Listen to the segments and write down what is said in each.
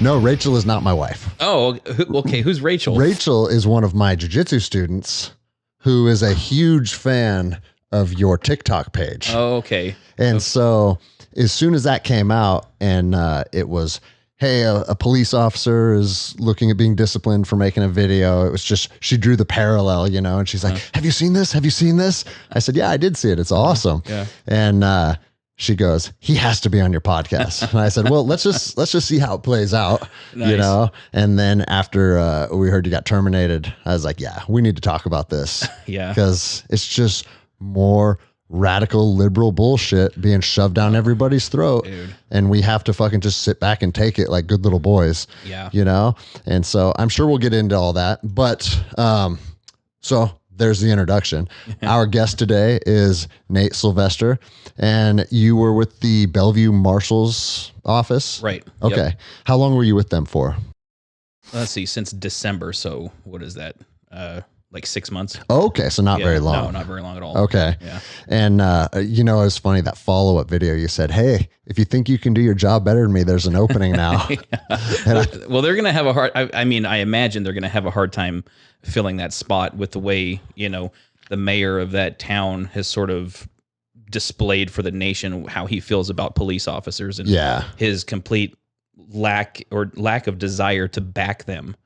No, Rachel is not my wife. Oh, okay. Who's Rachel? Rachel is one of my jiu-jitsu students who is a huge fan of your TikTok page. Oh, okay. And so as soon as that came out and it was, hey, a police officer is looking at being disciplined for making a video. It was just, she drew the parallel, you know, and she's like, have you seen this? Have you seen this? I said, yeah, I did see it. It's awesome. Yeah. And she goes, he has to be on your podcast. And I said, well, let's just see how it plays out, Nice. you know? And then after we heard you got terminated, I was like, yeah, we need to talk about this. Yeah. Because it's just more radical liberal bullshit being shoved down everybody's throat. Dude. And we have to fucking just sit back and take it like good little boys. Yeah. You know? And so I'm sure we'll get into all that. But so there's the introduction. Our guest today is Nate Silvester, and you were with the Bellevue Marshal's office? Right. Okay. Yep. How long were you with them for? Let's see, since December. So what is that? Like 6 months? Okay. So not very long. No, not very long at all. Okay. Yeah. And, you know, it's funny that follow-up video, you said, hey, if you think you can do your job better than me, there's an opening now. Well, they're going to have a hard, I mean, I imagine they're going to have a hard time filling that spot with the way, you know, the mayor of that town has sort of displayed for the nation how he feels about police officers and Yeah. his complete lack of desire to back them.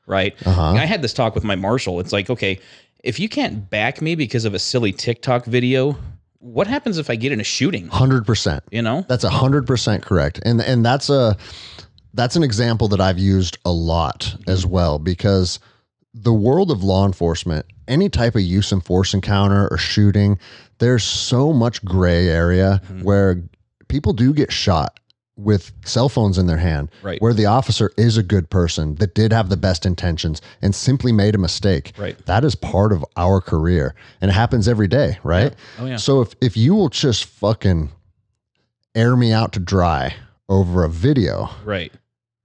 Right. Uh-huh. I had this talk with my marshal. It's like, okay, if you can't back me because of a silly TikTok video, what happens if I get in a shooting? 100%. You know? That's 100% correct. And that's an example that I've used a lot as well, because the world of law enforcement, any type of use and force encounter or shooting, there's so much gray area where people do get shot with cell phones in their hand, Right. where the officer is a good person that did have the best intentions and simply made a mistake. Right. That is part of our career, and it happens every day, right? Yeah. Oh, yeah. So if you will just fucking air me out to dry over a video, Right.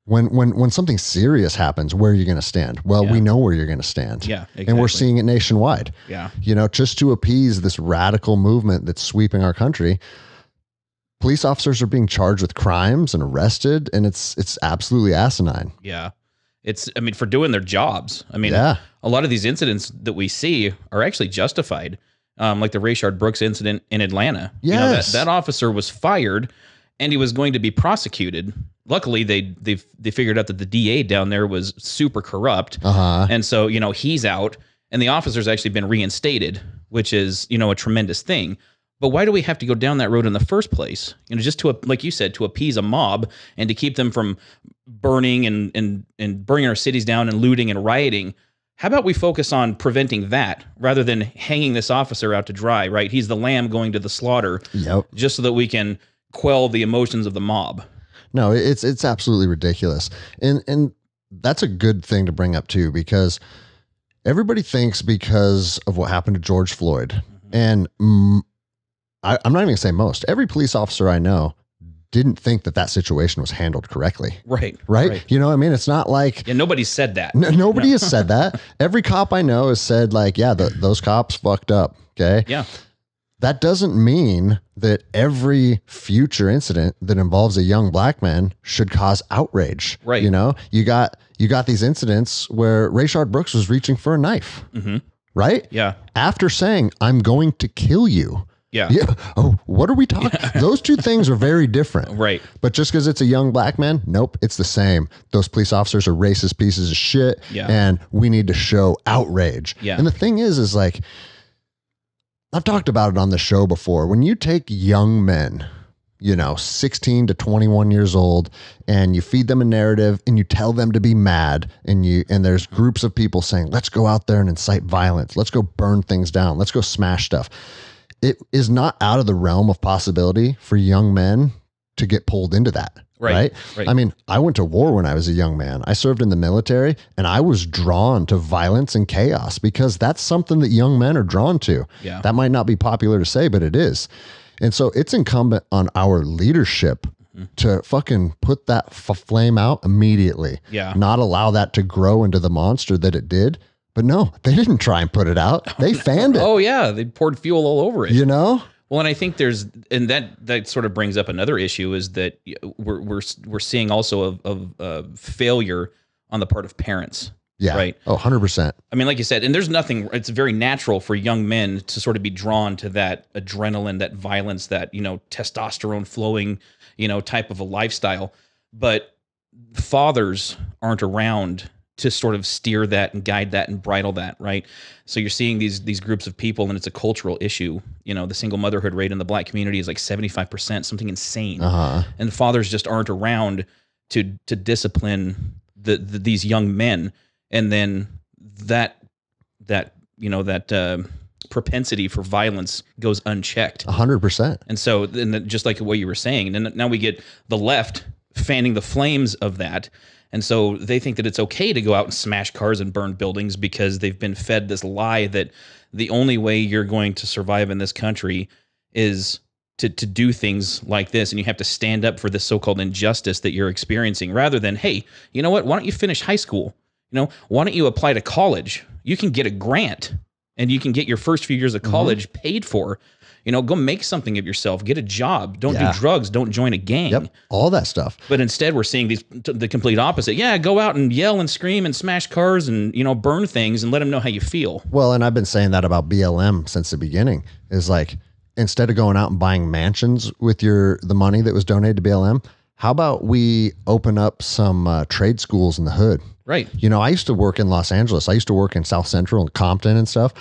when something serious happens, where are you going to stand? Well, Yeah. we know where you're going to stand. Yeah, And we're exactly. seeing it nationwide. Yeah. You know, just to appease this radical movement that's sweeping our country, police officers are being charged with crimes and arrested, and it's absolutely asinine. Yeah. I mean, for doing their jobs. I mean, Yeah. a lot of these incidents that we see are actually justified. Like the Rayshard Brooks incident in Atlanta. Yes. You know, that officer was fired and he was going to be prosecuted. Luckily, they figured out that the DA down there was super corrupt. Uh-huh. And so, you know, he's out and the officer's actually been reinstated, which is, you know, a tremendous thing. But why do we have to go down that road in the first place? You know, just to, like you said, to appease a mob and to keep them from burning and burning our cities down and looting and rioting. How about we focus on preventing that rather than hanging this officer out to dry, right? He's the lamb going to the slaughter. Yep. Just so that we can quell the emotions of the mob. No, it's absolutely ridiculous. And that's a good thing to bring up too, because everybody thinks because of what happened to George Floyd, and I'm not even gonna say most, every police officer I know didn't think that situation was handled correctly. Right. Right? You know what I mean? It's not like Yeah, nobody said that. nobody has said that. Every cop I know has said like, yeah, those cops fucked up. Okay. Yeah. That doesn't mean that every future incident that involves a young black man should cause outrage. Right. You know, you got these incidents where Rayshard Brooks was reaching for a knife. Mm-hmm. Right. Yeah. After saying, I'm going to kill you. Yeah. Yeah. Oh, what are we talking? Those two things are very different. Right. But just because it's a young black man, nope, it's the same. Those police officers are racist pieces of shit. Yeah. And we need to show outrage. Yeah. And the thing is like, I've talked about it on the show before. When you take young men, you know, 16 to 21 years old, and you feed them a narrative and you tell them to be mad, and there's groups of people saying, let's go out there and incite violence. Let's go burn things down. Let's go smash stuff. It is not out of the realm of possibility for young men to get pulled into that. Right. I mean, I went to war when I was a young man. I served in the military, and I was drawn to violence and chaos because that's something that young men are drawn to. Yeah. That might not be popular to say, but it is. And so it's incumbent on our leadership to fucking put that flame out immediately. Yeah. Not allow that to grow into the monster that it did. But no, they didn't try and put it out. They fanned it. Oh yeah, they poured fuel all over it. You know? Well, and I think and that sort of brings up another issue is that we're seeing also of failure on the part of parents. Yeah. Right. Oh, 100%. I mean, like you said, and there's nothing, it's very natural for young men to sort of be drawn to that adrenaline, that violence, that, testosterone flowing, type of a lifestyle. But fathers aren't around to sort of steer that and guide that and bridle that, right? So you're seeing these groups of people, and it's a cultural issue. The single motherhood rate in the Black community is like 75%, something insane. And fathers just aren't around to discipline these young men. And then that propensity for violence goes unchecked. 100%. And so, just like what you were saying, and now we get the left fanning the flames of that. And so they think that it's okay to go out and smash cars and burn buildings because they've been fed this lie that the only way you're going to survive in this country is to do things like this. And you have to stand up for this so-called injustice that you're experiencing, rather than, hey, you know what? Why don't you finish high school? Why don't you apply to college? You can get a grant and you can get your first few years of college paid for. Go make something of yourself, get a job, don't do drugs, don't join a gang. Yep, all that stuff. But instead we're seeing the complete opposite. Yeah, go out and yell and scream and smash cars and, burn things and let them know how you feel. Well, and I've been saying that about BLM since the beginning, is like, instead of going out and buying mansions with the money that was donated to BLM, how about we open up some trade schools in the hood? Right. I used to work in Los Angeles. I used to work in South Central and Compton and stuff.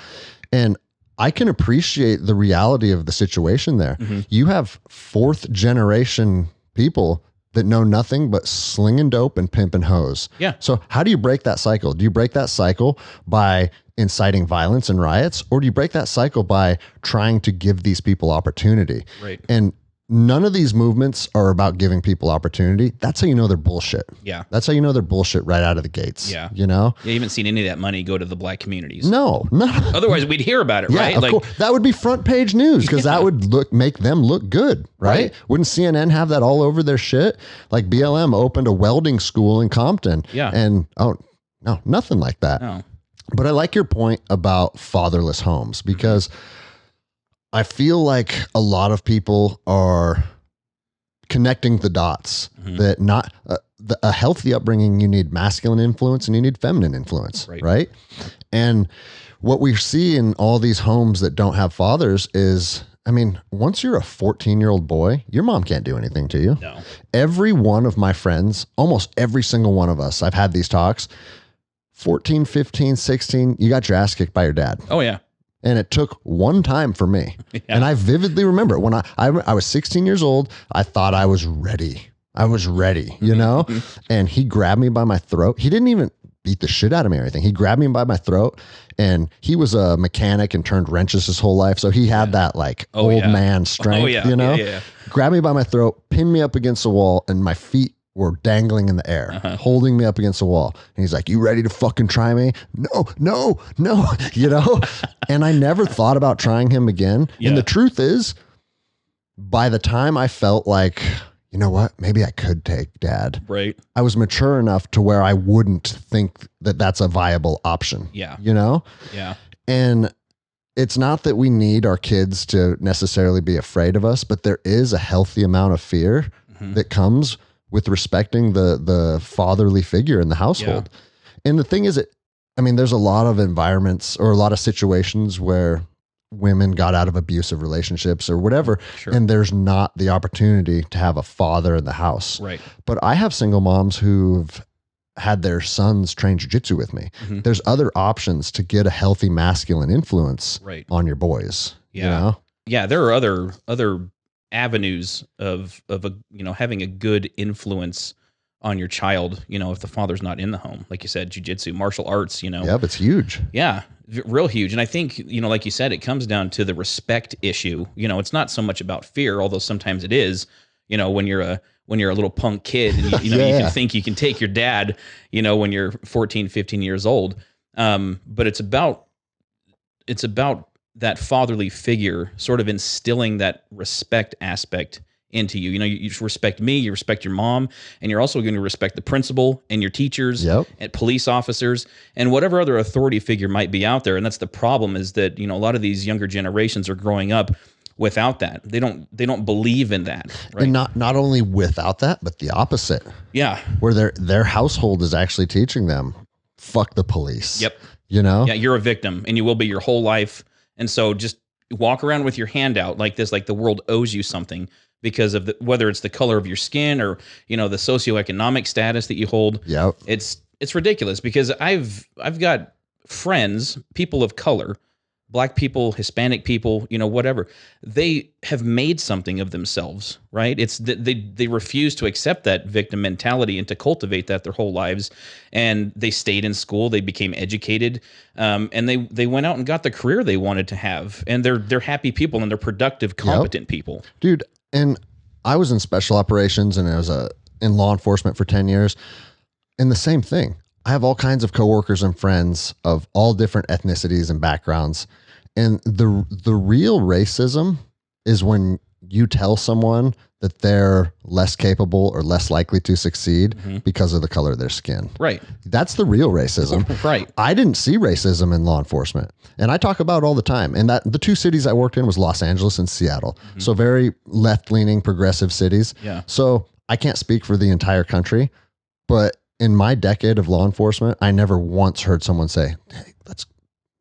And I can appreciate the reality of the situation there. You have fourth generation people that know nothing but slinging dope and pimping hoes. Yeah. So how do you break that cycle? Do you break that cycle by inciting violence and riots, or do you break that cycle by trying to give these people opportunity? Right. And none of these movements are about giving people opportunity. That's how you know they're bullshit. Yeah. That's how you know they're bullshit right out of the gates. Yeah. You haven't seen any of that money go to the Black communities. No. Otherwise we'd hear about it, right? Of course. That would be front page news, because that would make them look good, right? Wouldn't CNN have that all over their shit? Like BLM opened a welding school in Compton. Yeah. And no, nothing like that. No. But I like your point about fatherless homes, because I feel like a lot of people are connecting the dots that not a healthy upbringing, you need masculine influence and you need feminine influence, right? And what we see in all these homes that don't have fathers is, I mean, once you're a 14-year-old boy, your mom can't do anything to you. No. Every one of my friends, almost every single one of us, I've had these talks, 14, 15, 16, you got your ass kicked by your dad. Oh, yeah. And it took one time for me. Yeah. And I vividly remember when I was 16 years old, I thought I was ready. And he grabbed me by my throat. He didn't even beat the shit out of me or anything. He grabbed me by my throat, and he was a mechanic and turned wrenches his whole life. So he had that old man strength, Grabbed me by my throat, pinned me up against the wall, and my feet were dangling in the air, holding me up against the wall. And he's like, "You ready to fucking try me?" No. And I never thought about trying him again. Yeah. And the truth is, by the time I felt like, you know what, maybe I could take dad. Right. I was mature enough to where I wouldn't think that that's a viable option. Yeah. Yeah. And it's not that we need our kids to necessarily be afraid of us, but there is a healthy amount of fear that comes with respecting the fatherly figure in the household. Yeah. And the thing is, there's a lot of environments or a lot of situations where women got out of abusive relationships or whatever, and there's not the opportunity to have a father in the house. Right. But I have single moms who've had their sons train jiu-jitsu with me. There's other options to get a healthy masculine influence on your boys. Yeah. Yeah. There are other avenues of having a good influence on your child, if the father's not in the home. Like you said, jiu-jitsu, martial arts, Yeah, it's huge. Yeah, real huge. And I think, like you said, it comes down to the respect issue. It's not so much about fear, although sometimes it is, when you're a little punk kid and you can think you can take your dad, when you're 14, 15 years old. But it's about that fatherly figure sort of instilling that respect aspect into you. You respect me, you respect your mom, and you're also going to respect the principal and your teachers and police officers and whatever other authority figure might be out there. And that's the problem, is that, a lot of these younger generations are growing up without that. They don't believe in that. Right? And not only without that, but the opposite, Yeah. where their household is actually teaching them, fuck the police. Yep. You know? Yeah, you're a victim and you will be your whole life. And so just walk around with your hand out like this, like the world owes you something because of whether it's the color of your skin or, the socioeconomic status that you hold. Yep. It's ridiculous because I've got friends, people of color, Black people, Hispanic people, whatever. They have made something of themselves, right? It's they refuse to accept that victim mentality and to cultivate that their whole lives. And they stayed in school, they became educated, and they went out and got the career they wanted to have. And they're happy people and they're productive, competent people. Dude, and I was in special operations and I was in law enforcement for 10 years. And the same thing. I have all kinds of coworkers and friends of all different ethnicities and backgrounds. And the real racism is when you tell someone that they're less capable or less likely to succeed because of the color of their skin. Right. That's the real racism. Right. I didn't see racism in law enforcement. And I talk about it all the time. And that the two cities I worked in was Los Angeles and Seattle. So very left-leaning, progressive cities. Yeah. So I can't speak for the entire country, but in my decade of law enforcement, I never once heard someone say, "Hey, let's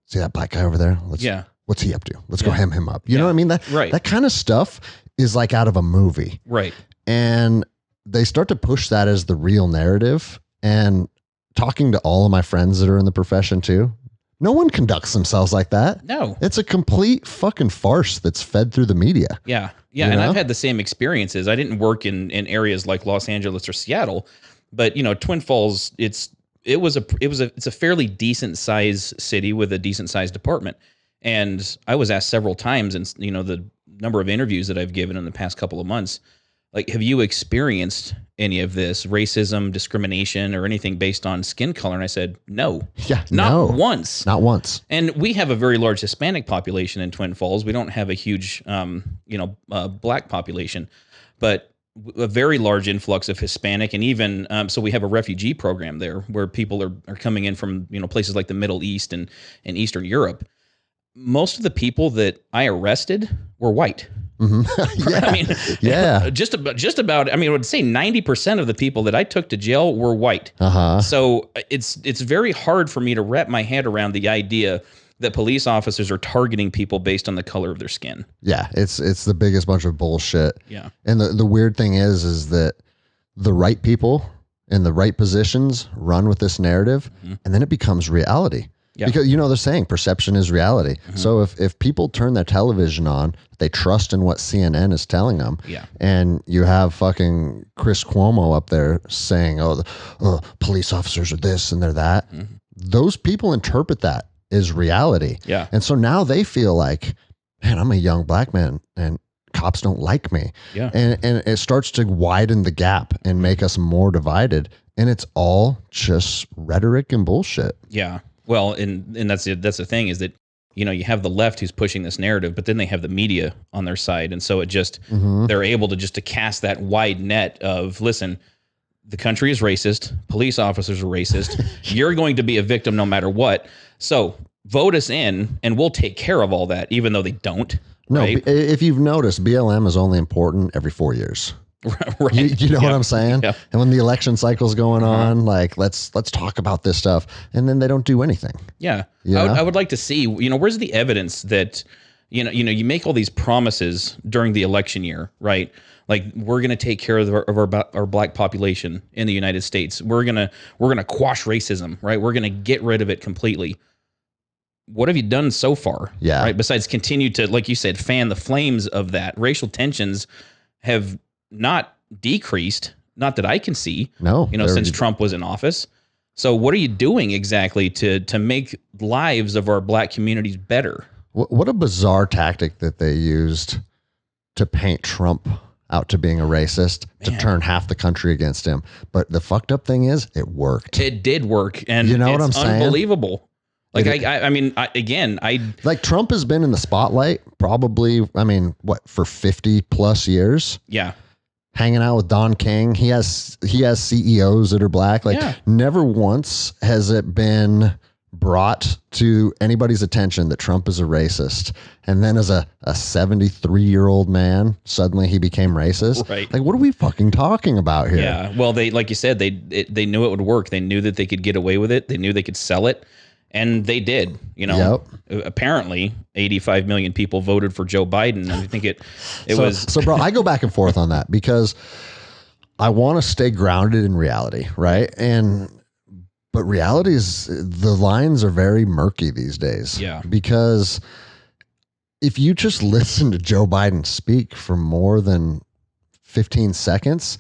see that black guy over there. What's he up to? Let's go hem him up." You know what I mean? That kind of stuff is like out of a movie. Right. And they start to push that as the real narrative. And talking to all of my friends that are in the profession too, no one conducts themselves like that. No. It's a complete fucking farce that's fed through the media. Yeah. Yeah. And I've had the same experiences. I didn't work in areas like Los Angeles or Seattle, but Twin Falls, it's a fairly decent size city with a decent sized department. And I was asked several times, and the number of interviews that I've given in the past couple of months, like, have you experienced any of this racism, discrimination, or anything based on skin color? And I said, no. Yeah. Not once. Not once. And we have a very large Hispanic population in Twin Falls. We don't have a huge, Black population, but a very large influx of Hispanic, and even so we have a refugee program there where people are coming in from places like the Middle East and Eastern Europe. Most of the people that I arrested were white. Yeah. I mean, yeah. just about. I mean, I would say 90% of the people that I took to jail were white. So it's very hard for me to wrap my head around the idea that police officers are targeting people based on the color of their skin. Yeah, it's the biggest bunch of bullshit. Yeah. And the weird thing is that the right people in the right positions run with this narrative, and then it becomes reality. Yeah. Because they're saying perception is reality. So if people turn their television on, they trust in what CNN is telling them. Yeah. And you have fucking Chris Cuomo up there saying, "Oh, police officers are this and they're that." Those people interpret that is reality. Yeah. And so now they feel like, man, I'm a young black man and cops don't like me. Yeah. And it starts to widen the gap and make us more divided. And it's all just rhetoric and bullshit. Yeah. Well, and that's the thing is that, you have the left who's pushing this narrative, but then they have the media on their side. And so it just, they're able to cast that wide net of, listen, the country is racist. Police officers are racist. You're going to be a victim no matter what. So vote us in and we'll take care of all that, even though they don't. No, right? If you've noticed, BLM is only important every 4 years. Right. You know what I'm saying? Yeah. And when the election cycle's going on, like, let's talk about this stuff. And then they don't do anything. Yeah. I would like to see, where's the evidence that, you make all these promises during the election year, right? Like, we're going to take care of our black population in the United States. We're going to quash racism, right? We're going to get rid of it completely. What have you done so far? Yeah. Right. Besides continue to, like you said, fan the flames of that. Racial tensions have not decreased, not that I can see. No. Since Trump was in office. So what are you doing exactly to make lives of our black communities better? What a bizarre tactic that they used to paint Trump out to being a racist, to turn half the country against him. But the fucked up thing is, it worked. It did work, and you know what I'm saying? Unbelievable. Like, like, Trump has been in the spotlight probably, for 50 plus years. Yeah. Hanging out with Don King. He has CEOs that are black. Like, never once has it been brought to anybody's attention that Trump is a racist, and then as a 73-year-old man, suddenly he became racist. Right. Like, what are we fucking talking about here? Yeah. Well, they, like you said, they knew it would work. They knew that they could get away with it. They knew they could sell it. And they did, apparently 85 million people voted for Joe Biden. And I think it was. So bro, I go back and forth on that because I want to stay grounded in reality. Right. But reality is, the lines are very murky these days. Yeah. Because if you just listen to Joe Biden speak for more than 15 seconds,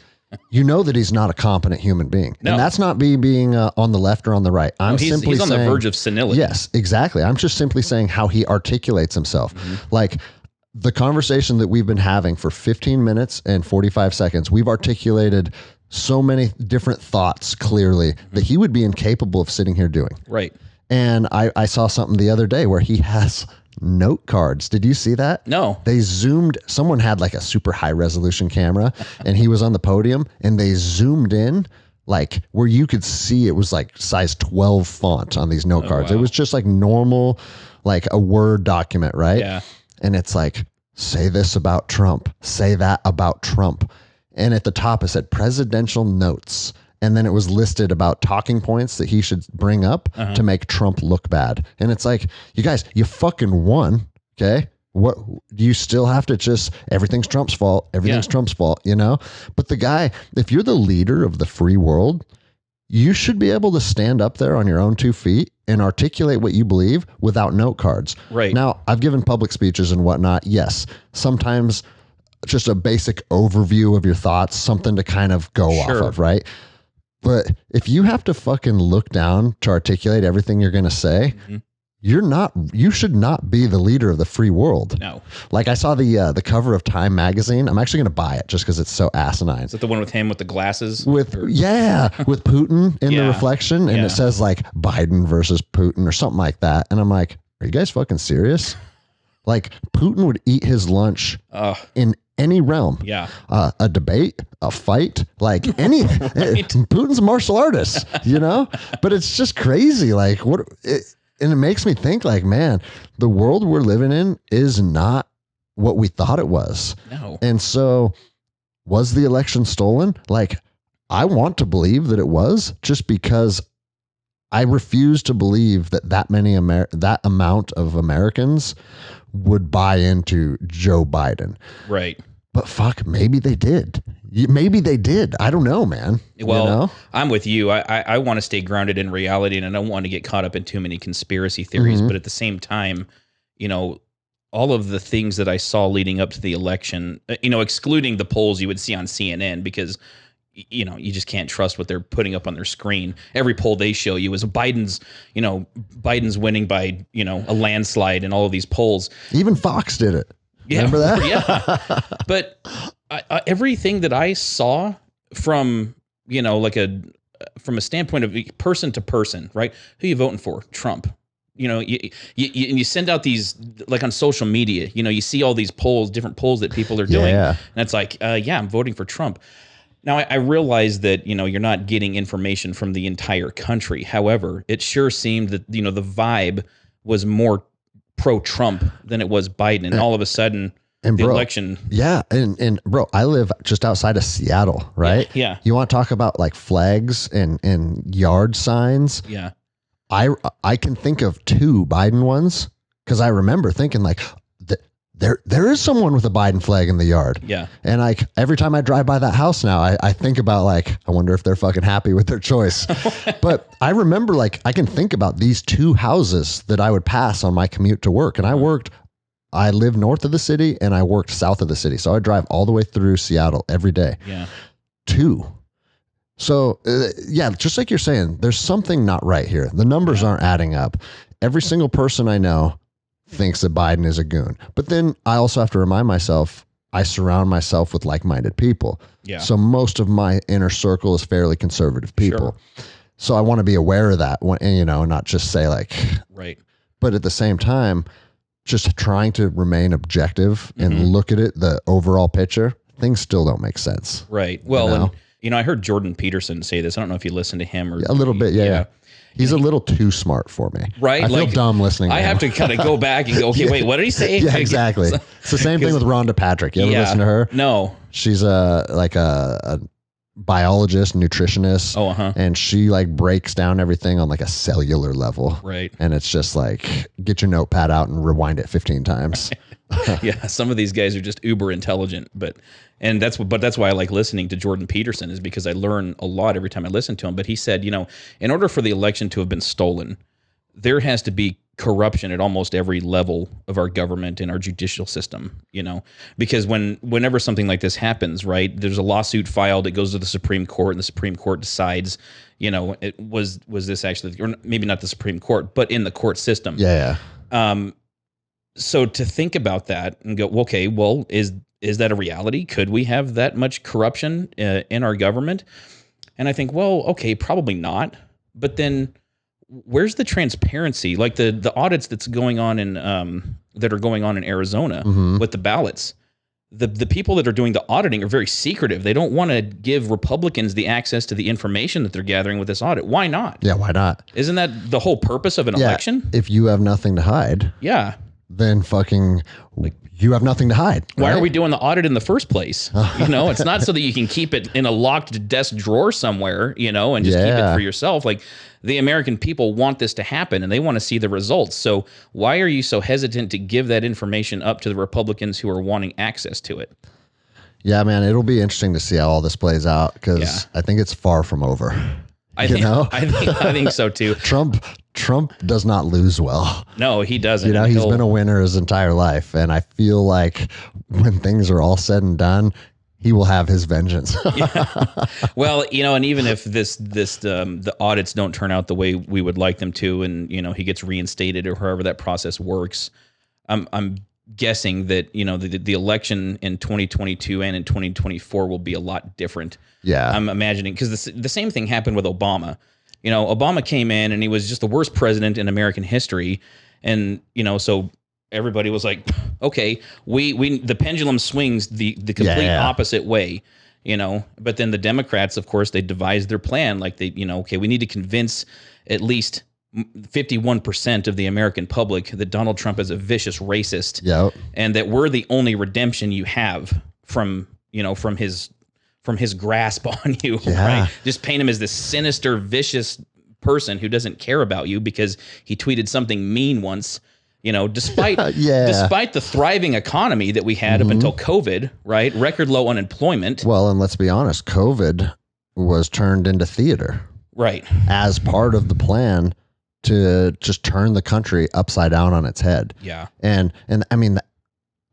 you know that he's not a competent human being. No. And that's not being on the left or on the right. He's on the verge of senility. Yes, exactly. I'm just simply saying how he articulates himself. Like the conversation that we've been having for 15 minutes and 45 seconds, we've articulated so many different thoughts clearly that he would be incapable of sitting here doing. Right. And I saw something the other day where he has note cards. Did you see that? No. They zoomed, someone had like a super high resolution camera and he was on the podium and they zoomed in like where you could see it was like size 12 font on these note cards. Wow. It was just like normal, like a Word document, right? Yeah. And it's like, say this about Trump, say that about Trump. And at the top, it said presidential notes. And then it was listed about talking points that he should bring up to make Trump look bad. And it's like, you guys, you fucking won. Okay. What do you still have to just, everything's Trump's fault. Everything's Trump's fault, But the guy, if you're the leader of the free world, you should be able to stand up there on your own 2 feet and articulate what you believe without note cards. Right. Now, I've given public speeches and whatnot. Yes. Sometimes just a basic overview of your thoughts, something to kind of go off of, right? But if you have to fucking look down to articulate everything you're going to say, you should not be the leader of the free world. No. Like I saw the cover of Time magazine. I'm actually going to buy it just because it's so asinine. Is it the one with him with the glasses? With Putin in the reflection, and it says like Biden versus Putin or something like that. And I'm like, are you guys fucking serious? Like Putin would eat his lunch in any realm. Yeah. A debate, a fight, like any. Putin's a martial artist, But it's just crazy. Like and it makes me think like, man, the world we're living in is not what we thought it was. No. And so was the election stolen? Like, I want to believe that it was, just because I refuse to believe that that amount of Americans would buy into Joe Biden. Right. But fuck, maybe they did. Maybe they did. I don't know, man. Well, I'm with you. I want to stay grounded in reality, and I don't want to get caught up in too many conspiracy theories. But at the same time, all of the things that I saw leading up to the election, excluding the polls you would see on CNN, because you just can't trust what they're putting up on their screen. Every poll they show you is Biden's winning by, a landslide in all of these polls. Even Fox did it. Yeah. Remember that? Yeah. But everything that I saw from, from a standpoint of person to person, right? Who you voting for? Trump. You send out these, like on social media, you see all these polls, different polls that people are doing. Yeah. And it's like, I'm voting for Trump. Now, I realize that, you're not getting information from the entire country. However, it sure seemed that, the vibe was more pro-Trump than it was Biden. And all of a sudden, the election. Yeah. And bro, I live just outside of Seattle, right? Yeah. You want to talk about like flags and yard signs? Yeah. I can think of 2 Biden ones because I remember thinking like, there is someone with a Biden flag in the yard. Yeah. And like every time I drive by that house now, I think about like, I wonder if they're fucking happy with their choice. But I remember like, I can think about these 2 houses that I would pass on my commute to work. And I live north of the city and I worked south of the city. So I drive all the way through Seattle every day. Yeah. 2. So just like you're saying, there's something not right here. The numbers aren't adding up. Every single person I know thinks that Biden is a goon. But then I also have to remind myself, I surround myself with like-minded people. Yeah. So most of my inner circle is fairly conservative people. Sure. So I want to be aware of that, and not just say like, right. But at the same time, just trying to remain objective and look at it, the overall picture, things still don't make sense. Right. Well, I heard Jordan Peterson say this. I don't know if you listen to him or A little bit. Yeah. He's a little too smart for me. Right? I feel dumb listening to him. I have to kind of go back and go, okay, wait, what did he say? Yeah, exactly. It's the same thing with Rhonda Patrick. You ever listen to her? No. She's a biologist, nutritionist. Oh, uh-huh. And she like breaks down everything on like a cellular level. Right. And it's just like, get your notepad out and rewind it 15 times. Yeah, some of these guys are just uber intelligent, but that's why I like listening to Jordan Peterson, is because I learn a lot every time I listen to him. But he said, in order for the election to have been stolen, there has to be corruption at almost every level of our government and our judicial system, because whenever something like this happens, right, there's a lawsuit filed, it goes to the Supreme Court, and the Supreme Court decides, it was this actually, or maybe not the Supreme Court, but in the court system. Yeah. So to think about that and go, okay, well, is that a reality? Could we have that much corruption in our government? And I think, well, okay, probably not. But then where's the transparency? Like the audits that are going on in Arizona with the ballots. The people that are doing the auditing are very secretive. They don't want to give Republicans the access to the information that they're gathering with this audit. Why not? Yeah, why not? Isn't that the whole purpose of an election? If you have nothing to hide. Yeah. Then you have nothing to hide. Why right? are we doing the audit in the first place? It's not so that you can keep it in a locked desk drawer somewhere, and just keep it for yourself. Like, the American people want this to happen and they want to see the results. So why are you so hesitant to give that information up to the Republicans who are wanting access to it? Yeah, man, it'll be interesting to see how all this plays out, because I think it's far from over. I think so too. Trump does not lose well. No, he doesn't. He's been a winner his entire life. And I feel like when things are all said and done, he will have his vengeance. Yeah. Well, and even if the audits don't turn out the way we would like them to, and, he gets reinstated or however that process works, I'm guessing that, the election in 2022 and in 2024 will be a lot different. Yeah. I'm imagining, because the same thing happened with Obama. Obama came in and he was just the worst president in American history. And, so everybody was like, okay, the pendulum swings the complete opposite way, but then the Democrats, of course, they devised their plan. Like okay, we need to convince at least 51% of the American public that Donald Trump is a vicious racist. Yep. And that we're the only redemption you have from his grasp on you, right? Just paint him as this sinister, vicious person who doesn't care about you because he tweeted something mean once, despite the thriving economy that we had up until COVID, right? Record low unemployment. Well, and let's be honest, COVID was turned into theater. Right. As part of the plan to just turn the country upside down on its head. Yeah. And I mean,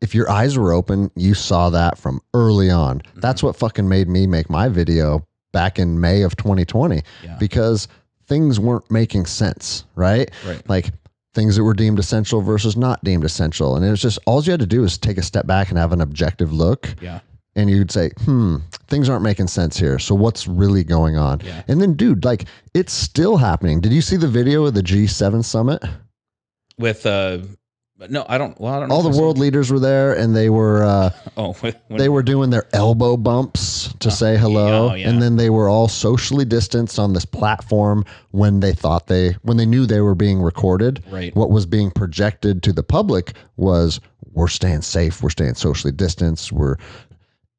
if your eyes were open, you saw that from early on. Mm-hmm. That's what fucking made me make my video back in May of 2020, because things weren't making sense, right? Like things that were deemed essential versus not deemed essential. And it was just, all you had to do is take a step back and have an objective look. Yeah. And you'd say, things aren't making sense here. So what's really going on? Yeah. And then, dude, like, it's still happening. Did you see the video of the G7 summit? With, no, I don't. Well, I don't know. All the world leaders were there, and they were they were doing their elbow bumps to say hello, and then they were all socially distanced on this platform when they knew they were being recorded. Right. What was being projected to the public was, we're staying safe, we're staying socially distanced,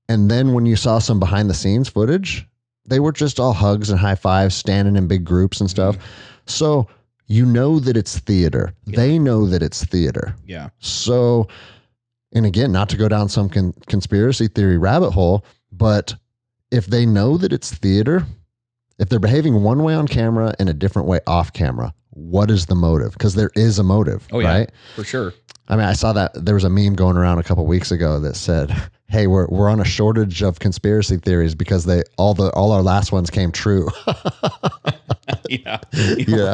and then when you saw some behind the scenes footage, they were just all hugs and high fives, standing in big groups and stuff. So you know that it's theater. Yeah. They know that it's theater. Yeah. So, and again, not to go down some conspiracy theory rabbit hole, but if they know that it's theater, if they're behaving one way on camera and a different way off camera, what is the motive? Because there is a motive, right? For sure. I mean, I saw that there was a meme going around a couple weeks ago that said, "Hey, we're on a shortage of conspiracy theories because all our last ones came true." Yeah.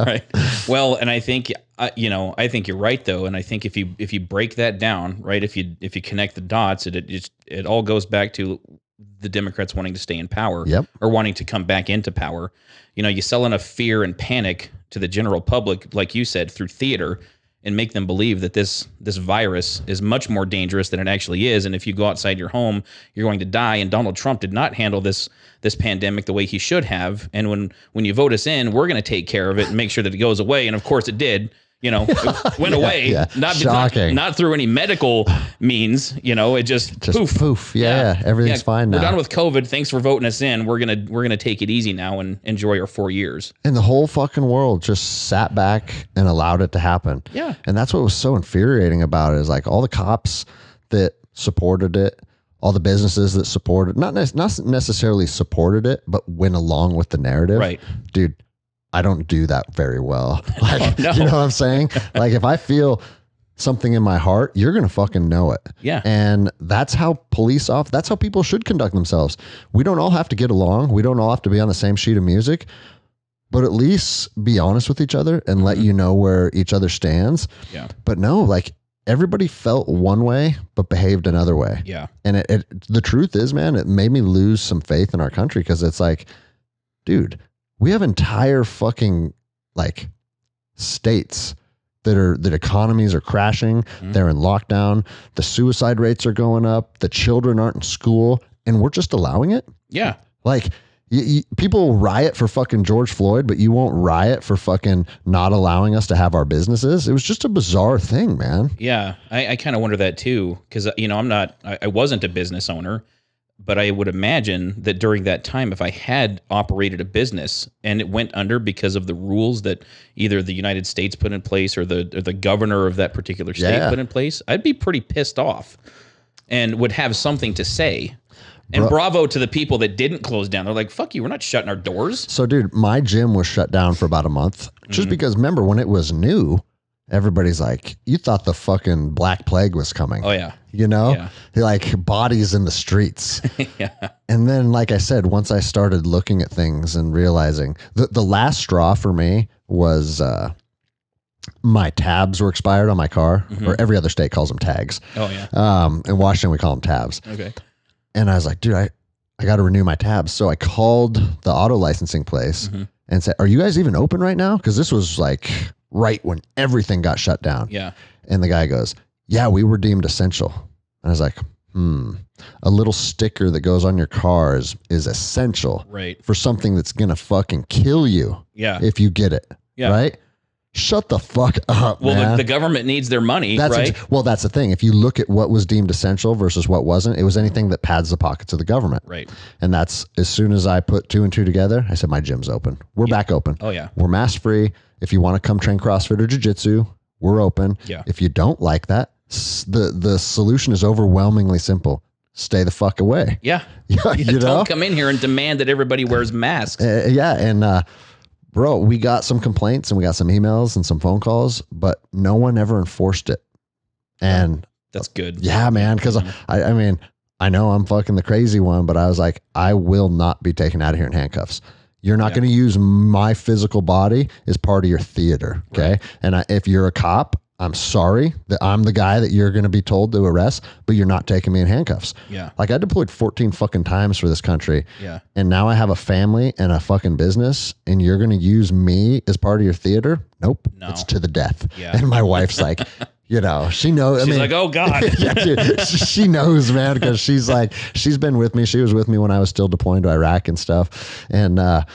Right. Well, and I think I think you're right though, and I think if you break that down, right, if you connect the dots, it all goes back to the Democrats wanting to stay in power, or wanting to come back into power. You sell enough fear and panic to the general public, like you said, through theater, and make them believe that this virus is much more dangerous than it actually is. And if you go outside your home, you're going to die. And Donald Trump did not handle this pandemic the way he should have. And when you vote us in, we're going to take care of it and make sure that it goes away. And of course it did. It went away, not through any medical means. It just poof. Yeah. Everything's fine now. We're done with COVID. Thanks for voting us in. We're gonna take it easy now and enjoy our 4 years. And the whole fucking world just sat back and allowed it to happen. Yeah. And that's what was so infuriating about it, is like all the cops that supported it, all the businesses that supported, not necessarily supported it, but went along with the narrative. Right. Dude, I don't do that very well. Like, No. You know what I'm saying? Like, if I feel something in my heart, you're going to fucking know it. Yeah. And that's how that's how people should conduct themselves. We don't all have to get along. We don't all have to be on the same sheet of music, but at least be honest with each other and let you know where each other stands. Yeah. But no, like, everybody felt one way, but behaved another way. Yeah. And the truth is, man, it made me lose some faith in our country, because it's like, dude, we have entire fucking like states that economies are crashing. Mm-hmm. They're in lockdown. The suicide rates are going up. The children aren't in school, and we're just allowing it. Yeah. Like, people riot for fucking George Floyd, but you won't riot for fucking not allowing us to have our businesses. It was just a bizarre thing, man. Yeah. I kind of wonder that too. Cause I wasn't a business owner, but I would imagine that during that time, if I had operated a business and it went under because of the rules that either the United States put in place or the governor of that particular state put in place, I'd be pretty pissed off and would have something to say. And bravo to the people that didn't close down. They're like, fuck you, we're not shutting our doors. So, dude, my gym was shut down for about a month just because, remember, when it was new, everybody's like, you thought the fucking Black Plague was coming. Oh, yeah. Yeah. Like, bodies in the streets. Yeah. And then, like I said, once I started looking at things and realizing the last straw for me was my tabs were expired on my car, or every other state calls them tags. Oh, yeah. In Washington, we call them tabs. Okay. And I was like, dude, I got to renew my tabs. So I called the auto licensing place and said, are you guys even open right now? Because this was like right when everything got shut down. Yeah. And the guy goes, yeah, we were deemed essential. And I was like, a little sticker that goes on your car is essential right. for something that's going to fucking kill you if you get it. Yeah. Right? Shut the fuck up, well, man. The government needs their money, right? Well, that's the thing. If you look at what was deemed essential versus what wasn't, it was anything that pads the pockets of the government. Right. And that's, as soon as I put 2 and 2 together, I said, my gym's open. We're back open. Oh, yeah. We're mask free. If you want to come train CrossFit or jiu-jitsu, we're open. Yeah. If you don't like that, the solution is overwhelmingly simple. Stay the fuck away. Yeah. You know? Don't come in here and demand that everybody wears masks. And bro, we got some complaints and we got some emails and some phone calls, but no one ever enforced it. And that's good. Yeah, man. Because I mean, I know I'm fucking the crazy one, but I was like, I will not be taken out of here in handcuffs. You're not going to use my physical body as part of your theater. Okay. Right. And if you're a cop, I'm sorry that I'm the guy that you're going to be told to arrest, but you're not taking me in handcuffs. Yeah. Like, I deployed 14 fucking times for this country. Yeah. And now I have a family and a fucking business, and you're going to use me as part of your theater? Nope. No. It's to the death. Yeah. And my wife's like, she knows. She's like, oh God. Yeah, dude, she knows, man, because she's like, she's been with me. She was with me when I was still deploying to Iraq and stuff. And I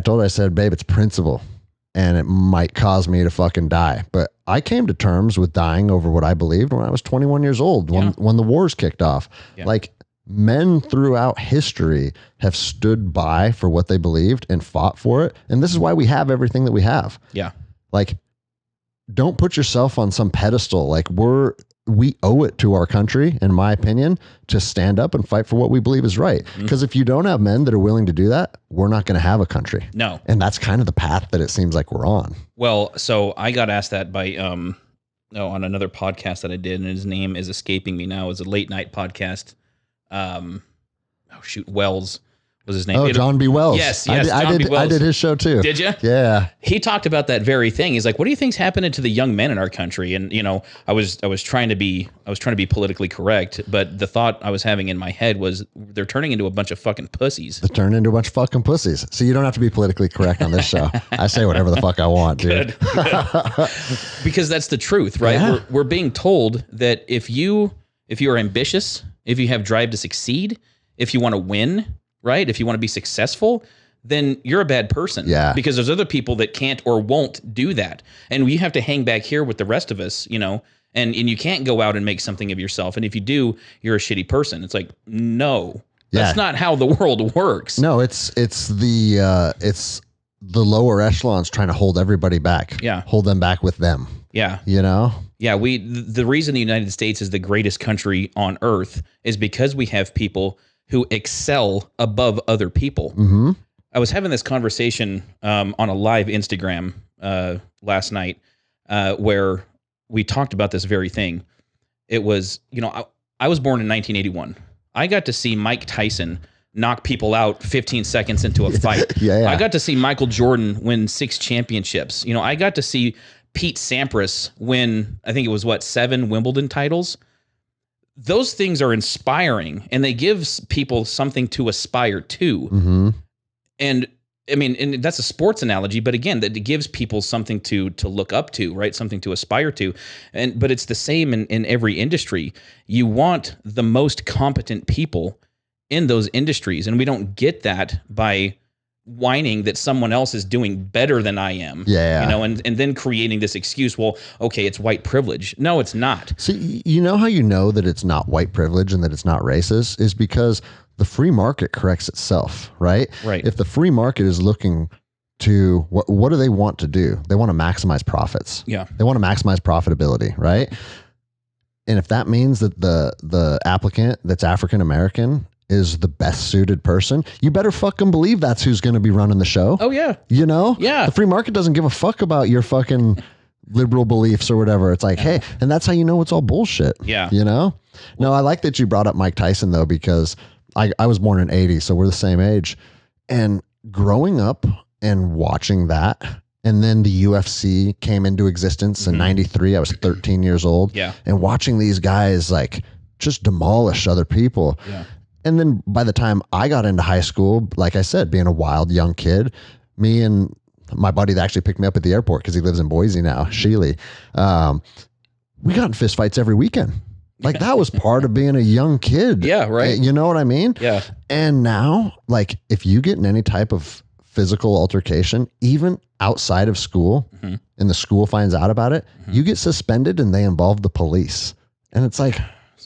told her, I said, babe, it's principle. And it might cause me to fucking die. But I came to terms with dying over what I believed when I was 21 years old, when the wars kicked off. Yeah. Like, men throughout history have stood by for what they believed and fought for it. And this is why we have everything that we have. Yeah. Like, don't put yourself on some pedestal. Like, we owe it to our country, in my opinion, to stand up and fight for what we believe is right. Because if you don't have men that are willing to do that, we're not going to have a country. No. And that's kind of the path that it seems like we're on. Well, so I got asked that by, on another podcast that I did, and his name is escaping me now. It's a late night podcast. Wells was his name? Oh, John B. Wells. Yes, I John B. Wells. I did his show too. Did you? Yeah. He talked about that very thing. He's like, "What do you think's happening to the young men in our country?" And I was trying to be politically correct, but the thought I was having in my head was they're turning into a bunch of fucking pussies. They turn into a bunch of fucking pussies. So you don't have to be politically correct on this show. I say whatever the fuck I want, dude. Good. Because that's the truth, right? Yeah. We're being told that if you are ambitious, if you have drive to succeed, if you want to win, right? If you want to be successful, then you're a bad person. Yeah. Because there's other people that can't or won't do that. And you have to hang back here with the rest of us, and you can't go out and make something of yourself. And if you do, you're a shitty person. It's like, no, that's not how the world works. No, it's the lower echelons trying to hold everybody back. Yeah. Hold them back with them. Yeah. Yeah, the reason the United States is the greatest country on earth is because we have people who excel above other people. Mm-hmm. I was having this conversation on a live Instagram last night where we talked about this very thing. It was, I was born in 1981. I got to see Mike Tyson knock people out 15 seconds into a fight. Yeah. I got to see Michael Jordan win 6 championships. I got to see Pete Sampras win, I think it was 7 Wimbledon titles. Those things are inspiring, and they give people something to aspire to. Mm-hmm. And I mean, and that's a sports analogy, but again, that it gives people something to look up to, right? Something to aspire to. But it's the same in every industry. You want the most competent people in those industries, and we don't get that by whining that someone else is doing better than I am. Yeah. And then creating this excuse, well, okay, it's white privilege. No, it's not. So you know how you know that it's not white privilege and that it's not racist is because the free market corrects itself, right? Right. If the free market is looking to what do they want to do? They want to maximize profits. Yeah. They want to maximize profitability, right? And if that means that the applicant that's African American is the best suited person, you better fucking believe that's who's going to be running the show. Oh yeah. The free market doesn't give a fuck about your fucking liberal beliefs or whatever. It's like, hey, and that's how you know it's all bullshit. Yeah. No, I like that you brought up Mike Tyson though, because I was born in 80, so we're the same age. And growing up and watching that, and then the UFC came into existence in 93. I was 13 years old. Yeah. And watching these guys like just demolish other people. Yeah. And then by the time I got into high school, like I said, being a wild young kid, me and my buddy that actually picked me up at the airport because he lives in Boise now, Sheely, we got in fist fights every weekend. Like that was part of being a young kid. Yeah, right. You know what I mean? Yeah. And now, like, if you get in any type of physical altercation, even outside of school, and the school finds out about it, you get suspended and they involve the police. And it's like,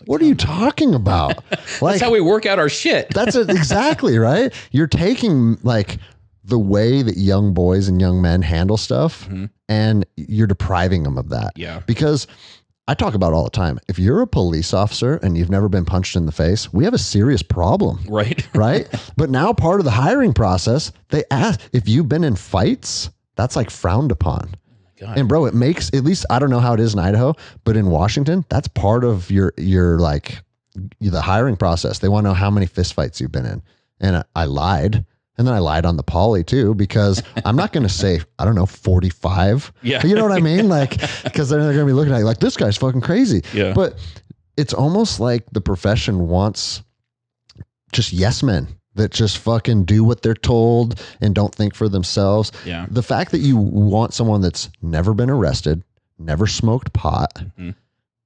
what are you talking about? Like, that's how we work out our shit. That's it, exactly, right? You're taking like the way that young boys and young men handle stuff and you're depriving them of that. Yeah. Because I talk about it all the time. If you're a police officer and you've never been punched in the face, we have a serious problem. Right. Right? But now part of the hiring process, they ask if you've been in fights, that's like frowned upon. God. And bro, it makes, at least I don't know how it is in Idaho, but in Washington, that's part of your like the hiring process. They want to know how many fist fights you've been in. And I lied. And then I lied on the poly too, because I'm not going to say, I don't know, 45. Yeah. You know what I mean? Like, because they're going to be looking at you like, this guy's fucking crazy. Yeah. But it's almost like the profession wants just yes men that just fucking do what they're told and don't think for themselves. Yeah. The fact that you want someone that's never been arrested, never smoked pot,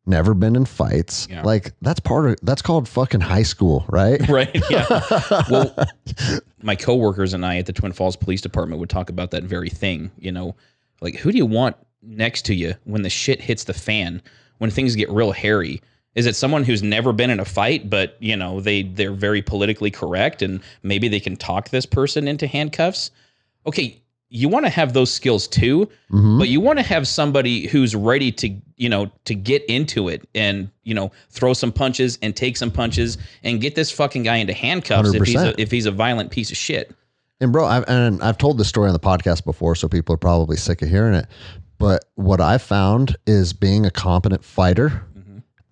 never been in fights, like that's called fucking high school, right? Right. Yeah. Well, my coworkers and I at the Twin Falls Police Department would talk about that very thing. Like who do you want next to you when the shit hits the fan, when things get real hairy? Is it someone who's never been in a fight, but they're very politically correct and maybe they can talk this person into handcuffs? Okay, you want to have those skills too, but you want to have somebody who's ready to get into it and throw some punches and take some punches and get this fucking guy into handcuffs 100%. if he's a violent piece of shit. And bro, I've told this story on the podcast before, so people are probably sick of hearing it. But what I found is being a competent fighter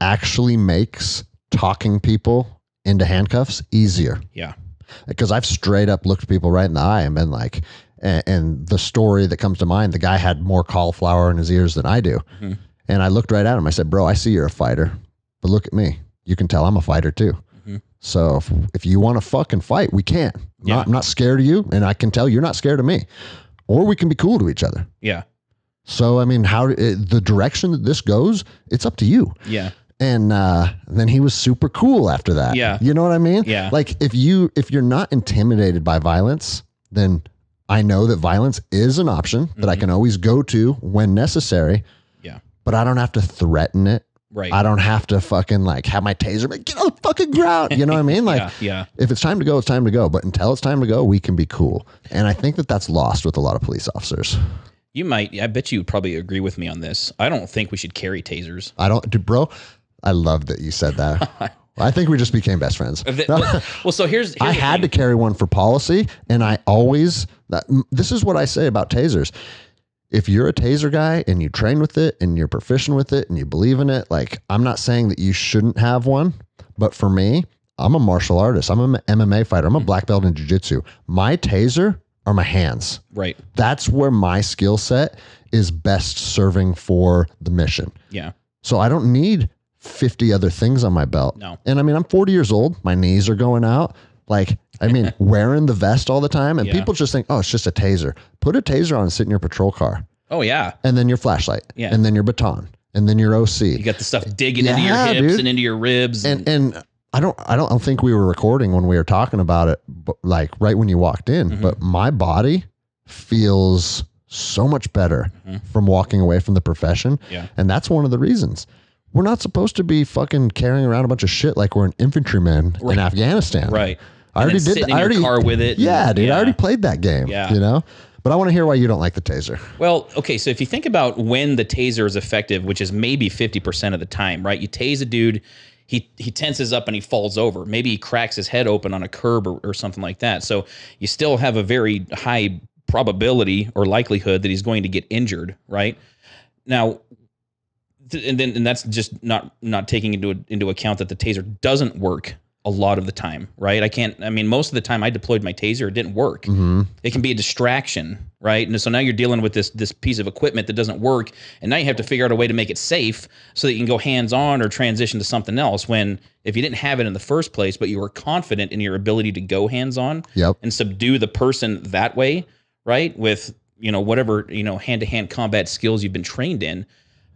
actually makes talking people into handcuffs easier. Yeah. Because I've straight up looked people right in the eye and been like, and the story that comes to mind, the guy had more cauliflower in his ears than I do. Mhm. And I looked right at him. I said, bro, I see you're a fighter, but look at me. You can tell I'm a fighter too. Mhm. So if you want to fucking fight, we can. I'm not scared of you, and I can tell you're not scared of me. Or we can be cool to each other. Yeah. So, I mean, the direction that this goes, it's up to you. Yeah. And then he was super cool after that. Yeah. You know what I mean? Yeah. Like if you're not intimidated by violence, then I know that violence is an option that I can always go to when necessary. Yeah. But I don't have to threaten it. Right. I don't have to fucking like have my taser, like, get on the fucking ground. You know what I mean? Like, yeah. if it's time to go, it's time to go. But until it's time to go, we can be cool. And I think that that's lost with a lot of police officers. I bet you would probably agree with me on this. I don't think we should carry tasers. Bro, I love that you said that. I think we just became best friends. Well, so here's I had to carry one for policy, and this is what I say about tasers. If you're a taser guy and you train with it and you're proficient with it and you believe in it, like, I'm not saying that you shouldn't have one, but for me, I'm a martial artist. I'm an MMA fighter. I'm a black belt in jiu-jitsu. My taser are my hands. Right. That's where my skill set is best serving for the mission. Yeah. So I don't need 50 other things on my belt. No. And I mean, I'm 40 years old. My knees are going out. Like, I mean, wearing the vest all the time. And people just think, oh, it's just a taser. Put a taser on and sit in your patrol car. Oh, yeah. And then your flashlight. Yeah. And then your baton. And then your OC. You got the stuff digging into your hips and into your ribs. And I don't think we were recording when we were talking about it, but like right when you walked in. But my body feels so much better from walking away from the profession. Yeah. And that's one of the reasons. We're not supposed to be fucking carrying around a bunch of shit like we're an infantryman in Afghanistan. Right. I already did. I already car with it. Yeah, dude. I already played that game. Yeah. You know. But I want to hear why you don't like the taser. Well, okay. So if you think about when the taser is effective, which is maybe 50% of the time, right? You tase a dude, he tenses up and he falls over. Maybe he cracks his head open on a curb or something like that. So you still have a very high probability or likelihood that he's going to get injured, right? Now, and that's just not taking into account that the taser doesn't work a lot of the time, right? Most of the time I deployed my taser, it didn't work. It can be a distraction, right? And so now you're dealing with this piece of equipment that doesn't work, and now you have to figure out a way to make it safe so that you can go hands-on or transition to something else, when if you didn't have it in the first place, but you were confident in your ability to go hands-on and subdue the person that way, right? With, whatever, hand-to-hand combat skills you've been trained in.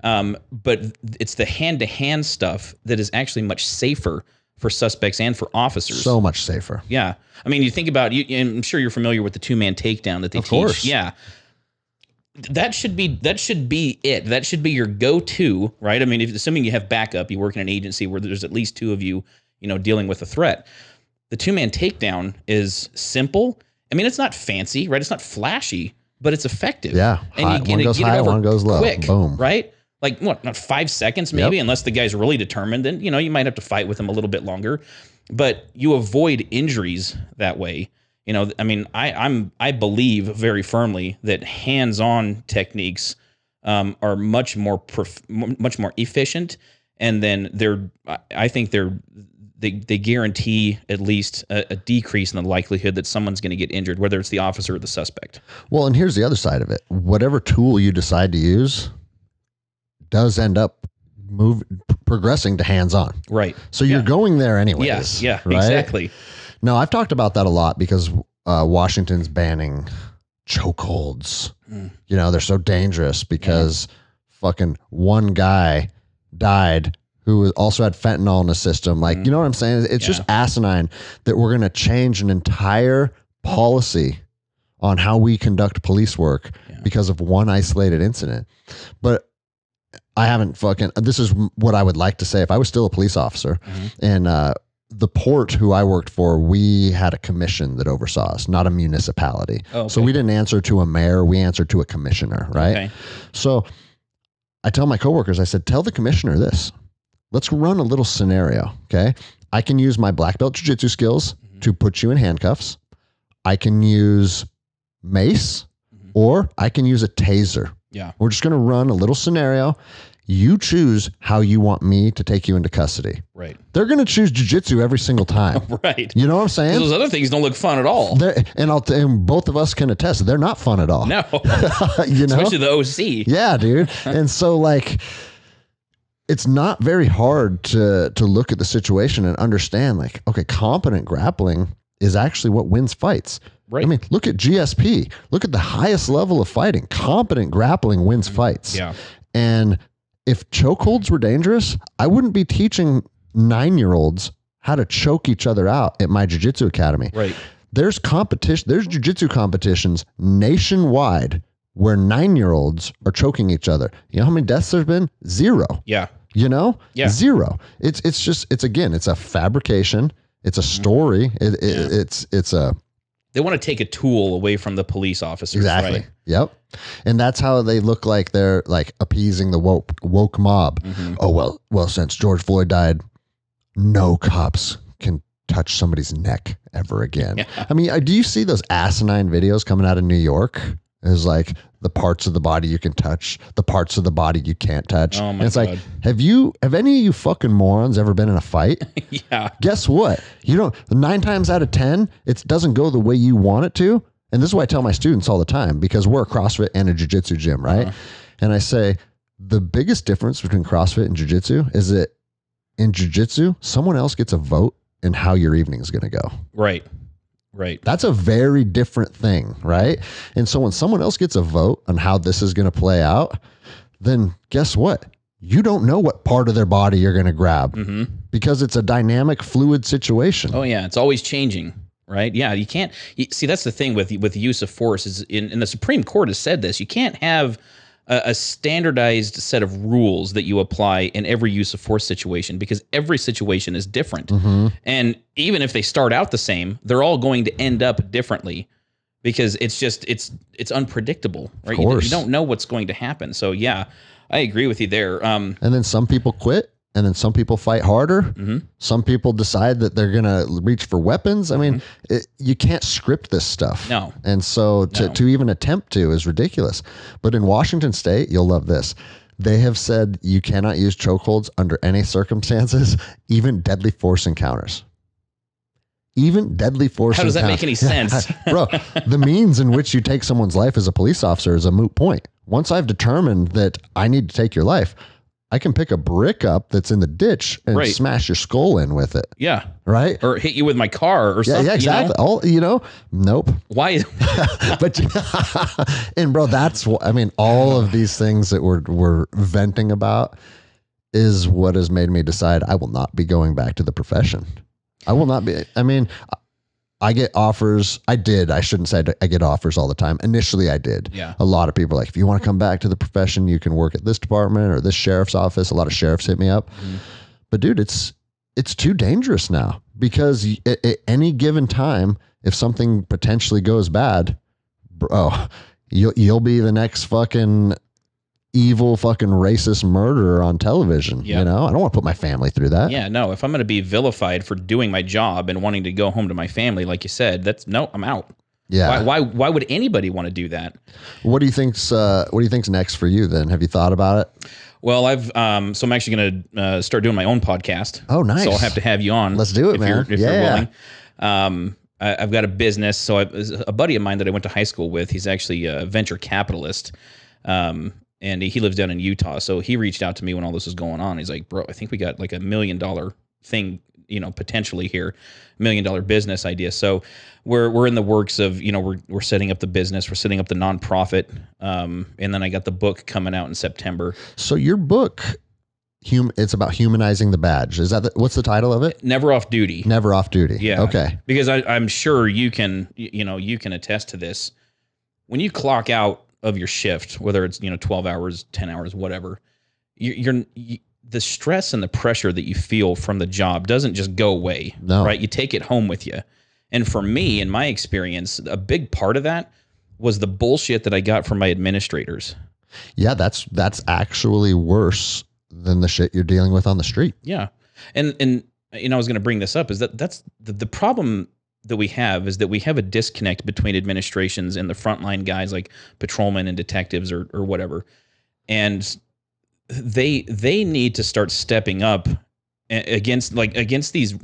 But it's the hand-to-hand stuff that is actually much safer for suspects and for officers. So much safer. Yeah. I mean, you think about and I'm sure you're familiar with the 2-man takedown that they teach. Of course. Yeah. That should be it. That should be your go-to, right? I mean, assuming you have backup, you work in an agency where there's at least two of you, dealing with a threat. The 2-man takedown is simple. I mean, it's not fancy, right? It's not flashy, but it's effective. Yeah. And one goes high, one goes low. Quick, boom. Right? Like what? Not 5 seconds, maybe, unless the guy's really determined. Then you might have to fight with him a little bit longer, but you much injuries that way. I mean, I believe very firmly that hands-on techniques are much more efficient, and then I think they guarantee at least a decrease in the likelihood that someone's going to get injured, whether it's the officer or the suspect. Well, and here's the other side of it. Whatever tool you decide to use does end up progressing to hands-on. Right. So you're going there anyways. Yes. Yeah, right? Exactly. No, I've talked about that a lot because Washington's banning chokeholds. They're so dangerous because fucking one guy died who also had fentanyl in the system. Like, you know what I'm saying? It's just asinine that we're going to change an entire policy on how we conduct police work because of one isolated incident. But I haven't this is what I would like to say. If I was still a police officer and the port who I worked for, we had a commission that oversaw us, not a municipality. Oh, okay. So we didn't answer to a mayor. We answered to a commissioner, right? Okay. So I tell my coworkers, I said, tell the commissioner this. Let's run a little scenario, okay? I can use my black belt jiu-jitsu skills to put you in handcuffs. I can use mace or I can use a taser Yeah. We're just going to run a little scenario. You choose how you want me to take you into custody. Right. They're going to choose jiu-jitsu every single time. Right. You know what I'm saying? Those other things don't look fun at all. And both of us can attest, they're not fun at all. No. You know? Especially the OC. Yeah, dude. And so like, it's not very hard to look at the situation and understand like, okay, competent grappling is actually what wins fights. Right. I mean, look at GSP. Look at the highest level of fighting. Competent grappling wins fights. Yeah. And if chokeholds were dangerous, I wouldn't be teaching 9-year-olds how to choke each other out at my jiu-jitsu academy. Right. There's competition. There's jiu-jitsu competitions nationwide where 9-year-olds are choking each other. You know how many deaths there's been? 0. Yeah. You know? Yeah. 0. It's a fabrication. It's a story. It's a. They want to take a tool away from the police officers. Exactly. Right? Yep. And that's how they look like they're like appeasing the woke mob. Mm-hmm. Oh, well, since George Floyd died, no cops can touch somebody's neck ever again. Yeah. I mean, do you see those asinine videos coming out of New York? It's like the parts of the body you can touch, the parts of the body you can't touch. Oh my and it's God. like, have any of you fucking morons ever been in a fight? Yeah. Guess what? 9 times out of 10, it doesn't go the way you want it to. And this is what I tell my students all the time, because we're a CrossFit and a jiu-jitsu gym, right? Uh-huh. And I say, the biggest difference between CrossFit and jiu-jitsu is that in jiu-jitsu, someone else gets a vote in how your evening is going to go. Right. Right. That's a very different thing, right? And so when someone else gets a vote on how this is going to play out, then guess what? You don't know what part of their body you're going to grab because it's a dynamic, fluid situation. Oh yeah, it's always changing, right? Yeah, you can't see. That's the thing with the use of force is in the Supreme Court has said this. You can't have a standardized set of rules that you apply in every use of force situation because every situation is different. And even if they start out the same, they're all going to end up differently because it's just it's unpredictable, right? You don't know what's going to happen. So yeah, I agree with you there. And then some people quit. And then some people fight harder. Some people decide that they're going to reach for weapons. I mean, you can't script this stuff. No. And so to even attempt to is ridiculous. But in Washington State, you'll love this. They have said you cannot use chokeholds under any circumstances, even deadly force encounters. Even deadly force. How does that make any sense? Bro, the means in which you take someone's life as a police officer is a moot point. Once I've determined that I need to take your life, I can pick a brick up that's in the ditch and smash your skull in with it. Yeah. Right? Or hit you with my car or something. Yeah, exactly. Nope. Why? But and bro, that's what I mean, all of these things that we're venting about is what has made me decide I will not be going back to the profession. I will not be. I mean, I get offers. I shouldn't say I get offers all the time. Initially, I did. Yeah. A lot of people are like, if you want to come back to the profession, you can work at this department or this sheriff's office. A lot of sheriffs hit me up. But dude, it's too dangerous now because at any given time, if something potentially goes bad, bro, you'll be the next fucking evil fucking racist murderer on television. You know, I don't want to put my family through that. Yeah, no, if I'm going to be vilified for doing my job and wanting to go home to my family, like you said, I'm out. Yeah. Why would anybody want to do that? What do you think's next for you then? Have you thought about it? Well, so I'm actually going to start doing my own podcast. Oh, nice. So I'll have to have you on. Let's do it, man. If you're willing. I've got a business. So a buddy of mine that I went to high school with, he's actually a venture capitalist. And he lives down in Utah. So he reached out to me when all this was going on. He's like, bro, I think we got like $1 million thing, potentially here, $1 million business idea. So we're in the works of, we're setting up the business, we're setting up the nonprofit. And then I got the book coming out in September. So your book, it's about humanizing the badge. Is that what's the title of it? Never Off Duty. Never Off Duty. Yeah. Okay. Because I'm sure you can attest to this. When you clock out of your shift, whether it's 12 hours, 10 hours, whatever, the stress and the pressure that you feel from the job doesn't just go away. No. Right? You take it home with you. And for me, in my experience, a big part of that was the bullshit that I got from my administrators. Yeah, that's actually worse than the shit you're dealing with on the street. Yeah. And I was going to bring this up is that's the problem that we have is that we have a disconnect between administrations and the frontline guys like patrolmen and detectives or whatever. And they need to start stepping up against these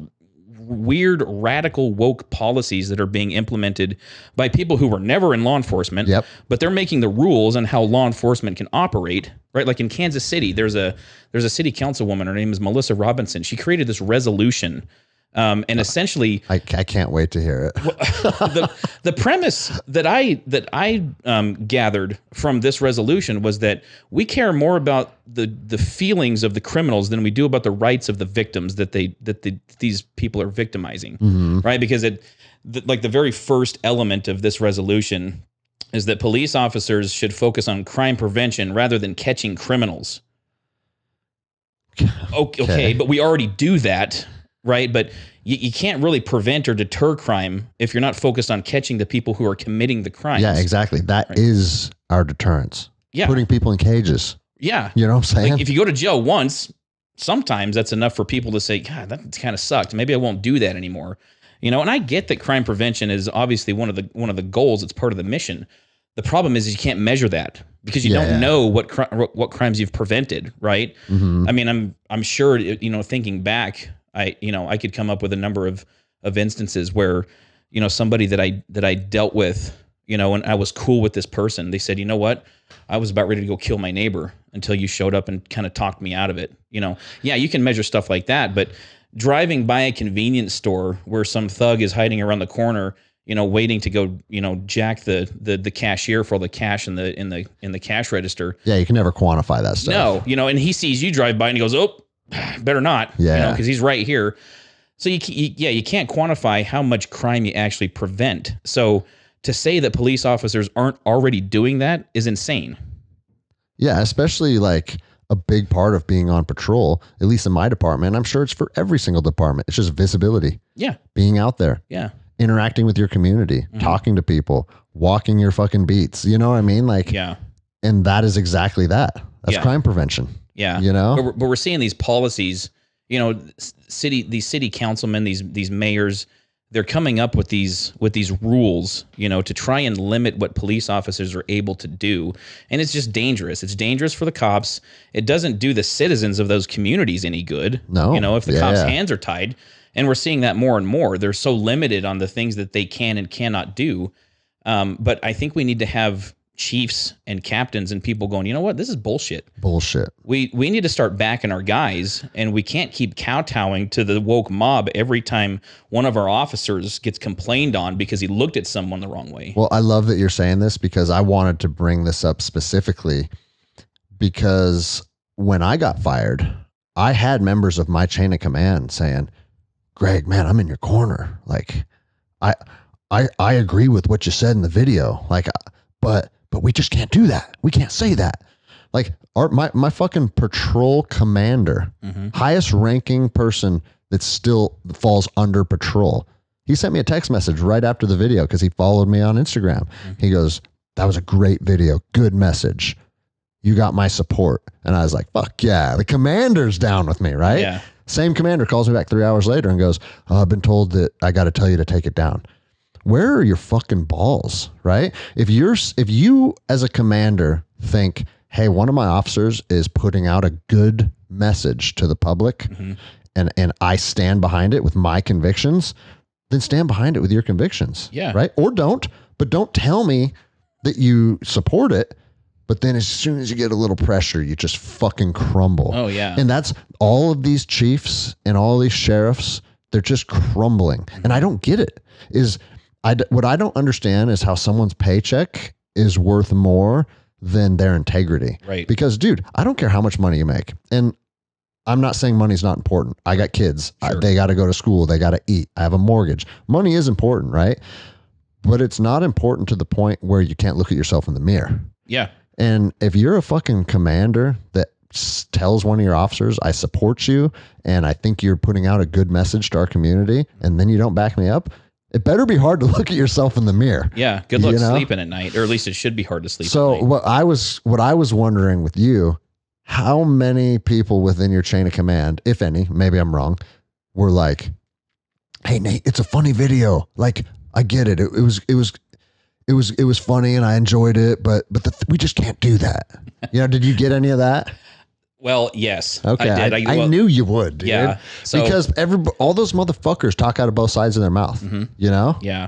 weird radical woke policies that are being implemented by people who were never in law enforcement. Yep. But they're making the rules on how law enforcement can operate, right? Like in Kansas City, there's a city councilwoman, her name is Melissa Robinson. She created this resolution, and essentially I can't wait to hear it. the premise that I gathered from this resolution was that we care more about the feelings of the criminals than we do about the rights of the victims that these people are victimizing, right? Because the very first element of this resolution is that police officers should focus on crime prevention rather than catching criminals. Okay, but we already do that. Right. But you can't really prevent or deter crime if you're not focused on catching the people who are committing the crimes. Yeah, exactly. That is our deterrence. Yeah. Putting people in cages. Yeah. You know what I'm saying? Like if you go to jail once, sometimes that's enough for people to say, God, that kind of sucked. Maybe I won't do that anymore. And I get that crime prevention is obviously one of the goals. It's part of the mission. The problem is you can't measure that because you don't know what crimes you've prevented. Right. Mm-hmm. I mean, I'm sure, thinking back, I could come up with a number of instances where, somebody that I dealt with, and I was cool with this person. They said, you know what? I was about ready to go kill my neighbor until you showed up and kind of talked me out of it. Yeah, you can measure stuff like that, but driving by a convenience store where some thug is hiding around the corner, waiting to go, jack the cashier for all the cash in the cash register. Yeah, you can never quantify that stuff. No, and he sees you drive by and he goes, oh, better not, because he's right here. So you can't quantify how much crime you actually prevent. So to say that police officers aren't already doing that is insane. Yeah, especially like a big part of being on patrol, at least in my department. I'm sure it's for every single department. It's just visibility. Yeah. Being out there. Yeah. Interacting with your community, talking to people, walking your fucking beats. You know what I mean? Like, yeah. And that is exactly that. That's crime prevention. Yeah. But we're seeing these policies, these city councilmen, these mayors, they're coming up with these rules, to try and limit what police officers are able to do. And it's just dangerous. It's dangerous for the cops. It doesn't do the citizens of those communities any good. No. If the cops' hands are tied, and we're seeing that more and more. They're so limited on the things that they can and cannot do. But I think we need to have chiefs and captains and people going, you know what, this is bullshit. We need to start backing our guys, and we can't keep kowtowing to the woke mob every time one of our officers gets complained on because he looked at someone the wrong way. Well, I love that you're saying this because I wanted to bring this up specifically because when I got fired, I had members of my chain of command saying, Greg, man, I'm in your corner. Like, I agree with what you said in the video. Like, but we just can't do that. We can't say that. Like, my fucking patrol commander, highest ranking person that still falls under patrol. He sent me a text message right after the video because he followed me on Instagram. He goes, that was a great video. Good message. You got my support. And I was like, fuck yeah. The commander's down with me, right? Yeah. Same commander calls me back 3 hours later and goes, I've been told that I got to tell you to take it down. Where are your fucking balls, right? If you as a commander think, hey, one of my officers is putting out a good message to the public and I stand behind it with my convictions, then stand behind it with your convictions. Yeah. Right? Or don't, but don't tell me that you support it. But then as soon as you get a little pressure, you just fucking crumble. Oh, yeah. And that's all of these chiefs and all these sheriffs, they're just crumbling. And I don't get it. What I don't understand is how someone's paycheck is worth more than their integrity. Right. Because, dude, I don't care how much money you make. And I'm not saying money's not important. I got kids. Sure. They got to go to school. They got to eat. I have a mortgage. Money is important, right? But it's not important to the point where you can't look at yourself in the mirror. Yeah. And if you're a fucking commander that tells one of your officers, I support you, and I think you're putting out a good message to our community, and then you don't back me up, it better be hard to look at yourself in the mirror. Yeah. Good luck sleeping at night, or at least it should be hard to sleep so at night. what I was wondering with you, how many people within your chain of command, if any, maybe I'm wrong, were like, hey Nate, it's a funny video. Like, I get it. It was funny and I enjoyed it, but we just can't do that. Did you get any of that? Well, yes, Okay, I did. I knew you would, dude. Yeah, so, because all those motherfuckers talk out of both sides of their mouth. Yeah.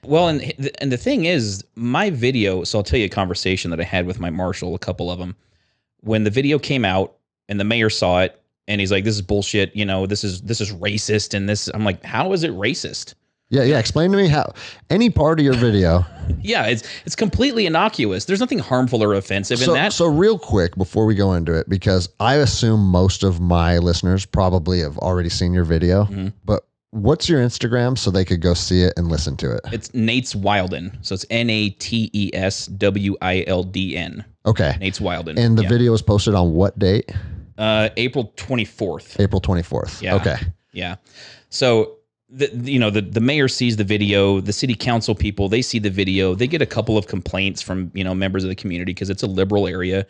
Well, and the thing is, my video. So I'll tell you a conversation that I had with my marshal, a couple of them, when the video came out, and the mayor saw it, and he's like, "This is bullshit. This is racist." And this, I'm like, "How is it racist?" Yeah. Explain to me how any part of your video. Yeah, it's completely innocuous. There's nothing harmful or offensive in that. So real quick before we go into it, because I assume most of my listeners probably have already seen your video, but what's your Instagram so they could go see it and listen to it? It's Nate's Wilden. So it's NATESWILDN. Okay. Nate's Wilden. And the video was posted on what date? April 24th. April 24th. Yeah. Okay. Yeah. So the mayor sees the video, the city council people, they see the video, they get a couple of complaints from, members of the community because it's a liberal area.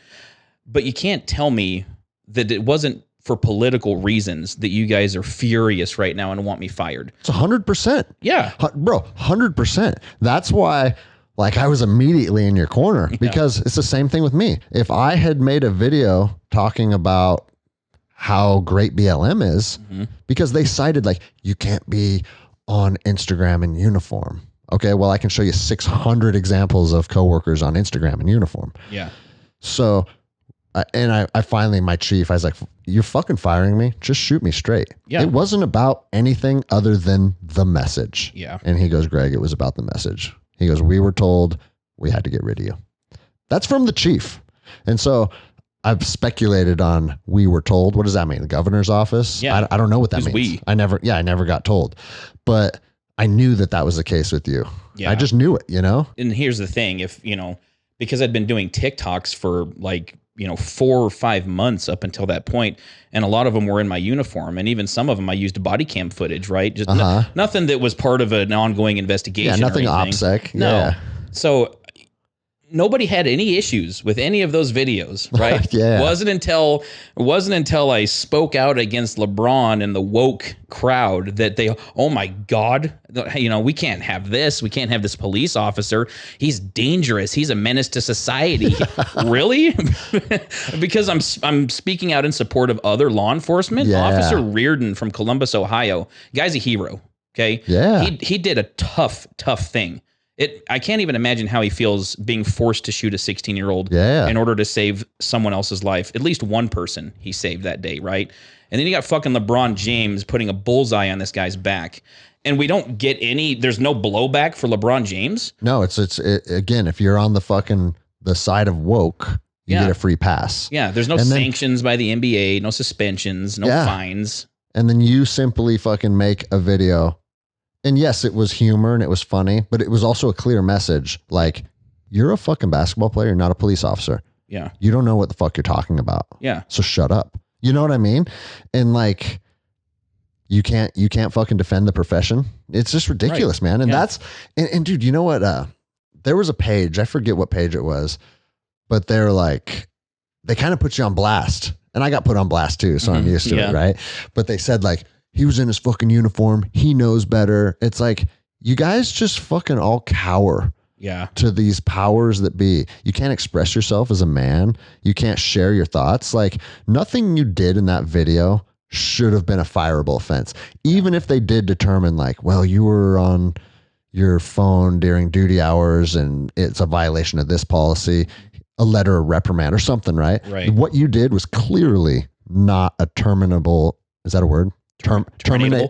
But you can't tell me that it wasn't for political reasons that you guys are furious right now and want me fired. It's 100%. Yeah. Bro, 100%. That's why, I was immediately in your corner because it's the same thing with me. If I had made a video talking about how great BLM is, because they cited, you can't be on Instagram in uniform. Okay, well, I can show you 600 examples of coworkers on Instagram in uniform. Yeah. So... I finally, my chief, I was like, you're fucking firing me. Just shoot me straight. Yeah. It wasn't about anything other than the message. Yeah. And he goes, Greg, it was about the message. He goes, we were told we had to get rid of you. That's from the chief. And so I've speculated on we were told. What does that mean? The governor's office? Yeah. I don't know what that means. We. I never got told. But I knew that was the case with you. Yeah. I just knew it, And here's the thing. If, because I'd been doing TikToks for 4 or 5 months up until that point, and a lot of them were in my uniform, and even some of them I used body cam footage, right? Just nothing that was part of an ongoing investigation. Yeah, nothing or anything. OPSEC. No. Yeah. So nobody had any issues with any of those videos, right? Yeah. It wasn't until I spoke out against LeBron and the woke crowd that they, oh my God, we can't have this. We can't have this police officer. He's dangerous. He's a menace to society. Really? Because I'm speaking out in support of other law enforcement. Yeah. Officer Reardon from Columbus, Ohio, guy's a hero. Okay. Yeah. He did a tough thing. I can't even imagine how he feels being forced to shoot a 16-year-old in order to save someone else's life. At least one person he saved that day, right? And then you got fucking LeBron James putting a bullseye on this guy's back. And we don't get there's no blowback for LeBron James. No, it's again, if you're on the side of woke, you get a free pass. Yeah, there's no sanctions by the NBA, no suspensions, no fines. And then you simply fucking make a video. And yes, it was humor and it was funny, but it was also a clear message. You're a fucking basketball player, you're not a police officer. Yeah. You don't know what the fuck you're talking about. Yeah. So shut up. You know what I mean? And you can't fucking defend the profession. It's just ridiculous, man. And that's, and dude, you know what? There was a page, I forget what page it was, but they're they kind of put you on blast. And I got put on blast too, so I'm used to it, right? But they said he was in his fucking uniform. He knows better. It's you guys just fucking all cower to these powers that be. You can't express yourself as a man. You can't share your thoughts. Nothing you did in that video should have been a fireable offense. Even if they did determine well, you were on your phone during duty hours and it's a violation of this policy, a letter of reprimand or something, right? Right. What you did was clearly not a terminable, is that a word? Terminatable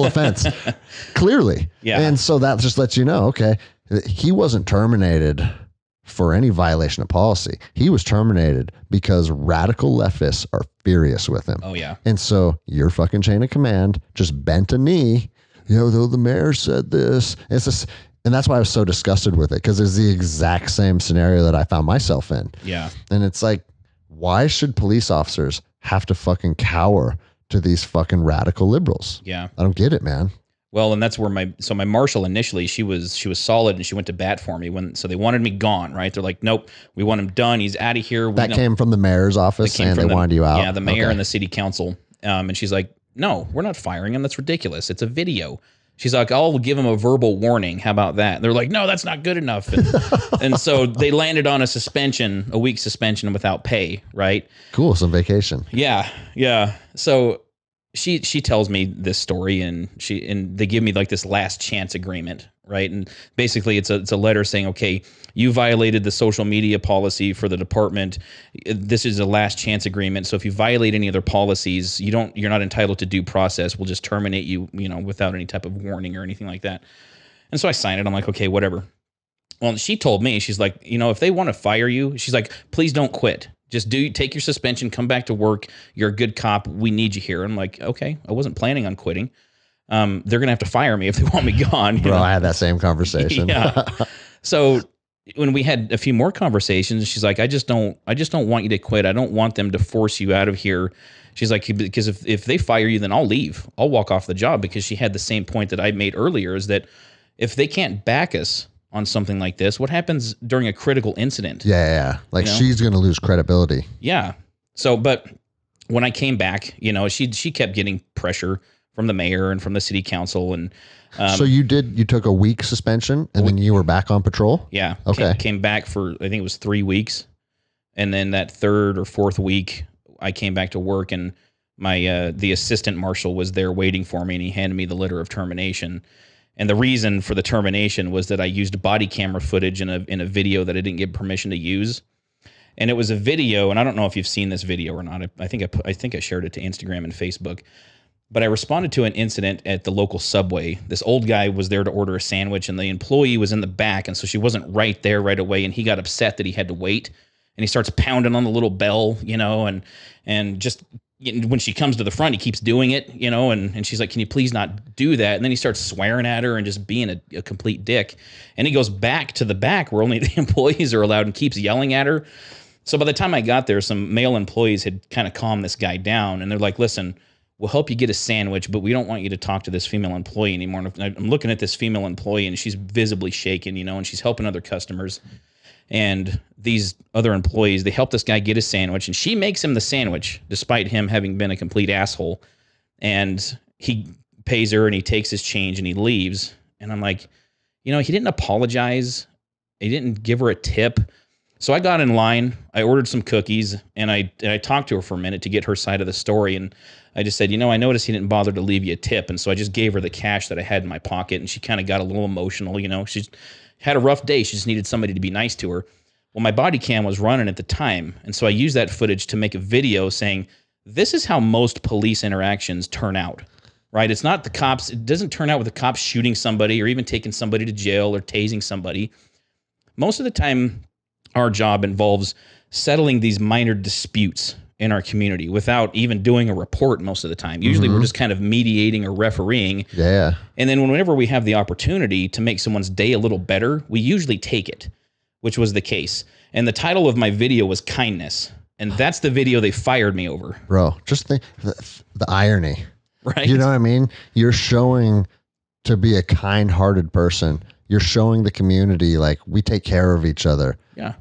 offense. Clearly. Yeah. And so that just lets you know, okay, he wasn't terminated for any violation of policy. He was terminated because radical leftists are furious with him. Oh yeah. And so your fucking chain of command just bent a knee, though the mayor said this. It's just, and that's why I was so disgusted with it, because it's the exact same scenario that I found myself in. Yeah. And it's why should police officers have to fucking cower to these fucking radical liberals? Yeah. I don't get it, man. Well, and that's where my marshal initially, she was solid and she went to bat for me so they wanted me gone, right? They're like, nope, we want him done. He's out of here. That came from the mayor's office and they wanted you out. Yeah, the mayor and the city council. And she's like, no, we're not firing him. That's ridiculous. It's a video. She's like, I'll give him a verbal warning. How about that? They're like, no, that's not good enough. And so they landed on a week suspension without pay, right? Cool, some vacation. Yeah, yeah. So she tells me this story, and they give me like this last chance agreement, right? And basically it's a letter saying, okay, you violated the social media policy for the department. This is a last chance agreement. So if you violate any other policies, you're not entitled to due process. We'll just terminate you, without any type of warning or anything like that. And so I signed it. I'm like, okay, whatever. Well, she told me, she's like, if they want to fire you, she's like, please don't quit. Just take your suspension, come back to work. You're a good cop. We need you here. I'm like, okay, I wasn't planning on quitting. They're going to have to fire me if they want me gone. Bro, I had that same conversation. Yeah. So when we had a few more conversations, she's like, I just don't want you to quit. I don't want them to force you out of here. She's like, because if they fire you, then I'll leave. I'll walk off the job, because she had the same point that I made earlier, is that if they can't back us on something like this, what happens during a critical incident? Yeah. Like, she's going to lose credibility. Yeah. So, but when I came back, she kept getting pressure from the mayor and from the city council. And so you took a week suspension, and then you were back on patrol? Yeah. Okay. Came back for, I think it was 3 weeks. And then that third or fourth week, I came back to work, and the assistant marshal was there waiting for me, and he handed me the letter of termination. And the reason for the termination was that I used body camera footage in a video that I didn't get permission to use. And it was a video, and I don't know if you've seen this video or not. I think I shared it to Instagram and Facebook. But I responded to an incident at the local Subway. This old guy was there to order a sandwich, and the employee was in the back, and so she wasn't right there right away, and he got upset that he had to wait. And he starts pounding on the little bell, and just when she comes to the front, he keeps doing it, and she's like, can you please not do that? And then he starts swearing at her and just being a complete dick. And he goes back to the back where only the employees are allowed and keeps yelling at her. So by the time I got there, some male employees had kind of calmed this guy down, and they're like, listen, we'll help you get a sandwich, but we don't want you to talk to this female employee anymore. And I'm looking at this female employee, and she's visibly shaken, and she's helping other customers. And these other employees, they help this guy get his sandwich, and she makes him the sandwich despite him having been a complete asshole. And he pays her, and he takes his change, and he leaves. And I'm like, he didn't apologize. He didn't give her a tip. So I got in line, I ordered some cookies, and I talked to her for a minute to get her side of the story. And I just said, I noticed he didn't bother to leave you a tip. And so I just gave her the cash that I had in my pocket, and she kind of got a little emotional. She's had a rough day. She just needed somebody to be nice to her. Well, my body cam was running at the time. And so I used that footage to make a video saying, this is how most police interactions turn out, right? It's not the cops. It doesn't turn out with the cops shooting somebody or even taking somebody to jail or tasing somebody. Most of the time, our job involves settling these minor disputes in our community without even doing a report most of the time. Usually we're just kind of mediating or refereeing. Yeah. And then whenever we have the opportunity to make someone's day a little better, we usually take it, which was the case. And the title of my video was Kindness. And that's the video they fired me over. Bro, just think the irony. Right? You know what I mean? You're showing to be a kind-hearted person. You're showing the community, like, we take care of each other. Yeah.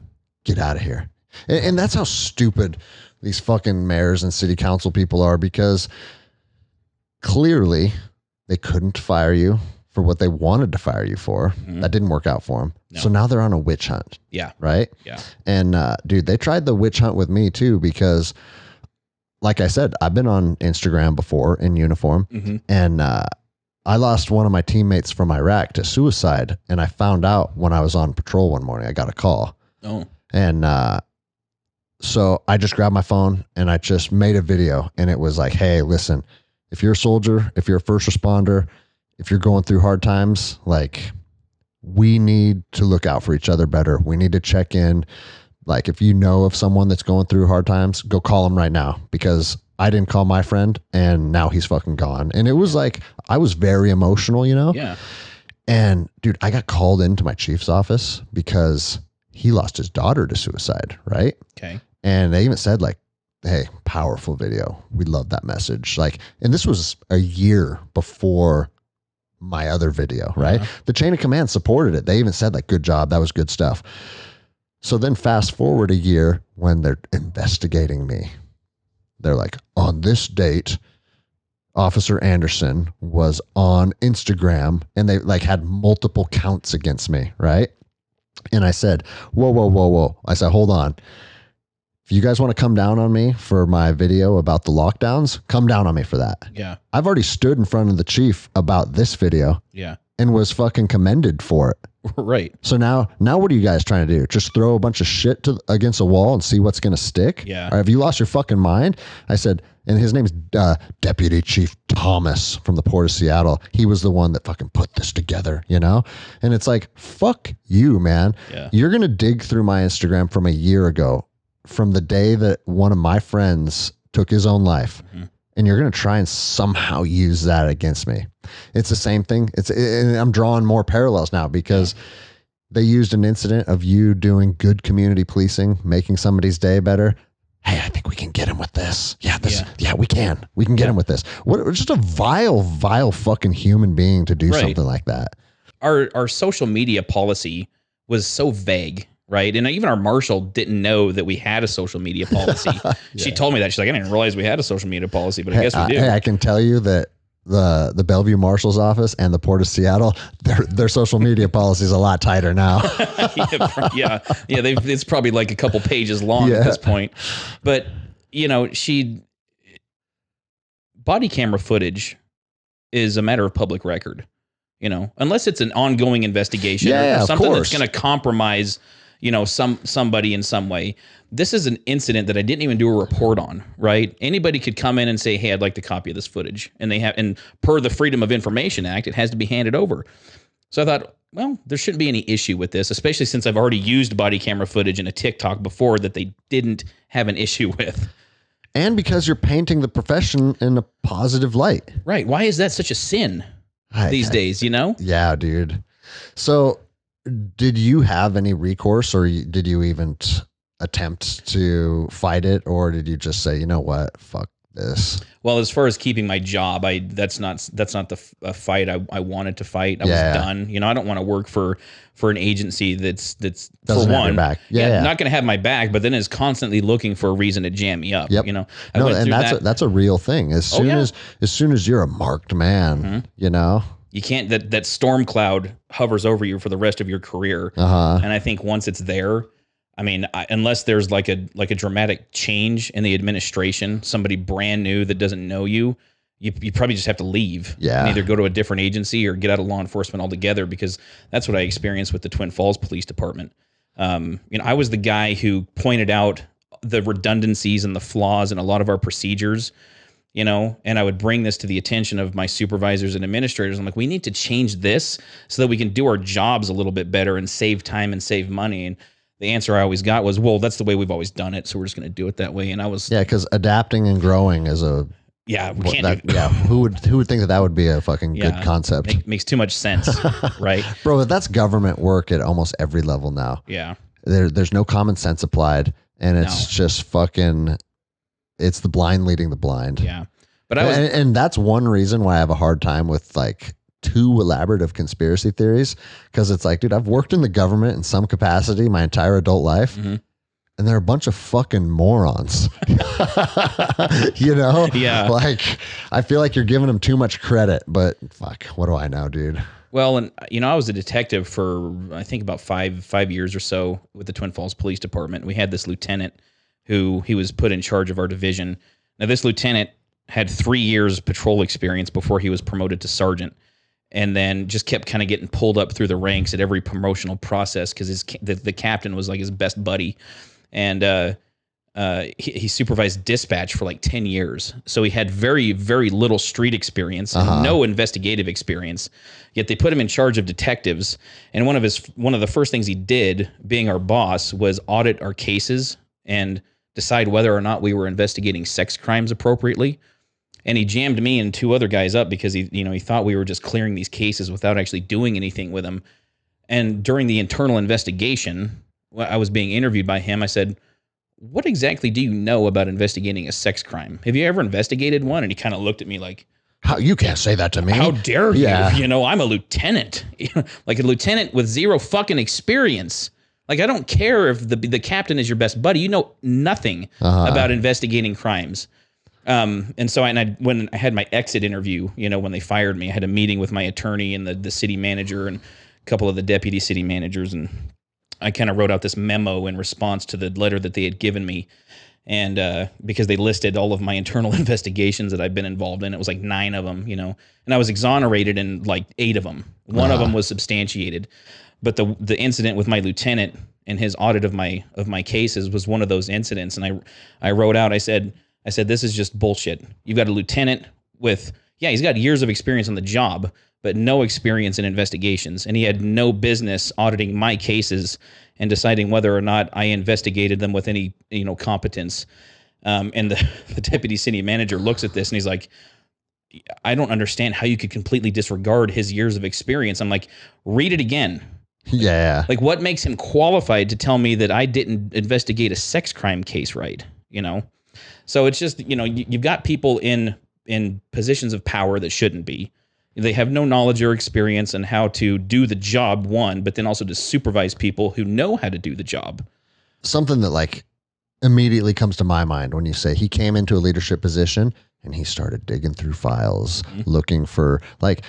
Get out of here. And that's how stupid these fucking mayors and city council people are, because clearly they couldn't fire you for what they wanted to fire you for. That didn't work out for them. No. So now they're on a witch hunt. Yeah. Right? Yeah. And dude, they tried the witch hunt with me too, because like I said, I've been on Instagram before in uniform, and I lost one of my teammates from Iraq to suicide. And I found out when I was on patrol one morning. I got a call. Oh. And so I just grabbed my phone and I just made a video, and it was like, hey, listen, if you're a soldier, if you're a first responder, if you're going through hard times, like, we need to look out for each other better. We need to check in. Like, if you know of someone that's going through hard times, go call them right now, because I didn't call my friend and now he's fucking gone. And it was like, I was very emotional, Yeah. And dude, I got called into my chief's office because he lost his daughter to suicide. Right. Okay. And they even said, like, hey, powerful video. We love that message. Like, and this was a year before my other video, right? The chain of command supported it. They even said, like, good job. That was good stuff. So then fast forward a year when they're investigating me. They're like, on this date, Officer Anderson was on Instagram and they like had multiple counts against me, right? And I said, whoa, whoa, whoa, whoa. I said, hold on. If you guys want to come down on me for my video about the lockdowns, come down on me for that. Yeah. I've already stood in front of the chief about this video. Yeah. And was fucking commended for it. Right. So now what are you guys trying to do? Just throw a bunch of shit against a wall and see what's going to stick? Yeah. Or have you lost your fucking mind? I said, and his name's Deputy Chief Thomas from the Port of Seattle. He was the one that fucking put this together, you know? And it's like, fuck you, man. Yeah. You're going to dig through my Instagram from a year ago, from the day that one of my friends took his own life. Mm-hmm. And you're going to try and somehow use that against me. It's the same thing. And I'm drawing more parallels now because they used an incident of you doing good community policing, making somebody's day better. Hey, I think we can get him with this. Yeah, we can. We can get him with this. Just a vile fucking human being to do something like that. Our social media policy was so vague. Right. And even our marshal didn't know that we had a social media policy. She told me that. She's like, I didn't realize we had a social media policy, but I guess we do. I can tell you that the Bellevue Marshal's office and the Port of Seattle, their social media policy is a lot tighter now. yeah. It's probably like a couple pages long at this point. But, you know, body camera footage is a matter of public record, you know, unless it's an ongoing investigation or something that's going to compromise, you know, somebody in some way. This is an incident that I didn't even do a report on, right? Anybody could come in and say, hey, I'd like a copy of this footage. And per the Freedom of Information Act, it has to be handed over. So I thought, well, there shouldn't be any issue with this, especially since I've already used body camera footage in a TikTok before that they didn't have an issue with. And because you're painting the profession in a positive light. Right. Why is that such a sin these days, you know? Yeah, dude. So did you have any recourse or did you even attempt to fight it, or did you just say, you know what, fuck this? Well, as far as keeping my job, that's not the fight I wanted to fight. I was done. You know, I don't want to work for an agency that's doesn't for one, have your back. Not going to have my back, but then is constantly looking for a reason to jam me up. Yep. You know, and that's a real thing. As soon as you're a marked man, you know. You can't, that storm cloud hovers over you for the rest of your career. And I think once it's there, I mean, unless there's like a dramatic change in the administration, somebody brand new that doesn't know you probably just have to leave. And either go to a different agency or get out of law enforcement altogether, because that's what I experienced with the Twin Falls Police Department. You know, I was the guy who pointed out the redundancies and the flaws in a lot of our procedures. You know, and I would bring this to the attention of my supervisors and administrators. I'm like, we need to change this so that we can do our jobs a little bit better and save time and save money. And the answer I always got was, well, that's the way we've always done it, so we're just going to do it that way. And I was because adapting and growing is a who would think that would be a fucking good concept? Makes too much sense, right? Bro, that's government work at almost every level now. Yeah, there's no common sense applied, and it's just fucking. It's the blind leading the blind. Yeah. But and that's one reason why I have a hard time with like too elaborate of conspiracy theories. Cause it's like, dude, I've worked in the government in some capacity my entire adult life. And they're a bunch of fucking morons, you know? Yeah. Like, I feel like you're giving them too much credit, but fuck, what do I know, dude? Well, and you know, I was a detective for, I think about five years or so with the Twin Falls Police Department. We had this lieutenant who he was put in charge of our division. Now, this lieutenant had 3 years patrol experience before he was promoted to sergeant, and then just kept kind of getting pulled up through the ranks at every promotional process because the captain was like his best buddy, and he supervised dispatch for like 10 years. So he had very, very little street experience and no investigative experience. Yet they put him in charge of detectives, and one of the first things he did, being our boss, was audit our cases and decide whether or not we were investigating sex crimes appropriately. And he jammed me and 2 other guys up because he thought we were just clearing these cases without actually doing anything with them. And during the internal investigation, I was being interviewed by him. I said, what exactly do you know about investigating a sex crime? Have you ever investigated one? And he kind of looked at me like, how you can't say that to me. How dare you? You know, I'm a lieutenant, like a lieutenant with zero fucking experience. Like, I don't care if the captain is your best buddy. You know nothing about investigating crimes. And so when I had my exit interview, when they fired me, I had a meeting with my attorney and the city manager and a couple of the deputy city managers. And I kind of wrote out this memo in response to the letter that they had given me. And because they listed all of my internal investigations that I've been involved in, it was like 9 of them, and I was exonerated in like 8 of them. One of them was substantiated, but the incident with my lieutenant and his audit of my cases was one of those incidents. And I wrote out, I said, this is just bullshit. You've got a lieutenant with, he's got years of experience on the job, but no experience in investigations. And he had no business auditing my cases and deciding whether or not I investigated them with any, competence. And the deputy city manager looks at this and he's like, I don't understand how you could completely disregard his years of experience. I'm like, read it again. Yeah. Like, what makes him qualified to tell me that I didn't investigate a sex crime case right? So it's just, you've got people in positions of power that shouldn't be. They have no knowledge or experience on how to do the job, one, but then also to supervise people who know how to do the job. Something that like immediately comes to my mind when you say he came into a leadership position and he started digging through files, looking for like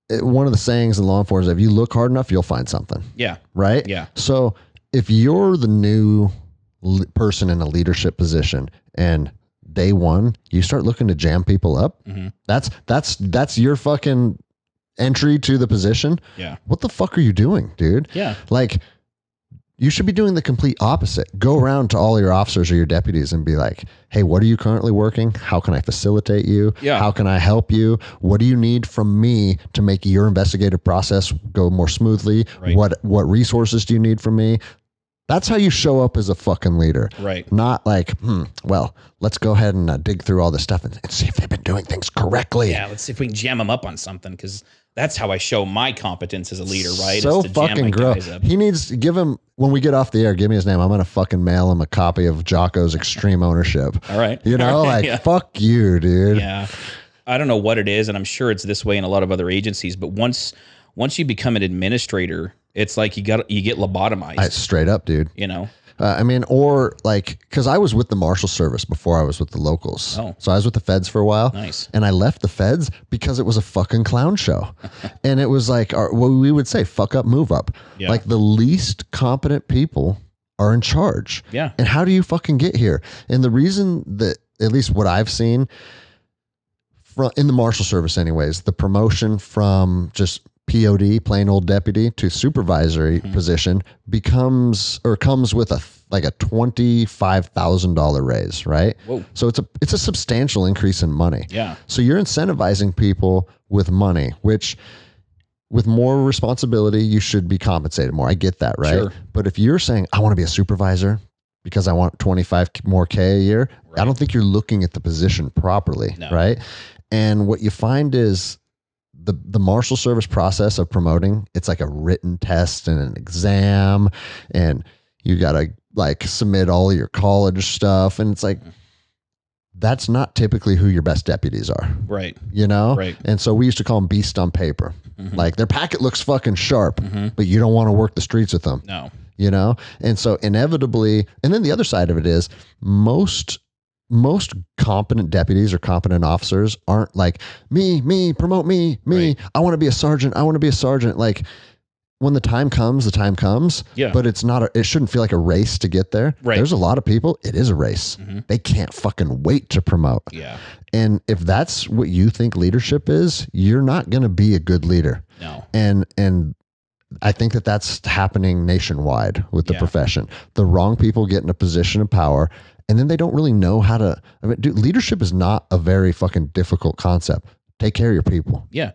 one of the sayings in law enforcement, if you look hard enough, you'll find something. Yeah. Right? Yeah. So if you're the new person in a leadership position and day one, you start looking to jam people up. That's your fucking entry to the position. Yeah. What the fuck are you doing, dude? Yeah. Like, you should be doing the complete opposite. Go around to all your officers or your deputies and be like, hey, what are you currently working? How can I facilitate you? Yeah. How can I help you? What do you need from me to make your investigative process go more smoothly? Right. What resources do you need from me? That's how you show up as a fucking leader. Right. Not like, well, let's go ahead and dig through all this stuff and see if they've been doing things correctly. Yeah, let's see if we can jam them up on something, because that's how I show my competence as a leader, right? So fucking gross. He needs to give him, when we get off the air, give me his name. I'm going to fucking mail him a copy of Jocko's Extreme Ownership. All right. Fuck you, dude. Yeah. I don't know what it is, and I'm sure it's this way in a lot of other agencies, but once you become an administrator, it's like you get lobotomized. Straight up, dude. Or like, because I was with the Marshal Service before I was with the locals. Oh. So I was with the feds for a while. Nice. And I left the feds because it was a fucking clown show. And it was like, what we would say, fuck up, move up. Yeah. Like the least competent people are in charge. Yeah. And how do you fucking get here? And the reason that, at least what I've seen in the Marshal Service anyways, the promotion from just POD, plain old deputy, to supervisory position comes with a $25,000 raise, right? Whoa. So it's a substantial increase in money. Yeah. So you're incentivizing people with money, which with more responsibility, you should be compensated more. I get that, right? Sure. But if you're saying, I want to be a supervisor because I want 25 more K a year, right, I don't think you're looking at the position properly, right? And what you find is the Marshal Service process of promoting, it's like a written test and an exam, and you got to like submit all your college stuff. And it's like, that's not typically who your best deputies are. Right. Right. And so we used to call them beast on paper. Like their packet looks fucking sharp, but you don't want to work the streets with them. No. And so inevitably, and then the other side of it is most competent deputies or competent officers aren't like, me, promote me. Right. I want to be a sergeant. Like when the time comes, the time comes. Yeah. But it shouldn't feel like a race to get there. Right. There's a lot of people, it is a race. They can't fucking wait to promote. Yeah. And if that's what you think leadership is, you're not going to be a good leader. No. And I think that's happening nationwide with the profession. The wrong people get in a position of power, and then they don't really know how to. Dude, leadership is not a very fucking difficult concept. Take care of your people. Yeah.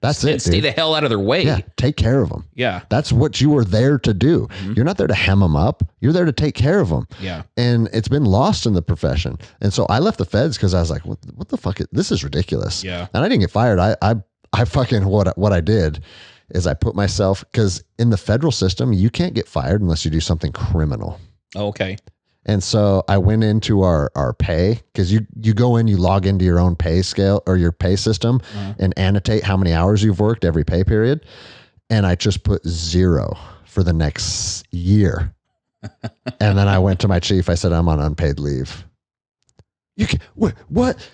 That's it. Stay the hell out of their way. Yeah. Take care of them. Yeah. That's what you are there to do. You're not there to hem them up. You're there to take care of them. Yeah. And it's been lost in the profession. And so I left the feds because I was like, what the fuck? This is ridiculous. Yeah. And I didn't get fired. I fucking, what I did is I put myself, because in the federal system, you can't get fired unless you do something criminal. Oh, okay. And so I went into our pay, because you go in, you log into your own pay scale or your pay system and annotate how many hours you've worked every pay period. And I just put 0 for the next year. And then I went to my chief. I said, I'm on unpaid leave. You can, what?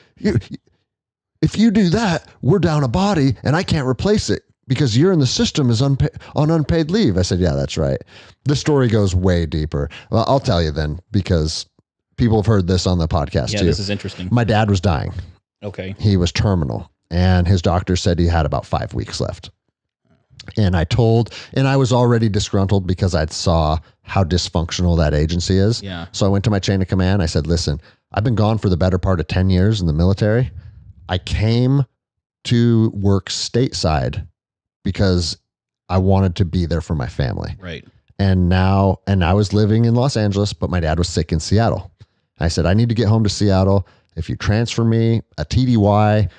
If you do that, we're down a body and I can't replace it because you're in the system is on unpaid leave. I said, yeah, that's right. The story goes way deeper. Well, I'll tell you then, because people have heard this on the podcast too. This is interesting. My dad was dying. Okay. He was terminal and his doctor said he had about 5 weeks left. And I was already disgruntled because I'd saw how dysfunctional that agency is. Yeah. So I went to my chain of command. I said, listen, I've been gone for the better part of 10 years in the military. I came to work stateside because I wanted to be there for my family. Right. And I was living in Los Angeles, but my dad was sick in Seattle. I said, I need to get home to Seattle. If you transfer me a TDY,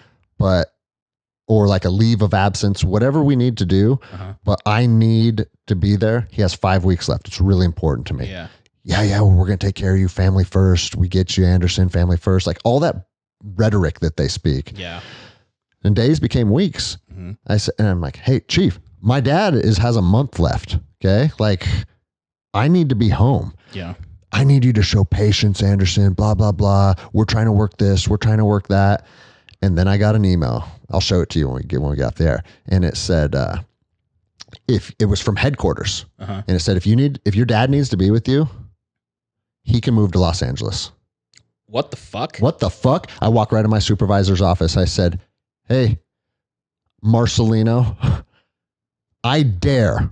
or like a leave of absence, whatever we need to do, but I need to be there. He has 5 weeks left. It's really important to me. Yeah. Yeah, well, we're going to take care of you. Family first. We get you, Anderson, family first. Like all that rhetoric that they speak. Yeah. And days became weeks. I said, and I'm like, hey, Chief, my dad has a month left. Okay. Like I need to be home. Yeah. I need you to show patience, Anderson, blah, blah, blah. We're trying to work this. We're trying to work that. And then I got an email. I'll show it to you when we get there. And it said, if it was from headquarters, and it said, if your dad needs to be with you, he can move to Los Angeles. What the fuck? What the fuck? I walk right in my supervisor's office. I said, hey, Marcelino, I dare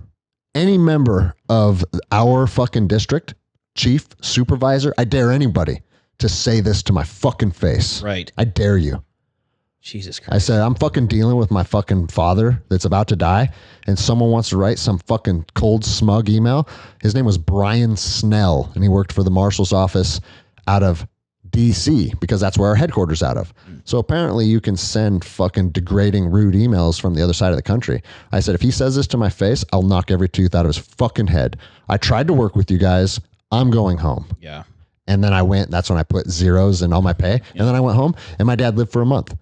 any member of our fucking district, chief, supervisor, I dare anybody to say this to my fucking face. Right. I dare you. Jesus Christ. I said, I'm fucking dealing with my fucking father that's about to die, and someone wants to write some fucking cold, smug email. His name was Brian Snell, and he worked for the marshal's office out of DC because that's where our headquarters out of. So apparently you can send fucking degrading, rude emails from the other side of the country. I said, if he says this to my face, I'll knock every tooth out of his fucking head. I tried to work with you guys. I'm going home. Yeah. And then I went, that's when I put zeros in all my pay. And then I went home and my dad lived for a month.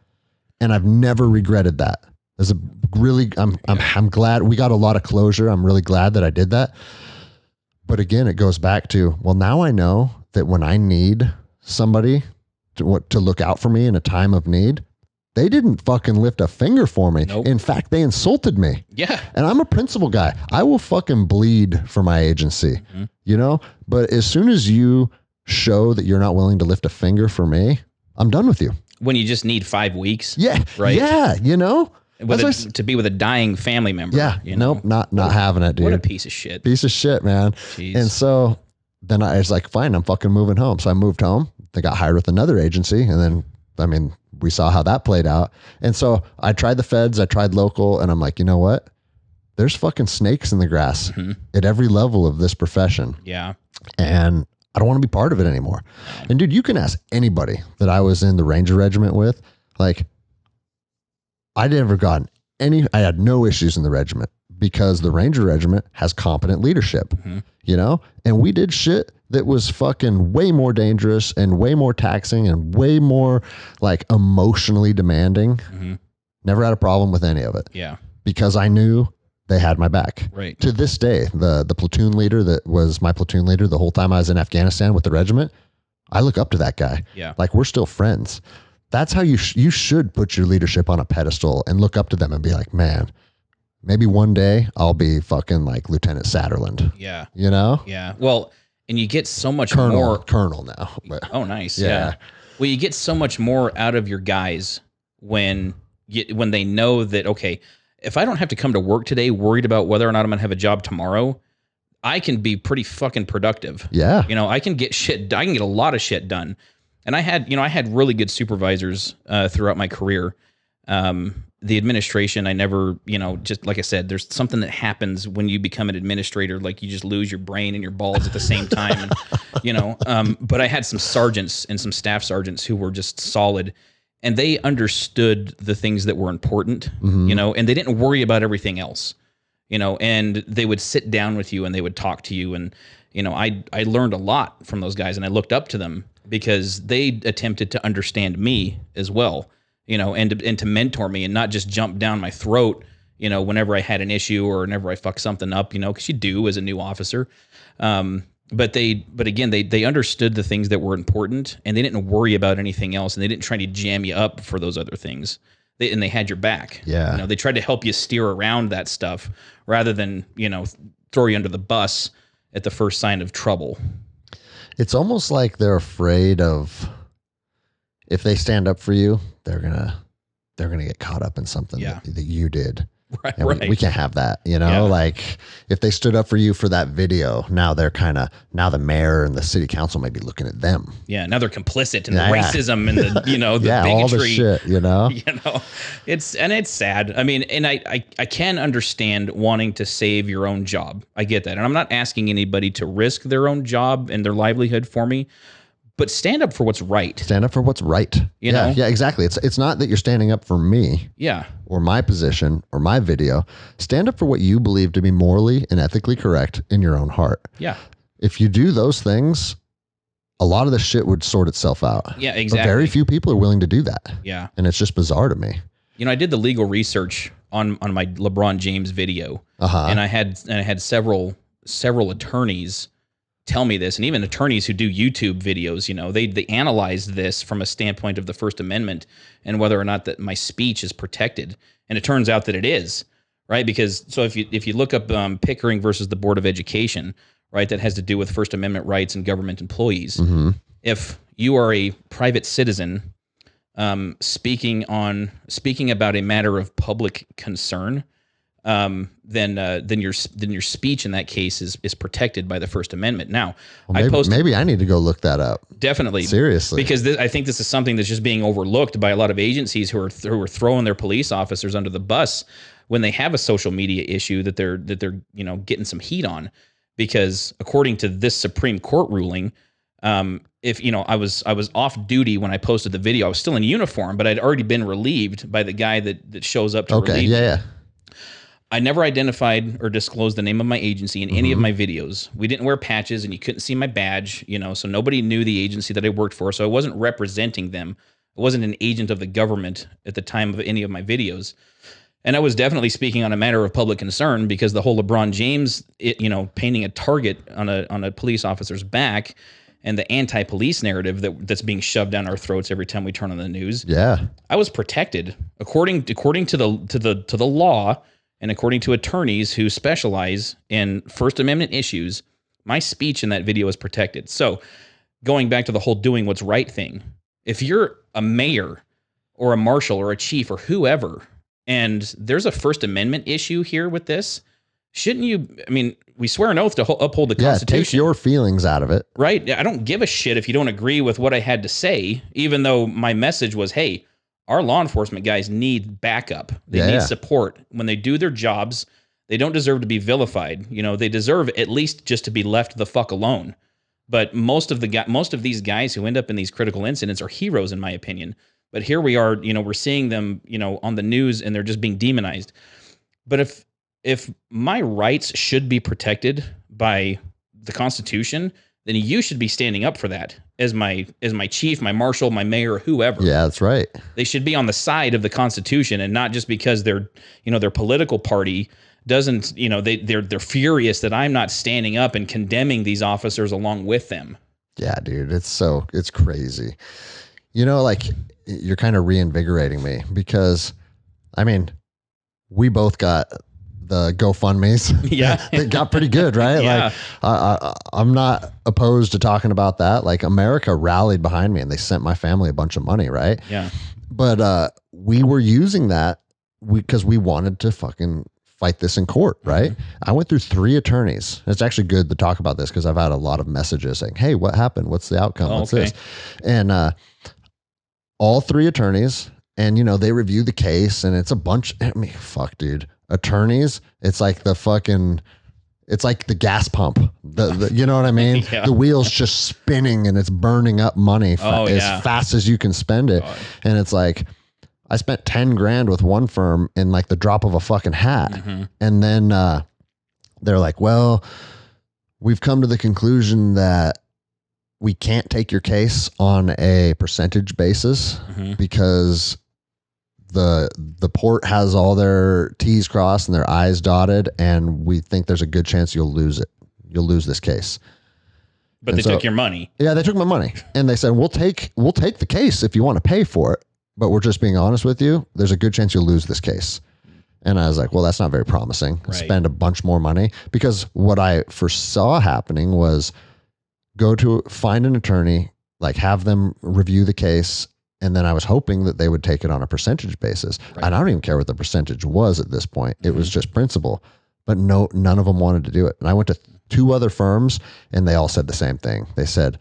And I've never regretted that. I'm glad we got a lot of closure. I'm really glad that I did that. But again, it goes back to, well, now I know that when I need somebody to look out for me in a time of need, they didn't fucking lift a finger for me. Nope. In fact, they insulted me. Yeah. And I'm a principal guy. I will fucking bleed for my agency, But as soon as you show that you're not willing to lift a finger for me, I'm done with you. When you just need 5 weeks. Yeah. Right. Yeah. To be with a dying family member. Yeah. Nope. Not having it, dude. What a piece of shit. Piece of shit, man. Jeez. And so then I was like, fine, I'm fucking moving home. So I moved home. They got hired with another agency. And then, we saw how that played out. And so I tried the feds, I tried local, and I'm like, you know what? There's fucking snakes in the grass at every level of this profession. Yeah. And I don't want to be part of it anymore. And dude, you can ask anybody that I was in the Ranger Regiment with. Like, I had no issues in the regiment because the Ranger Regiment has competent leadership, and we did shit that was fucking way more dangerous and way more taxing and way more like emotionally demanding. Never had a problem with any of it. Yeah. Because I knew they had my back. Right. To this day, the platoon leader that was my platoon leader the whole time I was in Afghanistan with the regiment, I look up to that guy. Yeah. Like we're still friends. That's how you should put your leadership on a pedestal and look up to them and be like, man, maybe one day I'll be fucking like Lieutenant Satterland. Yeah. Yeah. Well, and you get so much more. Colonel now. But oh, nice. Yeah. Well, you get so much more out of your guys when they know that, okay, if I don't have to come to work today worried about whether or not I'm going to have a job tomorrow, I can be pretty fucking productive. Yeah. I can get a lot of shit done. And I had really good supervisors throughout my career. The administration, I never, just like I said, there's something that happens when you become an administrator, like you just lose your brain and your balls at the same time. And, but I had some sergeants and some staff sergeants who were just solid. And they understood the things that were important, and they didn't worry about everything else, and they would sit down with you and they would talk to you. And, I learned a lot from those guys and I looked up to them because they attempted to understand me as well, and to mentor me and not just jump down my throat, whenever I had an issue or whenever I fucked something up, because you do as a new officer. But again, they understood the things that were important, and they didn't worry about anything else, and they didn't try to jam you up for those other things. They had your back. Yeah. They tried to help you steer around that stuff rather than throw you under the bus at the first sign of trouble. It's almost like they're afraid of, if they stand up for you, they're gonna get caught up in something that you did. Right, And we can't have that, like if they stood up for you for that video, now now the mayor and the city council might be looking at them. Yeah. Now they're complicit in the racism and the, the bigotry. All the shit, it's sad. I mean, and I can understand wanting to save your own job. I get that. And I'm not asking anybody to risk their own job and their livelihood for me. But stand up for what's right. Stand up for what's right. You know? Yeah, exactly. It's not that you're standing up for me. Yeah. Or my position or my video. Stand up for what you believe to be morally and ethically correct in your own heart. Yeah. If you do those things, a lot of the shit would sort itself out. Yeah, exactly. But very few people are willing to do that. Yeah. And it's just bizarre to me. I did the legal research on my LeBron James video. Uh-huh. And I had several attorneys tell me this, and even attorneys who do YouTube videos, they analyze this from a standpoint of the First Amendment and whether or not that my speech is protected. And it turns out that it is, right? Because so if you look up Pickering versus the Board of Education, right, that has to do with First Amendment rights and government employees. Mm-hmm. If you are a private citizen speaking about a matter of public concern, then your speech in that case is protected by the First Amendment. Now, maybe I need to go look that up. Definitely, seriously, because I think this is something that's just being overlooked by a lot of agencies who are throwing their police officers under the bus when they have a social media issue that they're getting some heat on. Because according to this Supreme Court ruling, if I was off duty when I posted the video, I was still in uniform, but I'd already been relieved by the guy that shows up to relieve me. Yeah. I never identified or disclosed the name of my agency in any of my videos. We didn't wear patches, and you couldn't see my badge, so nobody knew the agency that I worked for. So I wasn't representing them. I wasn't an agent of the government at the time of any of my videos. And I was definitely speaking on a matter of public concern, because the whole LeBron James, painting a target on a police officer's back, and the anti-police narrative that's being shoved down our throats every time we turn on the news. Yeah, I was protected according to the law. And according to attorneys who specialize in First Amendment issues, my speech in that video is protected. So going back to the whole doing what's right thing, if you're a mayor or a marshal or a chief or whoever, and there's a First Amendment issue here with this, shouldn't you? I mean, we swear an oath to uphold the Constitution. Yeah, take your feelings out of it. Right. I don't give a shit if you don't agree with what I had to say, even though my message was, hey, our law enforcement guys need backup. They need support. When they do their jobs, they don't deserve to be vilified. They deserve at least just to be left the fuck alone. But most of these guys who end up in these critical incidents are heroes, in my opinion. But here we are, we're seeing them, on the news, and they're just being demonized. But if my rights should be protected by the Constitution, then you should be standing up for that as my chief, my marshal, my mayor, whoever. Yeah, that's right. They should be on the side of the Constitution, and not just because their political party doesn't, they're furious that I'm not standing up and condemning these officers along with them. Yeah, dude, it's crazy. Like, you're kind of reinvigorating me, because I mean, we both got the GoFundMes. Yeah. It got pretty good, right? Yeah. Like, I'm not opposed to talking about that. Like, America rallied behind me, and they sent my family a bunch of money, right? Yeah. But we were using that because we wanted to fucking fight this in court, right? I went through 3 attorneys. It's actually good to talk about this, because I've had a lot of messages saying, hey, what happened? What's the outcome? What's this? And all 3 attorneys, and they review the case, and it's a bunch. I mean, fuck, dude. Attorneys, it's like it's like the gas pump. The you know what I mean? Yeah. The wheel's just spinning, and it's burning up money as fast as you can spend it. God. And it's like, I spent 10 grand with one firm in like the drop of a fucking hat. And then they're like, well, we've come to the conclusion that we can't take your case on a percentage basis because the port has all their T's crossed and their I's dotted, and we think there's a good chance you'll lose it. You'll lose this case. But And they took your money. Yeah, they took my money, and they said, we'll take the case if you want to pay for it, but we're just being honest with you. There's a good chance you'll lose this case. And I was like, well, that's not very promising. Right. Spend a bunch more money, because what I foresaw happening was find an attorney, like have them review the case. And then I was hoping that they would take it on a percentage basis. Right. And I don't even care what the percentage was at this point. It was just principle, but none of them wanted to do it. And I went to 2 other firms, and they all said the same thing. They said,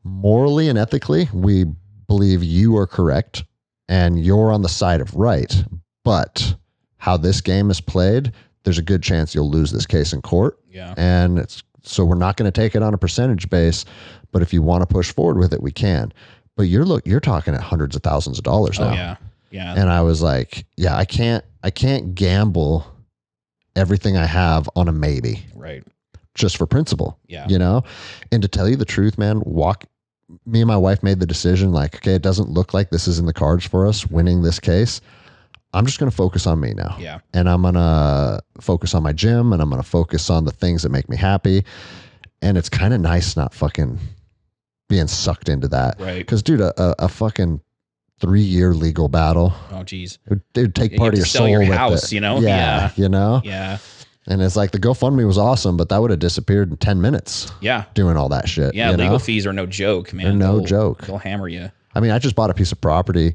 morally and ethically, we believe you are correct and you're on the side of right. But how this game is played, there's a good chance you'll lose this case in court. Yeah. And so we're not going to take it on a percentage base, but if you want to push forward with it, we can. But you're talking at hundreds of thousands of dollars now. Oh, yeah. Yeah. And I was like, yeah, I can't gamble everything I have on a maybe. Right. Just for principle. Yeah. You know? And to tell you the truth, man, me and my wife made the decision, like, okay, it doesn't look like this is in the cards for us winning this case. I'm just going to focus on me now. Yeah. And I'm going to focus on my gym, and I'm going to focus on the things that make me happy. And it's kind of nice not fucking being sucked into that. Right. Because, dude, a fucking 3-year legal battle. Oh, geez. It would take You part have of to your sell soul. your with house, it. you know? Yeah. You know? Yeah. And it's like the GoFundMe was awesome, but that would have disappeared in 10 minutes. Yeah. Doing all that shit. Yeah. you Legal know? fees are no joke, man. They're no joke. They'll hammer you. I mean, I just bought a piece of property,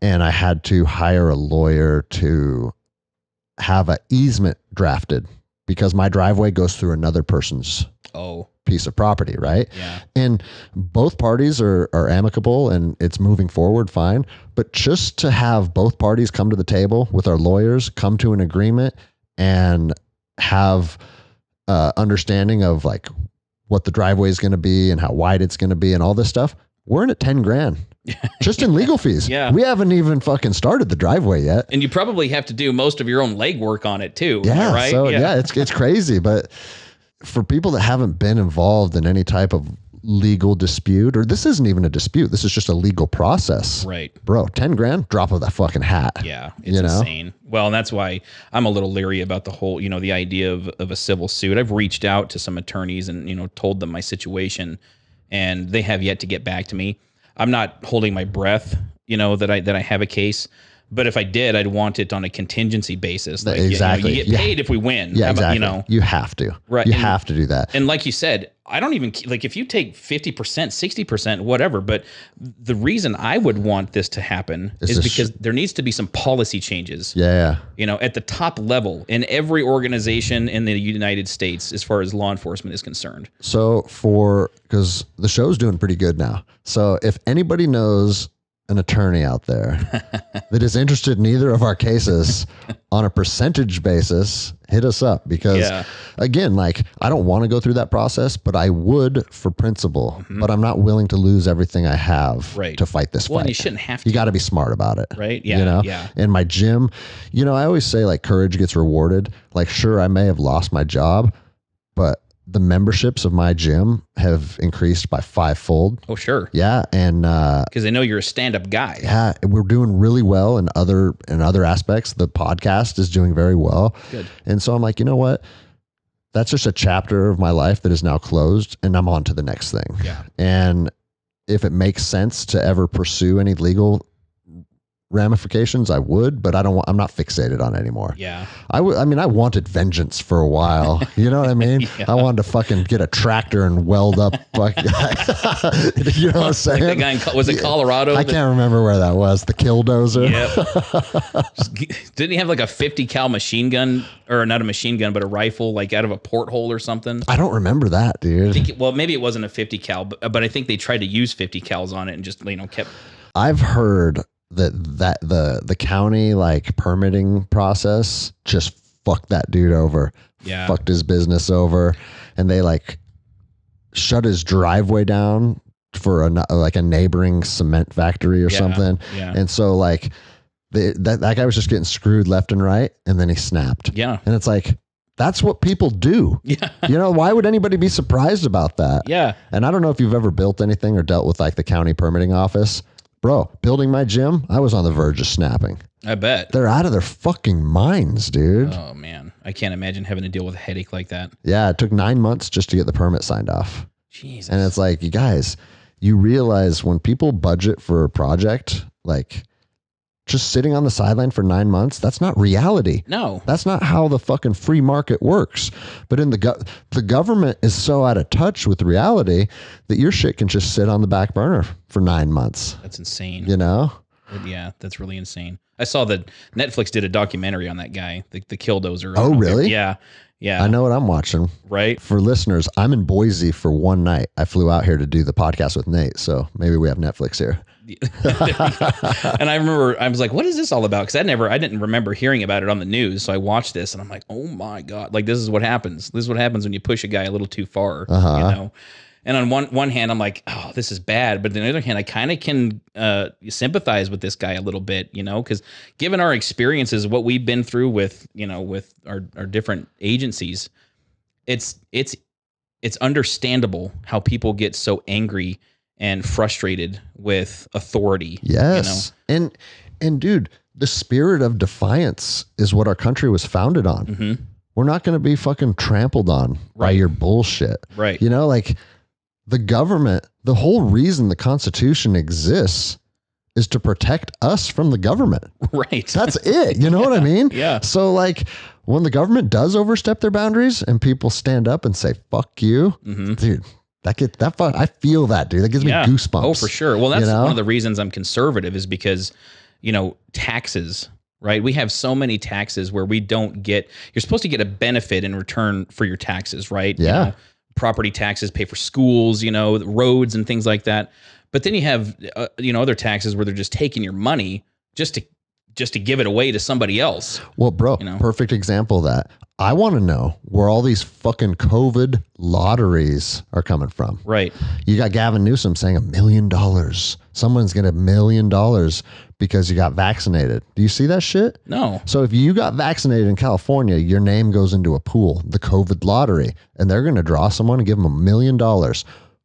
and I had to hire a lawyer to have an easement drafted because my driveway goes through another person's piece of property, right? Yeah. And both parties are amicable, and it's moving forward fine. But just to have both parties come to the table with our lawyers, come to an agreement, and have understanding of like what the driveway is going to be and how wide it's going to be and all this stuff, we're in at 10 grand just in legal fees. Yeah. We haven't even fucking started the driveway yet. And you probably have to do most of your own legwork on it too. Yeah. Right. So yeah, it's crazy. But for people that haven't been involved in any type of legal dispute, or this isn't even a dispute, this is just a legal process. Right. Bro, 10 grand, drop of that fucking hat. Yeah. It's insane. Well, and that's why I'm a little leery about the whole, the idea of a civil suit. I've reached out to some attorneys and, told them my situation, and they have yet to get back to me. I'm not holding my breath, that I have a case. But if I did, I'd want it on a contingency basis. Like, exactly. You get paid if we win. Yeah, exactly. You have to. Right. You have to do that. And like you said, I don't even like if you take 50%, 60%, whatever. But the reason I would want this to happen is because there needs to be some policy changes. Yeah. At the top level in every organization in the United States, as far as law enforcement is concerned. So because the show's doing pretty good now. So if anybody knows an attorney out there that is interested in either of our cases on a percentage basis, hit us up, because again, like, I don't want to go through that process, but I would for principle, but I'm not willing to lose everything I have to fight this fight. And you shouldn't have to. You got to be smart about it. Right. Yeah. Yeah. In my gym, I always say, like, courage gets rewarded. Like, sure, I may have lost my job, but the memberships of my gym have increased by 5-fold. Oh, sure. Yeah. And because they know you're a stand-up guy. Yeah, we're doing really well in other aspects. The podcast is doing very well. Good. And so I'm like, you know what? That's just a chapter of my life that is now closed, and I'm on to the next thing. Yeah. And if it makes sense to ever pursue any legal ramifications, I would, but I'm not fixated on it anymore. Yeah. I wanted vengeance for a while. You know what I mean? Yeah. I wanted to fucking get a tractor and weld up. You know what I'm saying? Like the guy was it Colorado? I can't remember where that was. The Killdozer. Yep. Didn't he have like a 50 cal machine gun, or not a machine gun, but a rifle, like out of a porthole or something? I don't remember that, dude. Well, maybe it wasn't a 50 cal, but I think they tried to use 50 cals on it and just kept. I've heard that the county like permitting process just fucked that dude over. Yeah. Fucked his business over, and they like shut his driveway down for a neighboring cement factory or something. Yeah. And so like that guy was just getting screwed left and right, and then he snapped. Yeah. And it's like, that's what people do. Yeah. Why would anybody be surprised about that? Yeah. And I don't know if you've ever built anything or dealt with like the county permitting office. Bro, building my gym, I was on the verge of snapping. I bet. They're out of their fucking minds, dude. Oh, man. I can't imagine having to deal with a headache like that. Yeah, it took 9 months just to get the permit signed off. Jesus. And it's like, you guys, you realize when people budget for a project, like just sitting on the sideline for 9 months, that's not reality. No. That's not how the fucking free market works. But in the government is so out of touch with reality that your shit can just sit on the back burner for 9 months. That's insane. You know? Yeah, that's really insane. I saw that Netflix did a documentary on that guy, the killdozer. Oh, really? Yeah. Yeah. I know what I'm watching. Right. For listeners, I'm in Boise for one night. I flew out here to do the podcast with Nate, so maybe we have Netflix here. And I remember I was like, what is this all about? Because I didn't remember hearing about it on the news. So I watched this and I'm like, oh my God, like this is what happens. This is what happens when you push a guy a little too far, you know? And on one hand, I'm like, oh, this is bad. But on the other hand, I kind of can sympathize with this guy a little bit, you know, because given our experiences, what we've been through with, you know, with our different agencies, it's understandable how people get so angry and frustrated with authority. Yes. You know? And dude, the spirit of defiance is what our country was founded on. Mm-hmm. We're not going to be fucking trampled on by your bullshit. Right. You know, like the government, the whole reason the Constitution exists is to protect us from the government. Right. That's it. You know what I mean? Yeah. So like when the government does overstep their boundaries and people stand up and say, fuck you, dude, I feel that, dude. That gives me goosebumps. Oh, for sure. Well, that's you know? one of the reasons I'm conservative is because, you know, taxes, right? We have so many taxes where we don't get, you're supposed to get a benefit in return for your taxes, right? Yeah. You know, property taxes pay for schools, you know, roads and things like that. But then you have, you know, other taxes where they're just taking your money just to give it away to somebody else. Well, bro, you know? Perfect example of that. I want to know where all these fucking COVID lotteries are coming from. Right. You got Gavin Newsom saying $1 million. Someone's getting $1 million because you got vaccinated. Do you see that shit? No. So if you got vaccinated in California, your name goes into a pool, the COVID lottery, and they're going to draw someone and give them $1 million.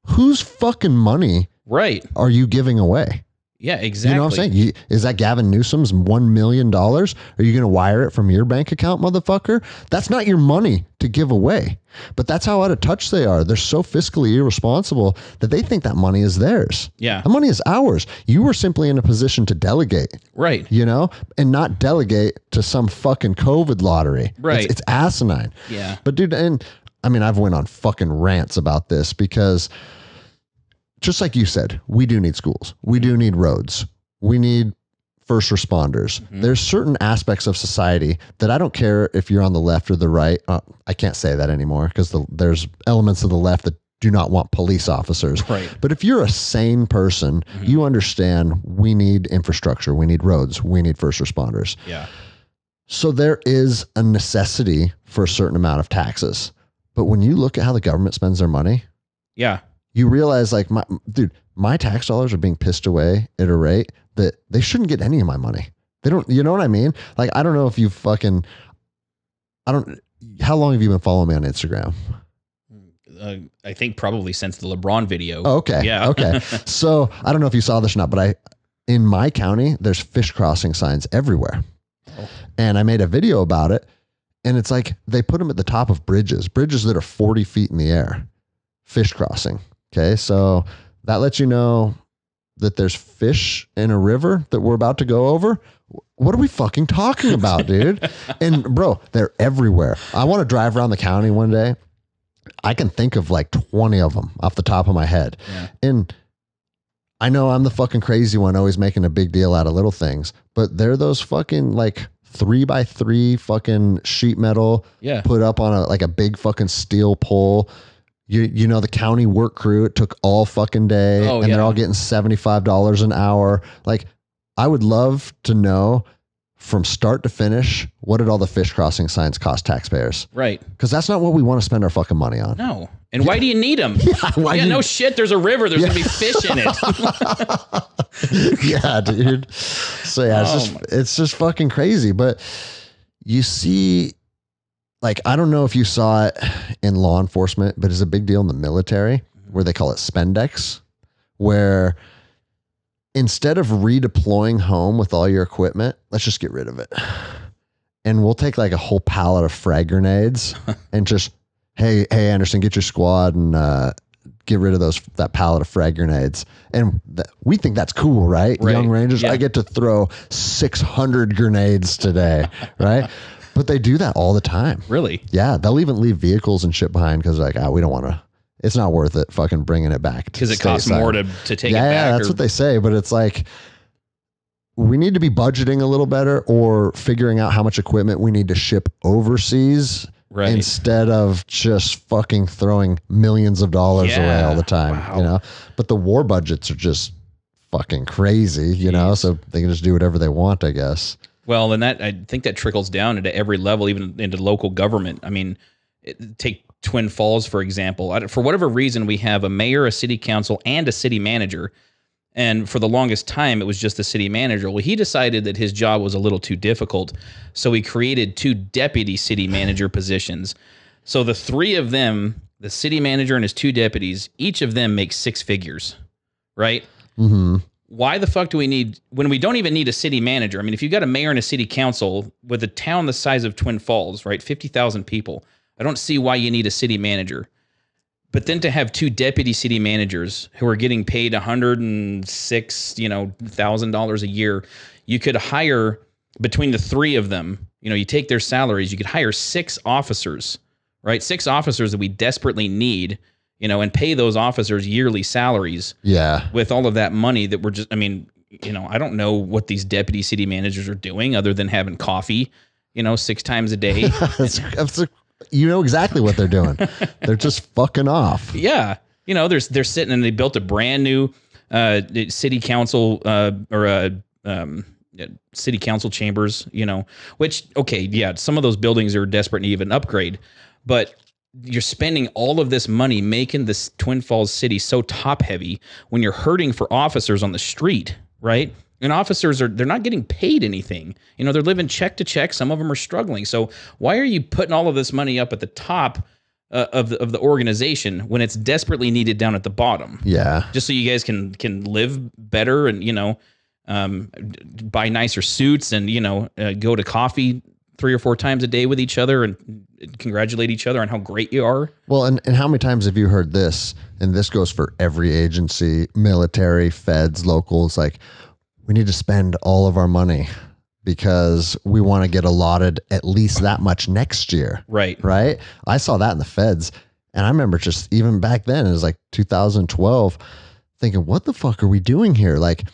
Whose fucking money are you giving away? Yeah, exactly. You know what I'm saying? Is that Gavin Newsom's $1 million? Are you going to wire it from your bank account, motherfucker? That's not your money to give away. But that's how out of touch they are. They're so fiscally irresponsible that they think that money is theirs. Yeah. The money is ours. You were simply in a position to delegate. Right. You know? And not delegate to some fucking COVID lottery. Right. It's asinine. Yeah. But dude, and I mean, I've went on fucking rants about this because just like you said, we do need schools. We do need roads. We need first responders. There's certain aspects of society that I don't care if you're on the left or the right. I can't say that anymore because there's elements of the left that do not want police officers. Right. But if you're a sane person, you understand we need infrastructure. We need roads. We need first responders. Yeah. So there is a necessity for a certain amount of taxes. But when you look at how the government spends their money, you realize like my tax dollars are being pissed away at a rate that they shouldn't get any of my money. They don't, you know what I mean? Like, I don't know if you how long have you been following me on Instagram? I think probably since the LeBron video. Oh, okay. Yeah. Okay. So I don't know if you saw this or not, but in my county, there's fish crossing signs everywhere. Oh. And I made a video about it. And it's like, they put them at the top of bridges that are 40 feet in the air, fish crossing. Okay, so that lets you know that there's fish in a river that we're about to go over. What are we fucking talking about, dude? And bro, they're everywhere. I want to drive around the county one day. I can think of like 20 of them off the top of my head. Yeah. And I know I'm the fucking crazy one always making a big deal out of little things, but they're those fucking like 3x3 fucking sheet metal put up on a big fucking steel pole. You know, the county work crew, it took all fucking day they're all getting $75 an hour. Like, I would love to know from start to finish, what did all the fish crossing signs cost taxpayers? Right. Because that's not what we want to spend our fucking money on. No. And why do you need them? No shit. There's a river. There's going to be fish in it. Yeah, dude. So yeah, it's just fucking crazy. But you see, like, I don't know if you saw it in law enforcement, but it's a big deal in the military where they call it spendex, where instead of redeploying home with all your equipment, let's just get rid of it. And we'll take like a whole pallet of frag grenades and just, hey, Anderson, get your squad and get rid of that pallet of frag grenades. And we think that's cool, right? Young Rangers, I get to throw 600 grenades today, right? But they do that all the time. Really? Yeah. They'll even leave vehicles and shit behind because like, we don't want to, it's not worth it fucking bringing it back. Because it costs more to take it back. Yeah, that's what they say. But it's like, we need to be budgeting a little better or figuring out how much equipment we need to ship overseas instead of just fucking throwing millions of dollars away all the time, you know? But the war budgets are just fucking crazy, you know? So they can just do whatever they want, I guess. Well, and I think that trickles down into every level, even into local government. I mean, take Twin Falls, for example. For whatever reason, we have a mayor, a city council, and a city manager. And for the longest time, it was just the city manager. Well, he decided that his job was a little too difficult. So he created 2 deputy city manager positions. So the 3 of them, the city manager and his 2 deputies, each of them makes 6 figures, right? Mm-hmm. Why the fuck do we need, when we don't even need a city manager? I mean, if you've got a mayor and a city council with a town the size of Twin Falls, right? 50,000 people. I don't see why you need a city manager. But then to have 2 deputy city managers who are getting paid $106,000 a year, you could hire between the 3 of them. You know, you take their salaries, you could hire 6 officers, right? 6 officers that we desperately need, you know, and pay those officers yearly salaries. Yeah. With all of that money that we're just, I mean, you know, I don't know what these deputy city managers are doing other than having coffee, you know, 6 times a day. You know exactly what they're doing. They're just fucking off. Yeah. You know, they're sitting and they built a brand new city council city council chambers, you know, which, okay, yeah, some of those buildings are desperate and need an upgrade, but you're spending all of this money making this Twin Falls city so top heavy when you're hurting for officers on the street, right? And officers they're not getting paid anything. You know, they're living check to check. Some of them are struggling. So why are you putting all of this money up at the top of the organization when it's desperately needed down at the bottom? Yeah. Just so you guys can live better and, you know, buy nicer suits and, you know, go to coffee 3 or 4 times a day with each other and congratulate each other on how great you are. Well, and how many times have you heard this? And this goes for every agency, military, feds, locals, like, we need to spend all of our money because we want to get allotted at least that much next year. Right. Right. I saw that in the feds. And I remember just even back then, it was like 2012, thinking, what the fuck are we doing here? Like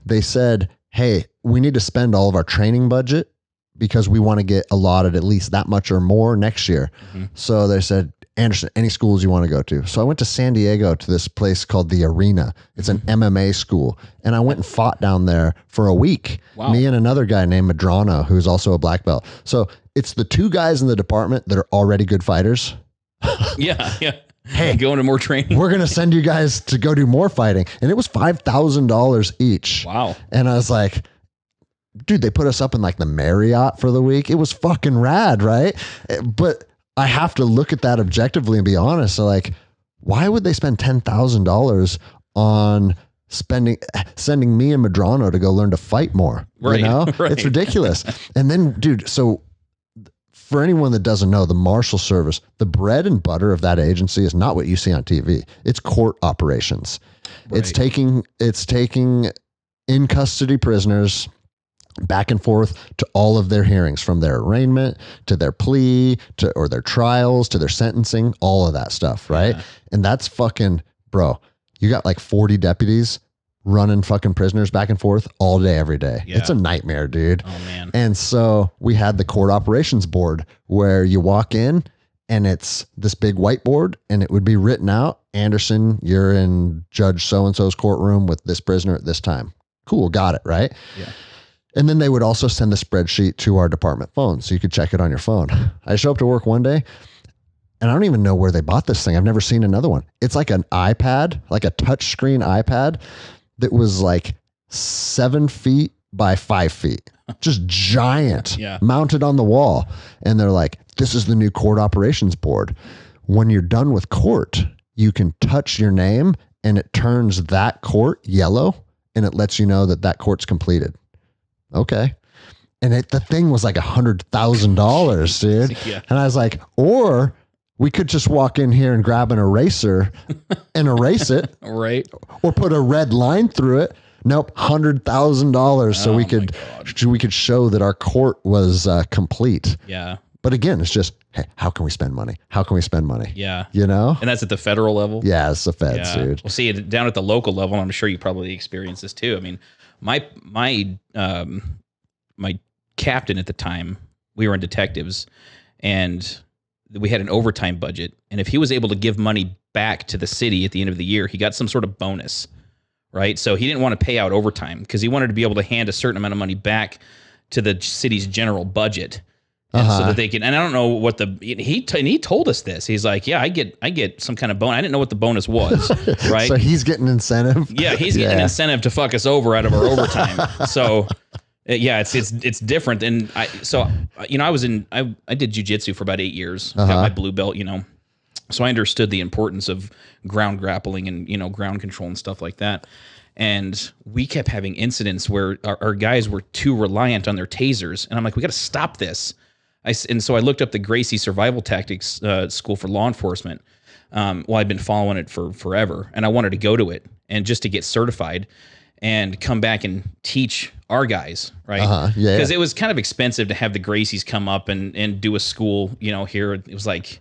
they said, hey, we need to spend all of our training budget because we want to get allotted at least that much or more next year. Mm-hmm. So they said, Anderson, any schools you want to go to. So I went to San Diego to this place called The Arena. It's an MMA school. And I went and fought down there for a week. Wow. Me and another guy named Madrano, who's also a black belt. So it's the 2 guys in the department that are already good fighters. Yeah. Hey, going to more training. We're going to send you guys to go do more fighting. And it was $5,000 each. Wow. And I was like, dude, they put us up in like the Marriott for the week. It was fucking rad, right? But I have to look at that objectively and be honest. So like, why would they spend $10,000 on sending me and Madrano to go learn to fight more? Right. You know, right. It's ridiculous. And then, dude, so for anyone that doesn't know, the Marshal Service, the bread and butter of that agency is not what you see on TV. It's court operations. Right. It's taking in custody prisoners back and forth to all of their hearings, from their arraignment to their plea or their trials to their sentencing, all of that stuff. Right. Yeah. And that's fucking, bro, you got like 40 deputies running fucking prisoners back and forth all day, every day. Yeah. It's a nightmare, dude. Oh man. And so we had the court operations board where you walk in and it's this big whiteboard and it would be written out, Anderson, you're in Judge so-and-so's courtroom with this prisoner at this time. Cool. Got it. Right. Yeah. And then they would also send the spreadsheet to our department phone so you could check it on your phone. I show up to work one day and I don't even know where they bought this thing. I've never seen another one. It's like an iPad, like a touchscreen iPad that was like 7 feet by 5 feet, just giant, mounted on the wall. And they're like, this is the new court operations board. When you're done with court, you can touch your name and it turns that court yellow and it lets you know that that court's completed. Okay. And the thing was like $100,000, dude. Yeah. And I was like, or We could just walk in here and grab an eraser and erase it, Right. or put a red line through it. Nope, $100,000 so we could show that our court was complete. Yeah. But again, it's just, hey, how can we spend money? How can we spend money? Yeah. You know? And that's at the federal level? Yeah, it's the feds, dude. Well, see, down at the local level, I'm sure you probably experienced this too. I mean, my captain at the time, we were in detectives, and we had an overtime budget. And if he was able to give money back to the city at the end of the year, he got some sort of bonus, right? So he didn't want to pay out overtime because he wanted to be able to hand a certain amount of money back to the city's general budget. And so that they can, and I don't know what he told us this. He's like, yeah, I get some kind of bonus. I didn't know what the bonus was, right? So he's getting incentive. Yeah, he's getting an incentive to fuck us over out of our overtime. So yeah, it's different. And I did jujitsu for about 8 years. Got my blue belt, so I understood the importance of ground grappling and ground control and stuff like that. And we kept having incidents where our guys were too reliant on their tasers, and I'm like, we got to stop this. And so I looked up the Gracie Survival Tactics School for Law Enforcement. I'd been following it for forever, and I wanted to go to it and just to get certified and come back and teach our guys, right? Because it was kind of expensive to have the Gracies come up and do a school, here. It was like,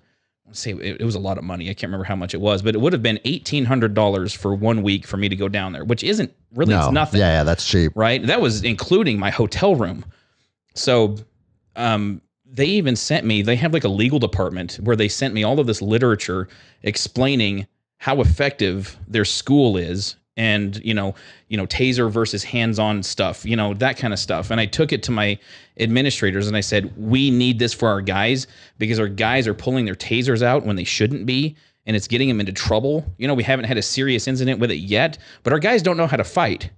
it was a lot of money. I can't remember how much it was, but it would have been $1,800 for 1 week for me to go down there, which isn't really, it's nothing. Yeah, that's cheap. Right? That was including my hotel room. So, they even sent me, they have like a legal department where they sent me all of this literature explaining how effective their school is, and, taser versus hands-on stuff, that kind of stuff. And I took it to my administrators and I said, we need this for our guys, because our guys are pulling their tasers out when they shouldn't be, and it's getting them into trouble. We haven't had a serious incident with it yet, but our guys don't know how to fight.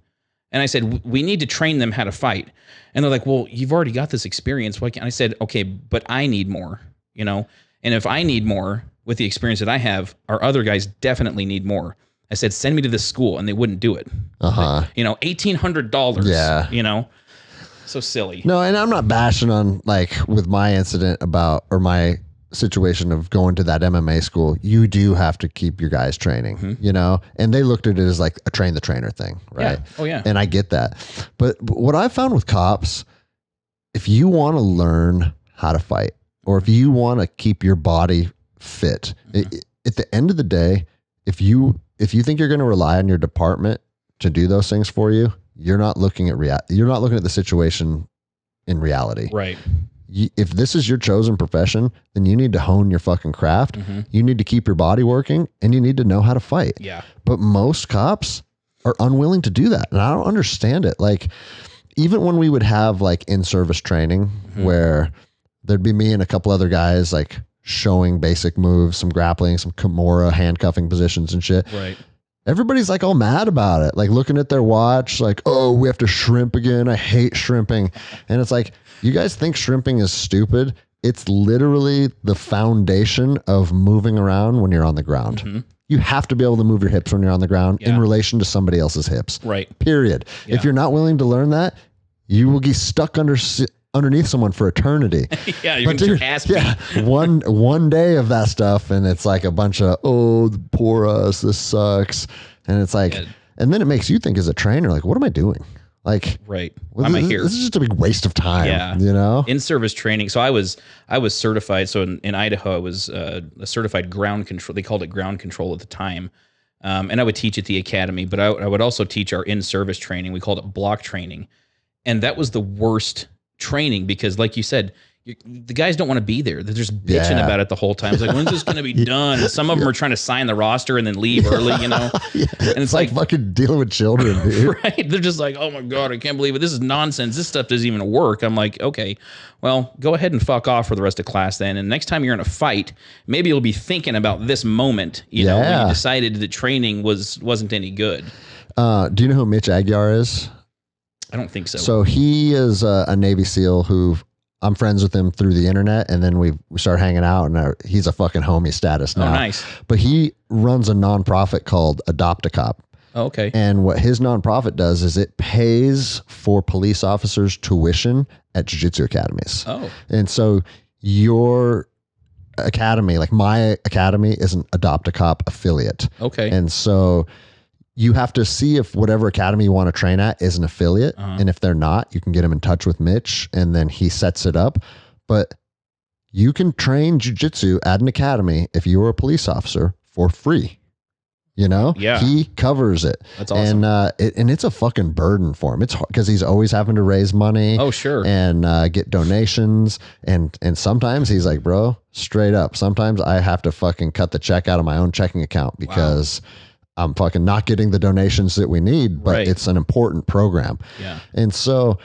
And I said, we need to train them how to fight. And they're like, well, you've already got this experience. Why can't I said, okay, but I need more, And if I need more with the experience that I have, our other guys definitely need more. I said, send me to this school, and they wouldn't do it. $1,800. Yeah. So silly. No, and I'm not bashing on, like, with my incident or my situation of going to that MMA school. You do have to keep your guys training, and they looked at it as like a train the trainer thing, right? Yeah. Oh yeah. And I get that. But what I found with cops, if you want to learn how to fight, or if you want to keep your body fit, at the end of the day, if you think you're going to rely on your department to do those things for you, you're not looking at you're not looking at the situation in reality. Right. If this is your chosen profession, then you need to hone your fucking craft. You need to keep your body working, and you need to know how to fight. Yeah. But most cops are unwilling to do that. And I don't understand it. Like, even when we would have like in-service training where there'd be me and a couple other guys like showing basic moves, some grappling, some Kimura handcuffing positions and shit. Right. Everybody's like all mad about it, like looking at their watch, like, oh, we have to shrimp again. I hate shrimping. And it's like, you guys think shrimping is stupid? It's literally the foundation of moving around when you're on the ground. You have to be able to move your hips when you're on the ground in relation to somebody else's hips. Right. Period. Yeah. If you're not willing to learn that, you will get stuck underneath someone for eternity. Yeah, you're going to get your ass beat. Yeah, one day of that stuff, and it's like a bunch of, oh, poor us, this sucks. And it's like, and then it makes you think as a trainer, like, what am I doing? Like, right. Why am I here? This is just a big waste of time, In-service training. So I was certified. So in Idaho, I was a certified ground control. They called it ground control at the time. And I would teach at the academy, but I would also teach our in-service training. We called it block training. And that was the worst training because, like you said, the guys don't want to be there. They're just bitching about it the whole time. It's like, when's this going to be done? Some of them are trying to sign the roster and then leave early, And it's like fucking dealing with children, dude. Right? They're just like, oh my God, I can't believe it. This is nonsense. This stuff doesn't even work. I'm like, okay, well, go ahead and fuck off for the rest of class then. And next time you're in a fight, maybe you'll be thinking about this moment, when you decided that training wasn't any good. Do you know who Mitch Aguiar is? I don't think so. So he is a Navy SEAL who I'm friends with him through the internet, and then we start hanging out, and he's a fucking homie status now. Oh, nice. But he runs a nonprofit called Adopt a Cop. Oh, okay. And what his nonprofit does is it pays for police officers' tuition at jiu-jitsu academies. Oh. And so your academy, like my academy, is an Adopt a Cop affiliate. Okay. And so you have to see if whatever academy you want to train at is an affiliate. And if they're not, you can get them in touch with Mitch and then he sets it up. But you can train jiu-jitsu at an academy if you were a police officer for free. You know, Yeah. he covers it. That's awesome. And it's a fucking burden for him. It's because he's always having to raise money. Oh, sure. And get donations. And sometimes he's like, bro, straight up. Sometimes I have to fucking cut the check out of my own checking account because I'm fucking not getting the donations that we need, but it's an important program. Yeah. And so,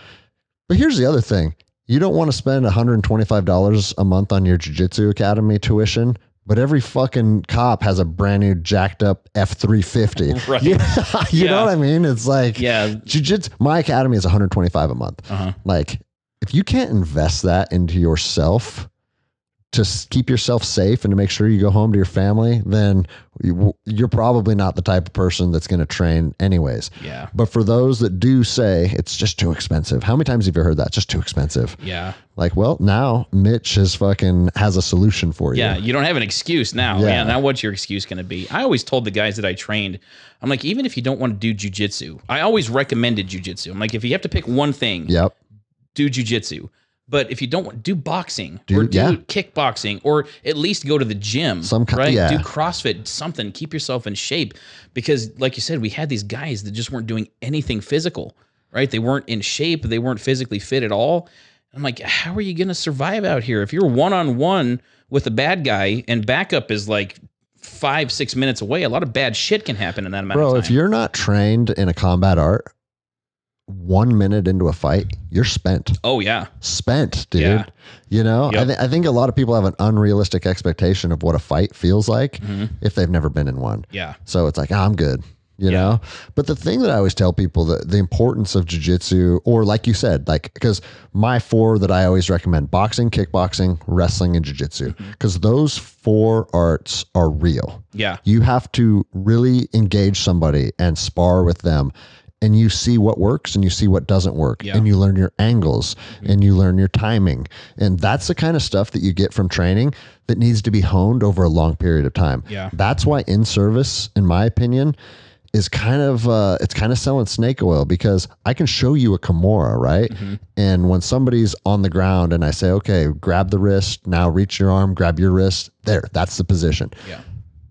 but here's the other thing. You don't want to spend $125 a month on your jiu-jitsu academy tuition, but every fucking cop has a brand new jacked up F-350. Right. You know what I mean? It's like, jiu-jitsu, my academy is $125 a month. Like, if you can't invest that into yourself to keep yourself safe and to make sure you go home to your family, then you're probably not the type of person that's going to train anyways. Yeah. But for those that do say it's just too expensive, how many times have you heard that? Just too expensive. Yeah. Like, well, now Mitch has a solution for you. Yeah. You don't have an excuse now. Yeah. Man, now what's your excuse going to be? I always told the guys that I trained, I'm like, even if you don't want to do jujitsu, I always recommended jujitsu. I'm like, if you have to pick one thing, do jujitsu. But if you don't want, do boxing or do kickboxing, or at least go to the gym, right? Do CrossFit, something, keep yourself in shape. Because like you said, we had these guys that just weren't doing anything physical, right? They weren't in shape. They weren't physically fit at all. I'm like, how are you going to survive out here? If you're one-on-one with a bad guy and backup is like 5-6 minutes away, a lot of bad shit can happen in that amount of time. Bro, if you're not trained in a combat art, 1 minute into a fight, you're spent. Oh yeah. Spent, dude. Yeah. You know, I think a lot of people have an unrealistic expectation of what a fight feels like if they've never been in one. Yeah. So it's like, I'm good, you know? But the thing that I always tell people, that the importance of jiu-jitsu, or like you said, like, because my 4 that I always recommend: boxing, kickboxing, wrestling, and jiu-jitsu, because those 4 arts are real. Yeah. You have to really engage somebody and spar with them, and you see what works and you see what doesn't work, and you learn your angles and you learn your timing. And that's the kind of stuff that you get from training that needs to be honed over a long period of time. Yeah. That's why in service, in my opinion, is kind of, it's kind of selling snake oil, because I can show you a Kimura, right? And when somebody's on the ground and I say, okay, grab the wrist, now reach your arm, grab your wrist, there, that's the position. Yeah.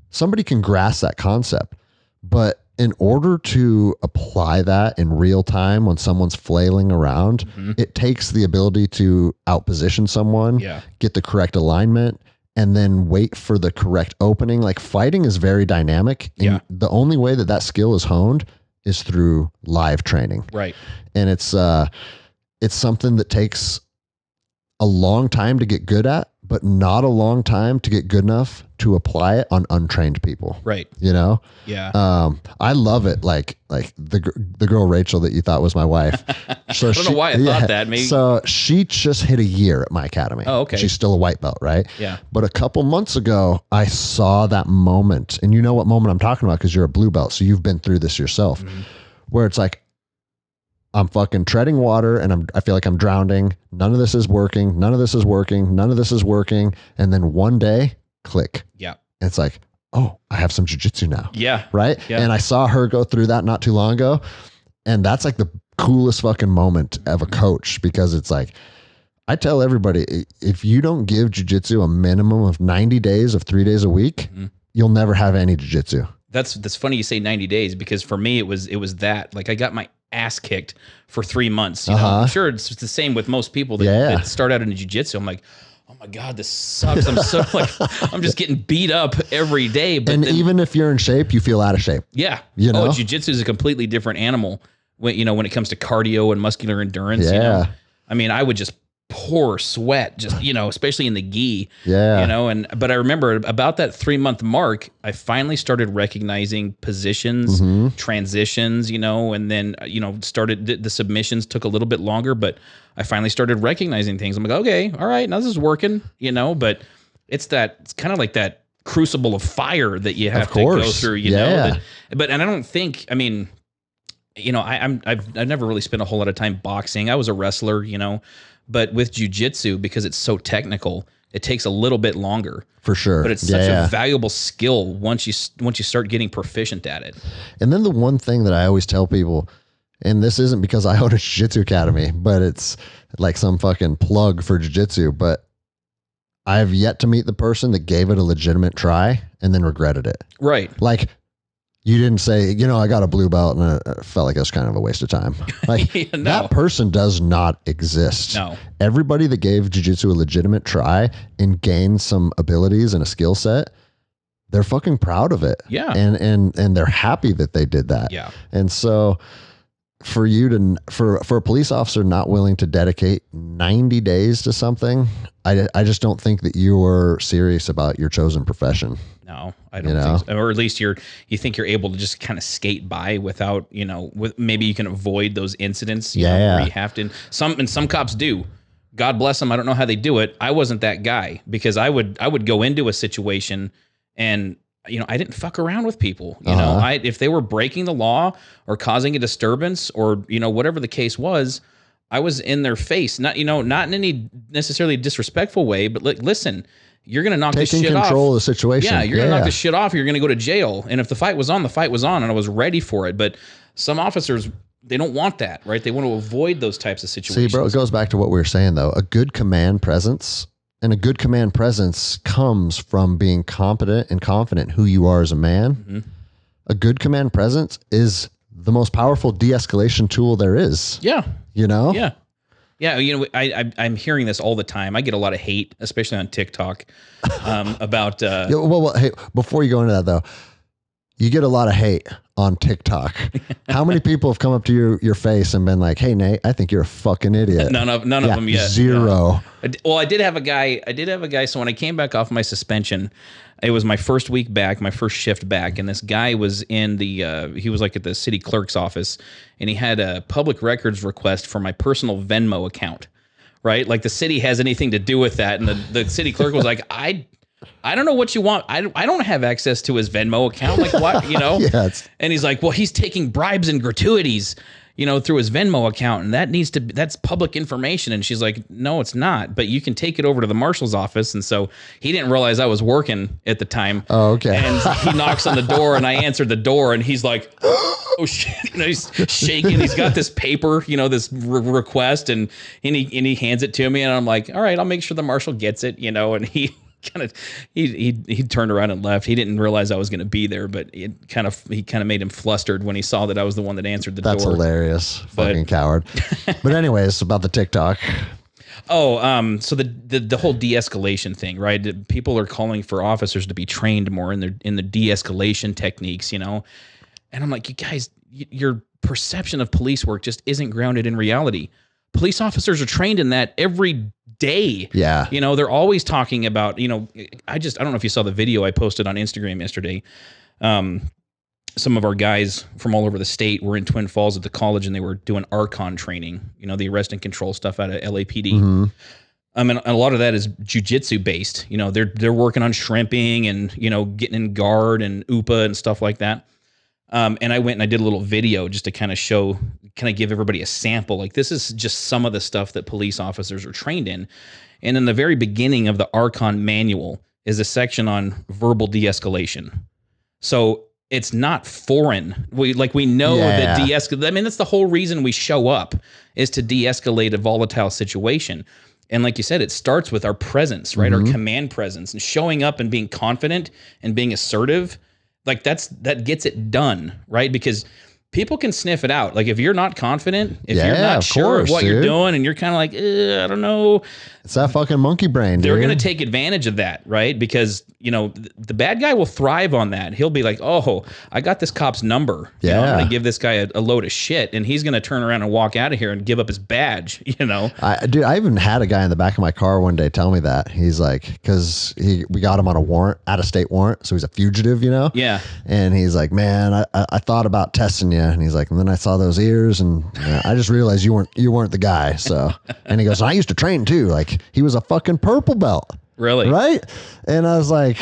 Somebody can grasp that concept, but in order to apply that in real time when someone's flailing around, it takes the ability to outposition someone, get the correct alignment, and then wait for the correct opening. Like, fighting is very dynamic. And the only way that skill is honed is through live training. Right. And it's something that takes a long time to get good at, but not a long time to get good enough to apply it on untrained people. Right. You know? Yeah. I love it. Like the girl Rachel that you thought was my wife. So I don't know why I thought that. Maybe. So she just hit a year at my academy. Oh, okay. She's still a white belt, right? Yeah. But a couple months ago, I saw that moment, and you know what moment I'm talking about because you're a blue belt, so you've been through this yourself, where it's like, I'm fucking treading water and I feel like I'm drowning. None of this is working. None of this is working. None of this is working. And then one day, click. Yeah. And it's like, oh, I have some jiu-jitsu now. Yeah. Right. Yeah. And I saw her go through that not too long ago. And that's like the coolest fucking moment of a coach, because it's like, I tell everybody, if you don't give jiu-jitsu a minimum of 90 days of 3 days a week, you'll never have any jiu-jitsu. That's funny you say 90 days, because for me, it was that. Like, I got my ass kicked for 3 months. You know, I'm sure it's the same with most people that start out in jiu-jitsu. I'm like, oh my God, this sucks. I'm so like, I'm just getting beat up every day. But and then, even if you're in shape, you feel out of shape. Yeah. You know, jiu-jitsu is a completely different animal when it comes to cardio and muscular endurance. You know? I mean, I would just pour sweat, just, especially in the gi. Yeah. But I remember about that 3-month mark, I finally started recognizing positions, transitions, and then, started the submissions took a little bit longer, but I finally started recognizing things. I'm like, okay, all right, now this is working, but it's kind of like that crucible of fire that you have to go through, know, and I don't think, I mean, I've never really spent a whole lot of time boxing. I was a wrestler, but with jiu-jitsu, because it's so technical, it takes a little bit longer. For sure. But it's such a valuable skill once you start getting proficient at it. And then the one thing that I always tell people, and this isn't because I own a jiu-jitsu academy, but it's like some fucking plug for jiu-jitsu, but I've yet to meet the person that gave it a legitimate try and then regretted it. Right. Like, you didn't say, I got a blue belt and I felt like it was kind of a waste of time. Like, that person does not exist. No. Everybody that gave jiu-jitsu a legitimate try and gained some abilities and a skill set, they're fucking proud of it. Yeah. And they're happy that they did that. Yeah. And so for a police officer not willing to dedicate 90 days to something, I just don't think that you are serious about your chosen profession. No, I don't think so. Or at least you think you're able to just kind of skate by without, maybe you can avoid those incidents. Where you have to. Some cops do. God bless them. I don't know how they do it. I wasn't that guy, because I would go into a situation and I didn't fuck around with people. If they were breaking the law or causing a disturbance or whatever the case was, I was in their face. Not not in any necessarily disrespectful way, but listen, you're gonna knock this shit off. Taking control of the situation. Yeah, you're gonna knock this shit off. You're gonna go to jail. And if the fight was on, and I was ready for it. But some officers, they don't want that, right? They want to avoid those types of situations. See, bro, it goes back to what we were saying though. A good command presence. And a good command presence comes from being competent and confident who you are as a man. Mm-hmm. A good command presence is the most powerful de-escalation tool there is. Yeah. Yeah. Yeah. I'm hearing this all the time. I get a lot of hate, especially on TikTok, about. Well, hey, before you go into that though, you get a lot of hate on TikTok. How many people have come up to your face and been like, "Hey, Nate, I think you're a fucking idiot"? None of them yet. Zero. Yeah. Well, I did have a guy. So when I came back off my suspension, it was my first week back, my first shift back, and this guy was in he was like at the city clerk's office, and he had a public records request for my personal Venmo account, right? Like the city has anything to do with that, and the city clerk was like, I don't know what you want. I don't have access to his Venmo account. Like what, Yes. And he's like, well, he's taking bribes and gratuities, through his Venmo account, and that's public information. And she's like, no, it's not, but you can take it over to the marshal's office. And so he didn't realize I was working at the time. Oh, okay. And he knocks on the door, and I answered the door, and he's like, oh shit, he's shaking. He's got this paper, this request, and he hands it to me, and I'm like, all right, I'll make sure the marshal gets it, and he turned around and left. He didn't realize I was going to be there, but he kind of made him flustered when he saw that I was the one that answered the door. That's hilarious. Fucking coward. But anyways, about the TikTok. Oh, so the whole de-escalation thing, right? People are calling for officers to be trained more in the de-escalation techniques, And I'm like, you guys, your perception of police work just isn't grounded in reality. Police officers are trained in that every day. Yeah. They're always talking about, I don't know if you saw the video I posted on Instagram yesterday. Some of our guys from all over the state were in Twin Falls at the college, and they were doing Archon training, the arrest and control stuff out of LAPD. Mm-hmm. And a lot of that is jiu-jitsu based. They're working on shrimping and, getting in guard and UPA and stuff like that. And I went and I did a little video just to kind of give everybody a sample. Like, this is just some of the stuff that police officers are trained in. And in the very beginning of the Archon manual is a section on verbal de-escalation. So it's not foreign. We know that de-escalate. I mean, that's the whole reason we show up, is to de-escalate a volatile situation. And like you said, it starts with our presence, right? Mm-hmm. Our command presence, and showing up and being confident and being assertive. Like that gets it done, right? Because people can sniff it out. Like if you're not confident, if you're not sure of what you're doing, and you're kind of like, I don't know. It's that fucking monkey brain, dude. They're going to take advantage of that, right? Because, the bad guy will thrive on that. He'll be like, oh, I got this cop's number. Yeah. I'm going to give this guy a load of shit, and he's going to turn around and walk out of here and give up his badge, I even had a guy in the back of my car one day tell me that. He's like, because we got him on a warrant, out-of-state warrant, so he's a fugitive, Yeah. And he's like, man, I thought about testing you. And he's like, and then I saw those ears, and I just realized you weren't the guy. So, and he goes, I used to train too. Like, he was a fucking purple belt. Really? Right? And I was like,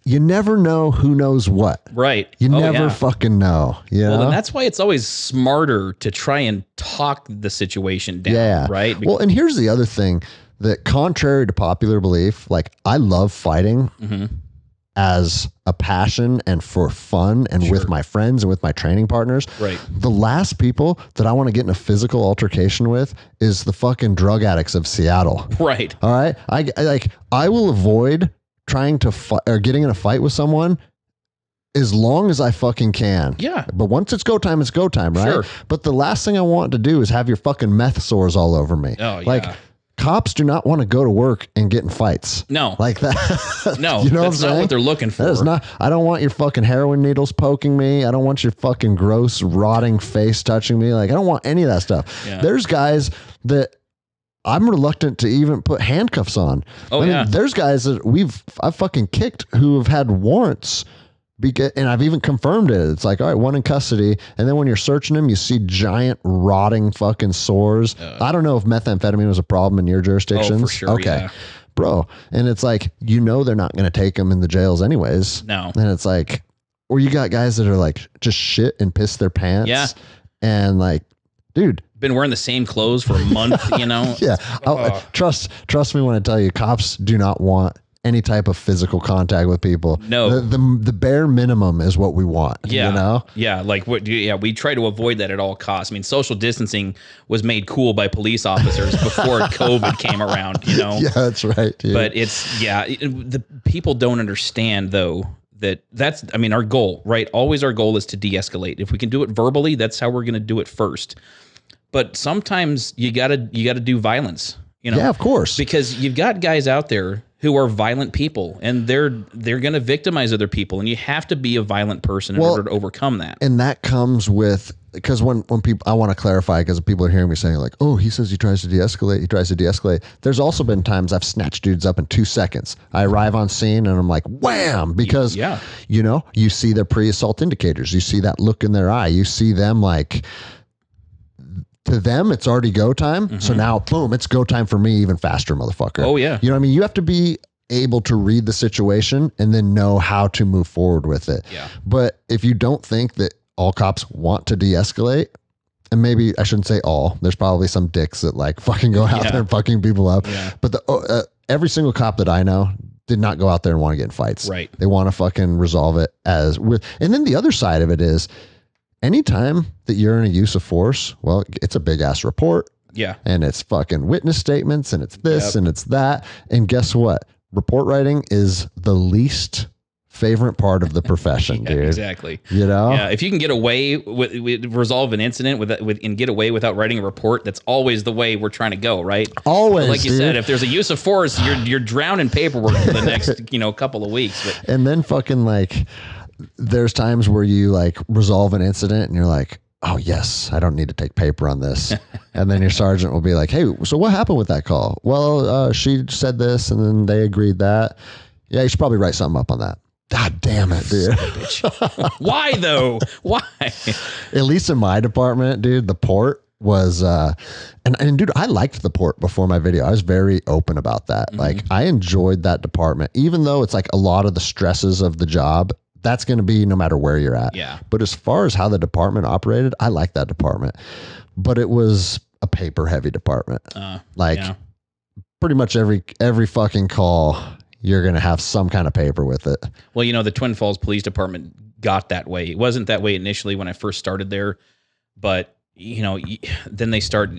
you never know who knows what. Right. You never fucking know. Well, and that's why it's always smarter to try and talk the situation down. Yeah. Right? Well, and here's the other thing that contrary to popular belief, like I love fighting as a passion and for fun and with my friends and with my training partners. Right. The last people that I want to get in a physical altercation with is the fucking drug addicts of Seattle. Right. All right. I will avoid trying to fight or getting in a fight with someone as long as I fucking can. Yeah. But once it's go time, it's go time, right? Sure. But the last thing I want to do is have your fucking meth sores all over me. Oh, yeah. Like, cops do not want to go to work and get in fights. No. Like that. No. You know that's not what they're looking for. That is not, I don't want your fucking heroin needles poking me. I don't want your fucking gross, rotting face touching me. Like, I don't want any of that stuff. Yeah. There's guys that I'm reluctant to even put handcuffs on. Oh, yeah. There's guys that I've fucking kicked who have had warrants. And I've even confirmed it. It's like, all right, one in custody. And then when you're searching them, you see giant rotting fucking sores. I don't know if methamphetamine was a problem in your jurisdictions. Oh, for sure. Okay. Yeah. Bro. And it's like, they're not going to take them in the jails anyways. No. And it's like, or you got guys that are like just shit and piss their pants. Yeah. And like, dude. Been wearing the same clothes for a month, you know? Yeah. Trust me when I tell you, cops do not want any type of physical contact with people. No. The bare minimum is what we want. Yeah. You know? Yeah. Like we try to avoid that at all costs. I mean, social distancing was made cool by police officers before COVID came around, you know? Yeah, that's right. Dude. But the people don't understand though, that's our goal, right? Always our goal is to de-escalate. If we can do it verbally, that's how we're going to do it first. But sometimes you gotta do violence, you know? Yeah, of course. Because you've got guys out there who are violent people, and they're going to victimize other people, and you have to be a violent person in order to overcome that. And that comes with, because when people, I want to clarify, because people are hearing me saying like, oh, he says he tries to de-escalate. There's also been times I've snatched dudes up in 2 seconds. I arrive on scene and I'm like, wham, because you see their pre-assault indicators. You see that look in their eye. You see them like, to them, it's already go time. Mm-hmm. So now, boom, it's go time for me even faster, motherfucker. Oh, yeah. You know what I mean? You have to be able to read the situation and then know how to move forward with it. Yeah. But if you don't think that all cops want to de-escalate, and maybe I shouldn't say all, there's probably some dicks that like fucking go out there and fucking people up. Yeah. But every single cop that I know did not go out there and want to get in fights. Right. They want to fucking resolve it and then the other side of it is, anytime that you're in a use of force, well, it's a big ass report. Yeah. And it's fucking witness statements and it's this and it's that. And guess what? Report writing is the least favorite part of the profession, dude. Exactly. You know? Yeah. If you can get away with resolve an incident and get away without writing a report, that's always the way we're trying to go, right? Always. But like you said, if there's a use of force, you're drowning paperwork for the next, couple of weeks. But. And then fucking like, there's times where you like resolve an incident and you're like, oh yes, I don't need to take paper on this. And then your sergeant will be like, hey, so what happened with that call? Well, she said this and then they agreed that. Yeah, you should probably write something up on that. God damn it, dude. Why though? Why? At least in my department, dude, the port was, and dude, I liked the port before my video. I was very open about that. Mm-hmm. Like I enjoyed that department, even though it's like a lot of the stresses of the job, that's going to be no matter where you're at. Yeah. But as far as how the department operated, I like that department, but it was a paper heavy department. Pretty much every fucking call, you're going to have some kind of paper with it. Well, the Twin Falls Police Department got that way. It wasn't that way initially when I first started there, but then they start,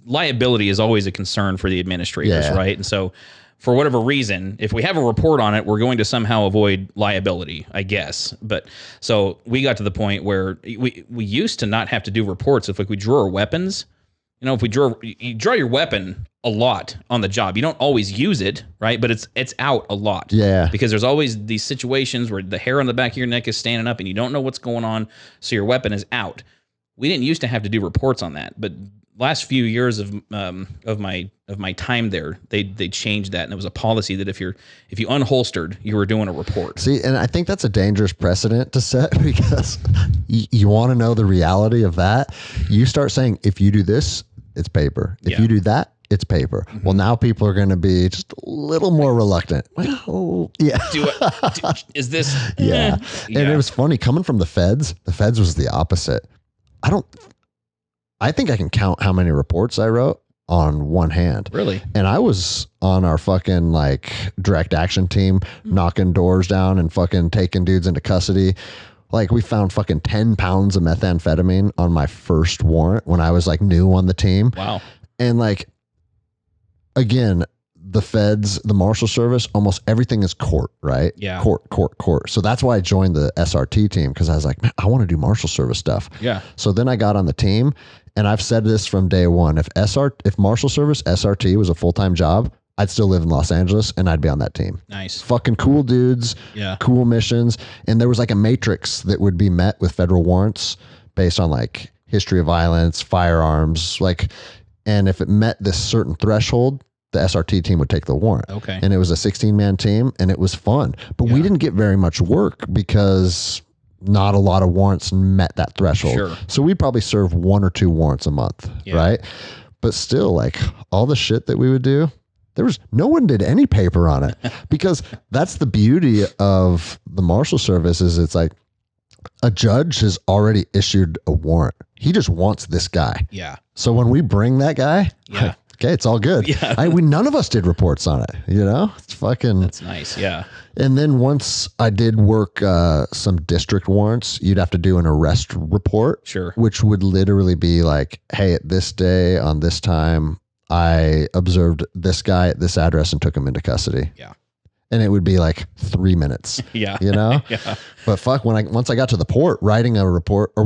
liability is always a concern for the administrators, right? And so for whatever reason, if we have a report on it, we're going to somehow avoid liability, I guess. But so we got to the point where we used to not have to do reports. If we drew our weapons, if you draw your weapon a lot on the job, you don't always use it, right? But it's out a lot. Yeah. Because there's always these situations where the hair on the back of your neck is standing up and you don't know what's going on. So your weapon is out. We didn't used to have to do reports on that, but last few years of my time there, they changed that, and it was a policy that if you unholstered, you were doing a report. See, and I think that's a dangerous precedent to set because you want to know the reality of that. You start saying, if you do this, it's paper. If you do that, it's paper. Mm-hmm. Well, now people are going to be just a little more reluctant. Well, yeah. Is this? Yeah. And it was funny coming from the feds. The feds was the opposite. I think I can count how many reports I wrote. on one hand. Really? And I was on our fucking like direct action team, knocking doors down and fucking taking dudes into custody. Like we found fucking 10 pounds of methamphetamine on my first warrant when I was like new on the team. Wow. And like, again, the feds, the marshal service, almost everything is court, right? Yeah. Court. So that's why I joined the SRT team, because I was like, man, I want to do marshal service stuff. Yeah. So then I got on the team, and I've said this from day one. If marshal service SRT was a full-time job, I'd still live in Los Angeles and I'd be on that team. Nice. Fucking cool dudes, Yeah. cool missions. And there was like a matrix that would be met with federal warrants based on like history of violence, firearms, like, and if it met this certain threshold, the SRT team would take the warrant. Okay. And it was a 16-man team and it was fun. But we didn't get very much work because not a lot of warrants met that threshold. Sure. So we probably serve 1 or 2 warrants a month, right? But still, like all the shit that we would do, no one did any paper on it, because that's the beauty of the marshal service is it's like a judge has already issued a warrant. He just wants this guy. Yeah. So when we bring that guy, Yeah. okay, it's all good. Yeah. None of us did reports on it, It's fucking. That's nice. Yeah. And then once I did work some district warrants, you'd have to do an arrest report. Sure. Which would literally be like, hey, at this day on this time, I observed this guy at this address and took him into custody. Yeah. And it would be like 3 minutes. Yeah. Yeah. But fuck, once I got to the port writing a report on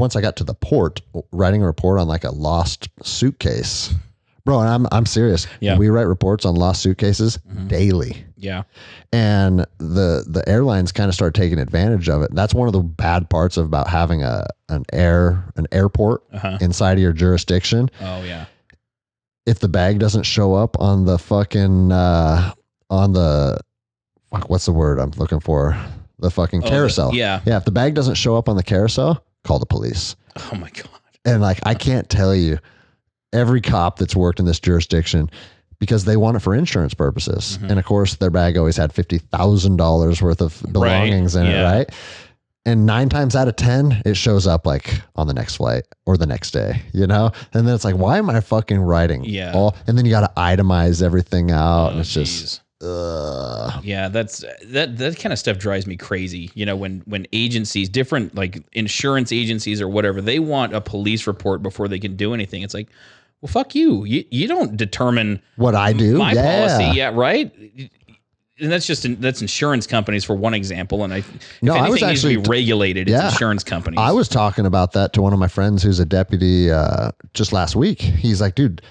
like a lost suitcase. Bro, and I'm serious. Yeah. We write reports on lost suitcases daily. Yeah. And the airlines kind of start taking advantage of it. That's one of the bad parts about having an airport inside of your jurisdiction. Oh yeah. If the bag doesn't show up on the fucking what's the word I'm looking for? The fucking carousel. Yeah. If the bag doesn't show up on the carousel, call the police. Oh my God. And like, I can't tell you every cop that's worked in this jurisdiction, because they want it for insurance purposes. And of course their bag always had $50,000 worth of belongings in it. Right. And 9 times out of 10, it shows up like on the next flight or the next day, And then it's like, why am I fucking writing? Yeah. And then you got to itemize everything out. And it's geez. just, Yeah, that kind of stuff drives me crazy. When agencies, different like insurance agencies or whatever, they want a police report before they can do anything. It's like, well, fuck you. You don't determine what I do. My policy. Yeah, right. And that's insurance companies for one example. And I was actually needs to be regulated. It's insurance companies. I was talking about that to one of my friends who's a deputy just last week. He's like, dude,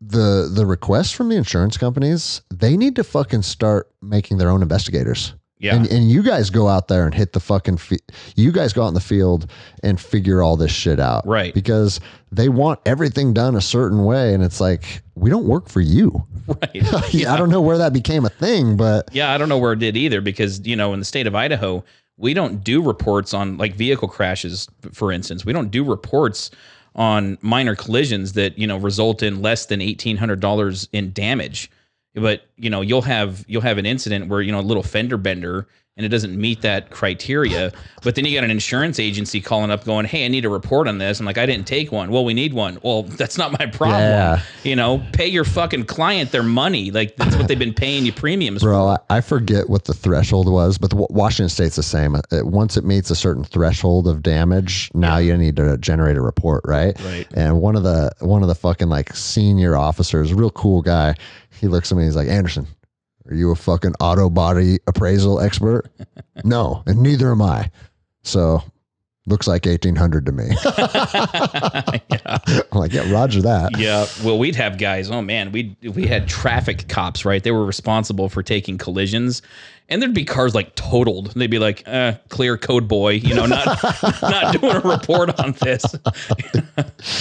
the requests from the insurance companies, they need to fucking start making their own investigators. Yeah. And you guys go out there and hit the fucking, you guys go out in the field and figure all this shit out. Right. Because they want everything done a certain way. And it's like, we don't work for you. Right. I don't know where that became a thing, but. Yeah, I don't know where it did either, because, in the state of Idaho, we don't do reports on like vehicle crashes, for instance. We don't do reports on minor collisions that, result in less than $1,800 in damage. But, you'll have an incident where, a little fender bender and it doesn't meet that criteria. But then you got an insurance agency calling up going, hey, I need a report on this. I'm like, I didn't take one. Well, we need one. Well, that's not my problem. Yeah. Pay your fucking client their money. Like, that's what they've been paying you premiums Bro, for. I forget what the threshold was, but Washington State's the same. Once it meets a certain threshold of damage, now you need to generate a report, right? Right. And one of the fucking like senior officers, real cool guy, he looks at me, he's like, Anderson, are you a fucking auto body appraisal expert? No, and neither am I. So looks like 1,800 to me. Yeah. I'm like, yeah, roger that. Yeah. Well, we'd have guys, oh man, we had traffic cops, right? They were responsible for taking collisions. And there'd be cars like totaled. They'd be like, clear code boy, not doing a report on this.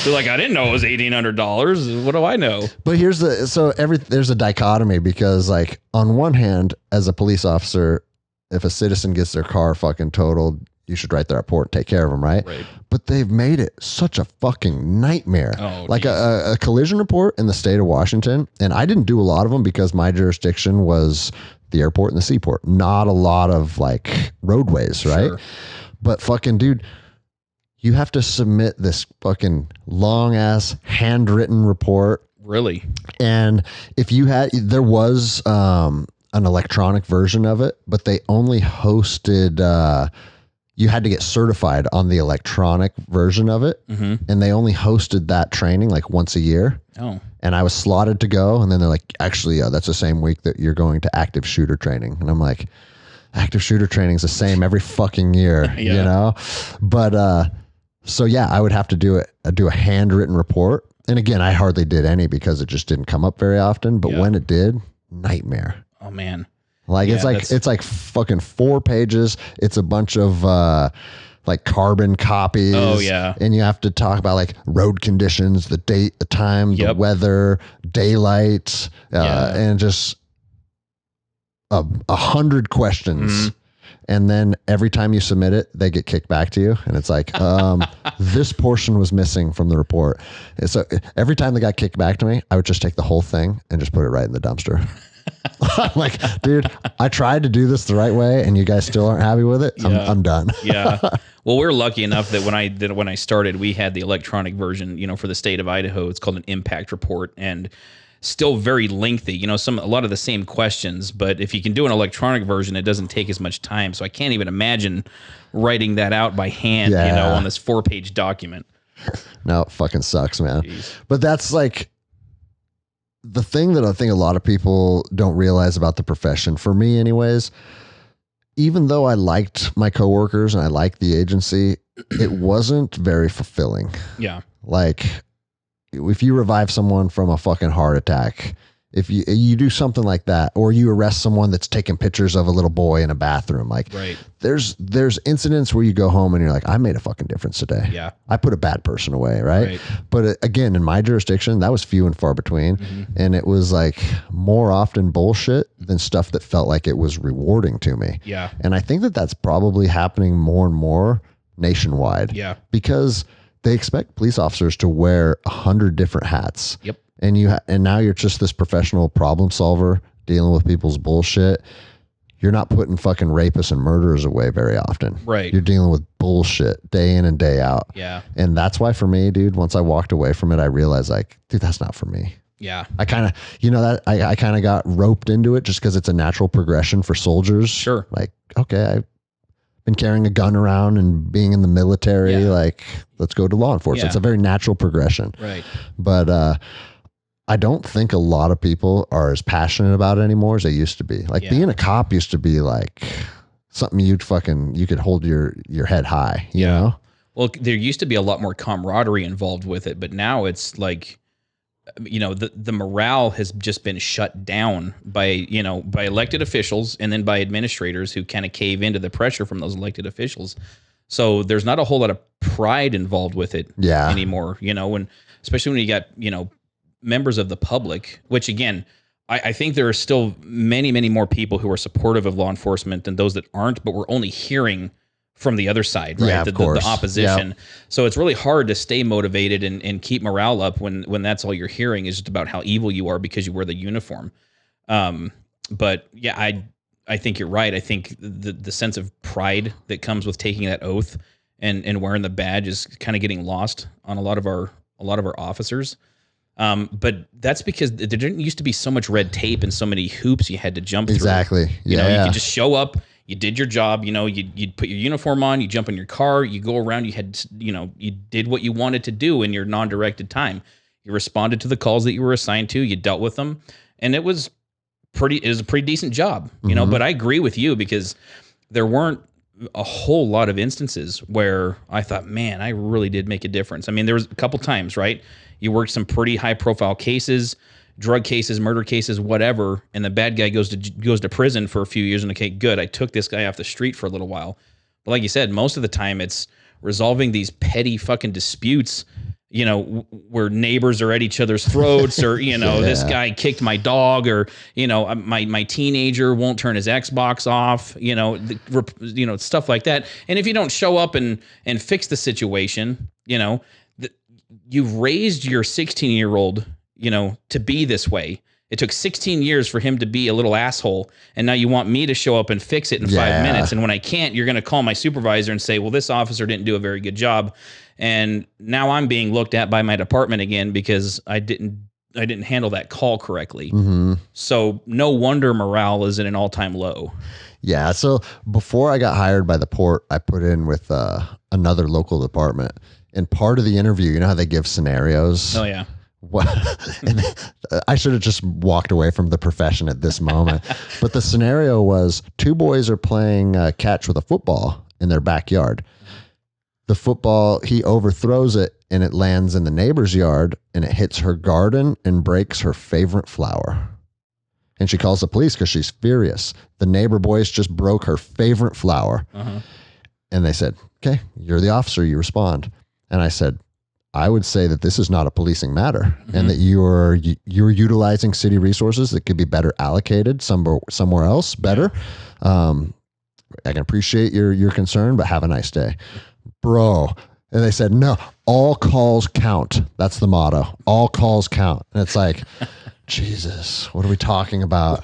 They're like, I didn't know it was $1,800. What do I know? But there's a dichotomy, because like on one hand, as a police officer, if a citizen gets their car fucking totaled, you should write the report and take care of them, right? Right. But they've made it such a fucking nightmare. Oh, like a collision report in the state of Washington, and I didn't do a lot of them because my jurisdiction was the airport and the seaport. Not a lot of like roadways, right? Sure. But fucking dude, you have to submit this fucking long ass handwritten report Really? And if you had, there was an electronic version of it, but they only hosted, you had to get certified on the electronic version of it. And they only hosted that training like once a year. Oh. And I was slotted to go. And then they're like, actually, that's the same week that you're going to active shooter training. And I'm like, active shooter training is the same every fucking year, you know? But, so yeah, I would have to do a handwritten report. And again, I hardly did any because it just didn't come up very often. But when it did, nightmare. Oh man. Like it's like fucking 4 pages. It's a bunch of like carbon copies. Oh yeah. And you have to talk about like road conditions, the date, the time, the weather, daylight, and just 100 questions. And then every time you submit it, they get kicked back to you. And it's like, this portion was missing from the report. And so every time they got kicked back to me, I would just take the whole thing and just put it right in the dumpster. I'm like, dude, I tried to do this the right way and you guys still aren't happy with it. I'm done. Yeah. Well, we're lucky enough that when I started, we had the electronic version, you know, for the state of Idaho. It's called an impact report, and still very lengthy, you know, a lot of the same questions, but if you can do an electronic version, it doesn't take as much time. So I can't even imagine writing that out by hand, you know, on this 4-page document. No, it fucking sucks, man. Jeez. But that's like the thing that I think a lot of people don't realize about the profession, for me anyways. Even though I liked my coworkers and I liked the agency, it wasn't very fulfilling. Yeah. Like, if you revive someone from a fucking heart attack, if you do something like that, or you arrest someone that's taking pictures of a little boy in a bathroom, like there's incidents where you go home and you're like, I made a fucking difference today. Yeah. I put a bad person away. Right. But again, in my jurisdiction, that was few and far between. And it was like more often bullshit than stuff that felt like it was rewarding to me. Yeah. And I think that that's probably happening more and more nationwide. Yeah. Because they expect police officers to wear 100 different hats. Yep. And and now you're just this professional problem solver dealing with people's bullshit. You're not putting fucking rapists and murderers away very often. Right. You're dealing with bullshit day in and day out. Yeah. And that's why for me, dude, once I walked away from it, I realized like, dude, that's not for me. Yeah. I kind of, that I kind of got roped into it just because it's a natural progression for soldiers. Sure. Like, okay, I've been carrying a gun around and being in the military, like, let's go to law enforcement. It's a very natural progression. Right. But I don't think a lot of people are as passionate about it anymore as they used to be. Like being a cop used to be like something you could hold your head high, you know? Well, there used to be a lot more camaraderie involved with it, but now it's like, you know, the morale has just been shut down by elected officials and then by administrators who kind of cave into the pressure from those elected officials. So there's not a whole lot of pride involved with it anymore, you know, especially when you got, you know, members of the public, which again, I think there are still many, many more people who are supportive of law enforcement than those that aren't, but we're only hearing from the other side, right? Yeah, the opposition. Yep. So it's really hard to stay motivated and keep morale up when that's all you're hearing is just about how evil you are because you wear the uniform. But yeah, I think you're right. I think the sense of pride that comes with taking that oath and wearing the badge is kind of getting lost on a lot of our officers. But that's because there didn't used to be so much red tape and so many hoops you had to jump through. Exactly. You know, you could just show up, you did your job, you know, you'd put your uniform on, you jump in your car, you go around, you did what you wanted to do in your non-directed time. You responded to the calls that you were assigned to, you dealt with them, and it was a pretty decent job, you know, but I agree with you because there weren't a whole lot of instances where I thought, man, I really did make a difference. I mean, there was a couple times, right? You worked some pretty high profile cases, drug cases, murder cases, whatever, and the bad guy goes to prison for a few years and okay, good, I took this guy off the street for a little while. But like you said, most of the time it's resolving these petty fucking disputes, you know, where neighbors are at each other's throats or, you know, this guy kicked my dog or, you know, my teenager won't turn his Xbox off, you know, stuff like that. And if you don't show up and fix the situation, you know, you've raised your 16-year-old, you know, to be this way. It took 16 years for him to be a little asshole. And now you want me to show up and fix it in 5 minutes. And when I can't, you're going to call my supervisor and say, well, this officer didn't do a very good job. And now I'm being looked at by my department again because I didn't didn't handle that call correctly. Mm-hmm. So no wonder morale is at an all-time low. Yeah. So before I got hired by the port, I put in with another local department. And part of the interview, you know how they give scenarios? Oh yeah. What? And I should have just walked away from the profession at this moment. But the scenario was 2 boys are playing catch with a football in their backyard. The football, he overthrows it and it lands in the neighbor's yard and it hits her garden and breaks her favorite flower. And she calls the police because she's furious. The neighbor boys just broke her favorite flower. And they said, okay, you're the officer, you respond. And I said, I would say that this is not a policing matter and that you're utilizing city resources that could be better allocated somewhere else better. I can appreciate your concern, but have a nice day. Bro. And they said, no, all calls count. That's the motto. All calls count. And it's like, Jesus, what are we talking about?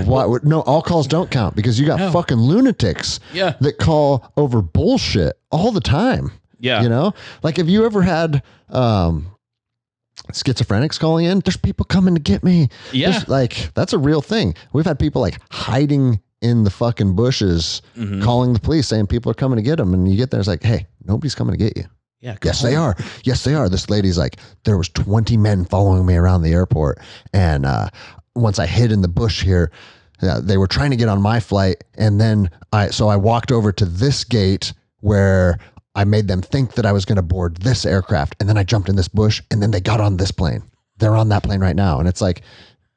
What? No, all calls don't count because you got fucking lunatics that call over bullshit all the time. Yeah. You know, like, have you ever had schizophrenics calling in? There's people coming to get me. Yeah. Like, that's a real thing. We've had people like hiding in the fucking bushes, calling the police saying people are coming to get them. And you get there, it's like, hey, nobody's coming to get you. Yeah. Yes, they are. Yes, they are. This lady's like, there was 20 men following me around the airport. And once I hid in the bush here, they were trying to get on my flight. And then I walked over to this gate where I made them think that I was going to board this aircraft. And then I jumped in this bush and then they got on this plane. They're on that plane right now. And it's like,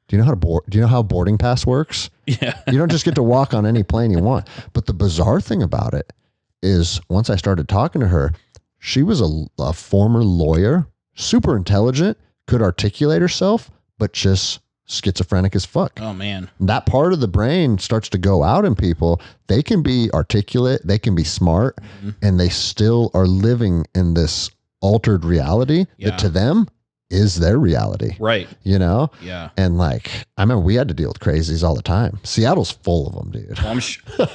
do you know how to board? Do you know how a boarding pass works? Yeah. You don't just get to walk on any plane you want. But the bizarre thing about it is once I started talking to her, she was a former lawyer, super intelligent, could articulate herself, but just schizophrenic as fuck. Oh, man. That part of the brain starts to go out in people. They can be articulate, they can be smart, and they still are living in this altered reality that to them is their reality. Right. You know? Yeah. And like, I remember we had to deal with crazies all the time. Seattle's full of them, dude. Well, I'm sure.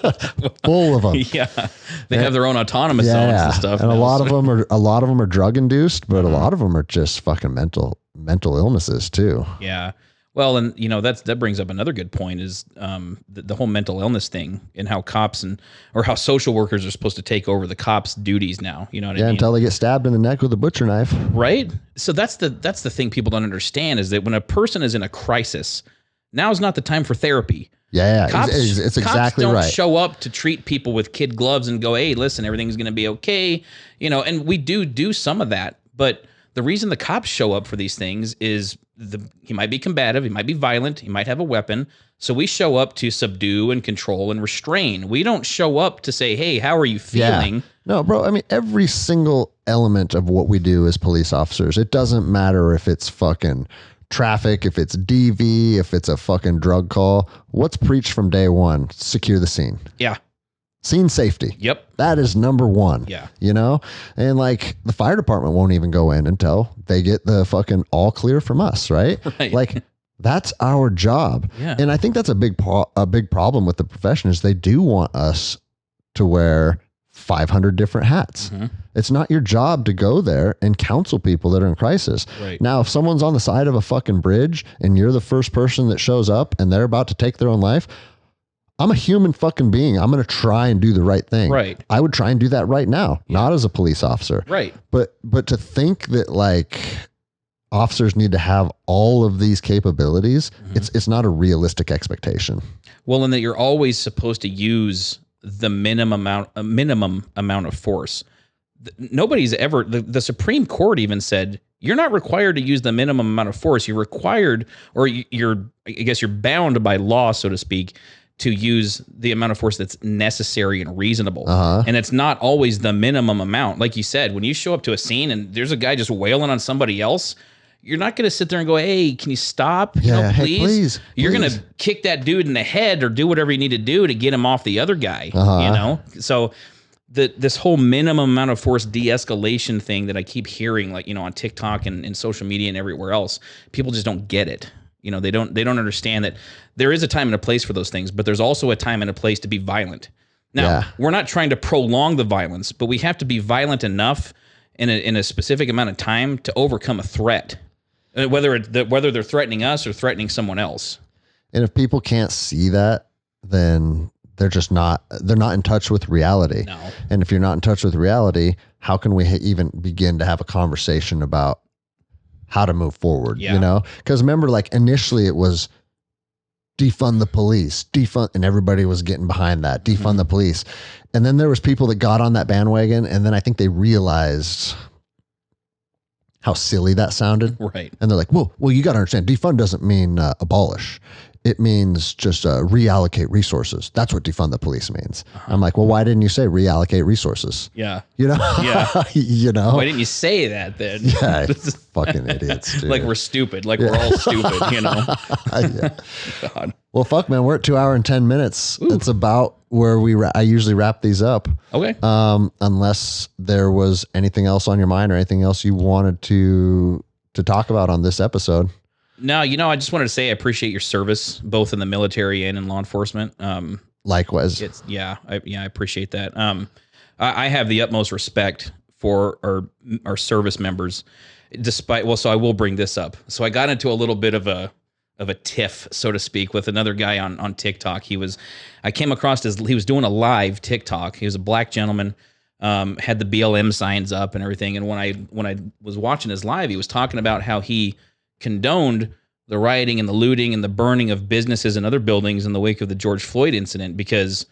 Full of them. Yeah. They have their own autonomous zones and stuff. And now, a lot of them are drug induced, but a lot of them are just fucking mental illnesses too. Yeah. Well, and you know, that brings up another good point is the whole mental illness thing and how cops or how social workers are supposed to take over the cops' duties now. You know what I mean? Until they get stabbed in the neck with a butcher knife. Right. So that's the thing people don't understand is that when a person is in a crisis, now is not the time for therapy. Yeah, Cops, it's exactly cops don't right. show up to treat people with kid gloves and go, hey, listen, everything's going to be okay. You know, and we do some of that. But the reason the cops show up for these things is he might be combative, he might be violent, he might have a weapon. So we show up to subdue and control and restrain. We don't show up to say, hey, how are you feeling? Yeah. No, bro, I mean, every single element of what we do as police officers, it doesn't matter if it's fucking traffic, if it's DV, if it's a fucking drug call. What's preached from day one? Secure the scene. Yeah. Scene safety. Yep. That is number one. Yeah. You know? And like the fire department won't even go in until they get the fucking all clear from us, right? Right. Like that's our job. Yeah. And I think that's a big problem with the profession is they do want us to wear 500 different hats. It's not your job to go there and counsel people that are in crisis. Right. Now, if someone's on the side of a fucking bridge and you're the first person that shows up and they're about to take their own life, I'm a human fucking being. I'm going to try and do the right thing. Right. I would try and do that right now, not as a police officer. Right. But to think that like officers need to have all of these capabilities, it's not a realistic expectation. Well, and that you're always supposed to use the minimum amount of force. Nobody's ever, the Supreme Court even said, you're not required to use the minimum amount of force. You're required, or you're bound by law, so to speak, to use the amount of force that's necessary and reasonable. And it's not always the minimum amount. Like you said, when you show up to a scene and there's a guy just wailing on somebody else, you're not going to sit there and go, hey, can you stop? Hey, please. You're going to kick that dude in the head or do whatever you need to do to get him off the other guy, you know? So this whole minimum amount of force de-escalation thing that I keep hearing, like, you know, on TikTok and social media and everywhere else, people just don't get it. You know, they don't understand that there is a time and a place for those things, but there's also a time and a place to be violent. Now, we're not trying to prolong the violence, but we have to be violent enough in a specific amount of time to overcome a threat. whether they're threatening us or threatening someone else. And if people can't see that, then they're not in touch with reality. No. And if you're not in touch with reality, how can we even begin to have a conversation about how to move forward? Yeah. You know, because remember, like initially it was defund the police, and everybody was getting behind that, defund the police. And then there was people that got on that bandwagon, and then I think they realized how silly that sounded. Right. And they're like, well, you got to understand, defund doesn't mean abolish. It means just reallocate resources. That's what defund the police means. I'm like, well, why didn't you say reallocate resources? Yeah. You know? Yeah. You know? Why didn't you say that then? Yeah, fucking idiots, dude. Like we're stupid. Like we're all stupid, you know? Yeah. God. Well, fuck, man. We're at 2 hours and 10 minutes. Ooh. It's about where I usually wrap these up. Okay. Unless there was anything else on your mind or anything else you wanted to talk about on this episode. No, I just wanted to say I appreciate your service, both in the military and in law enforcement. Likewise. I appreciate that. I have the utmost respect for our service members, so I will bring this up. So I got into a little bit of a tiff, so to speak, with another guy on TikTok. I came across he was doing a live TikTok. He was a black gentleman, had the BLM signs up and everything. And when I was watching his live, he was talking about how he condoned the rioting and the looting and the burning of businesses and other buildings in the wake of the George Floyd incident because,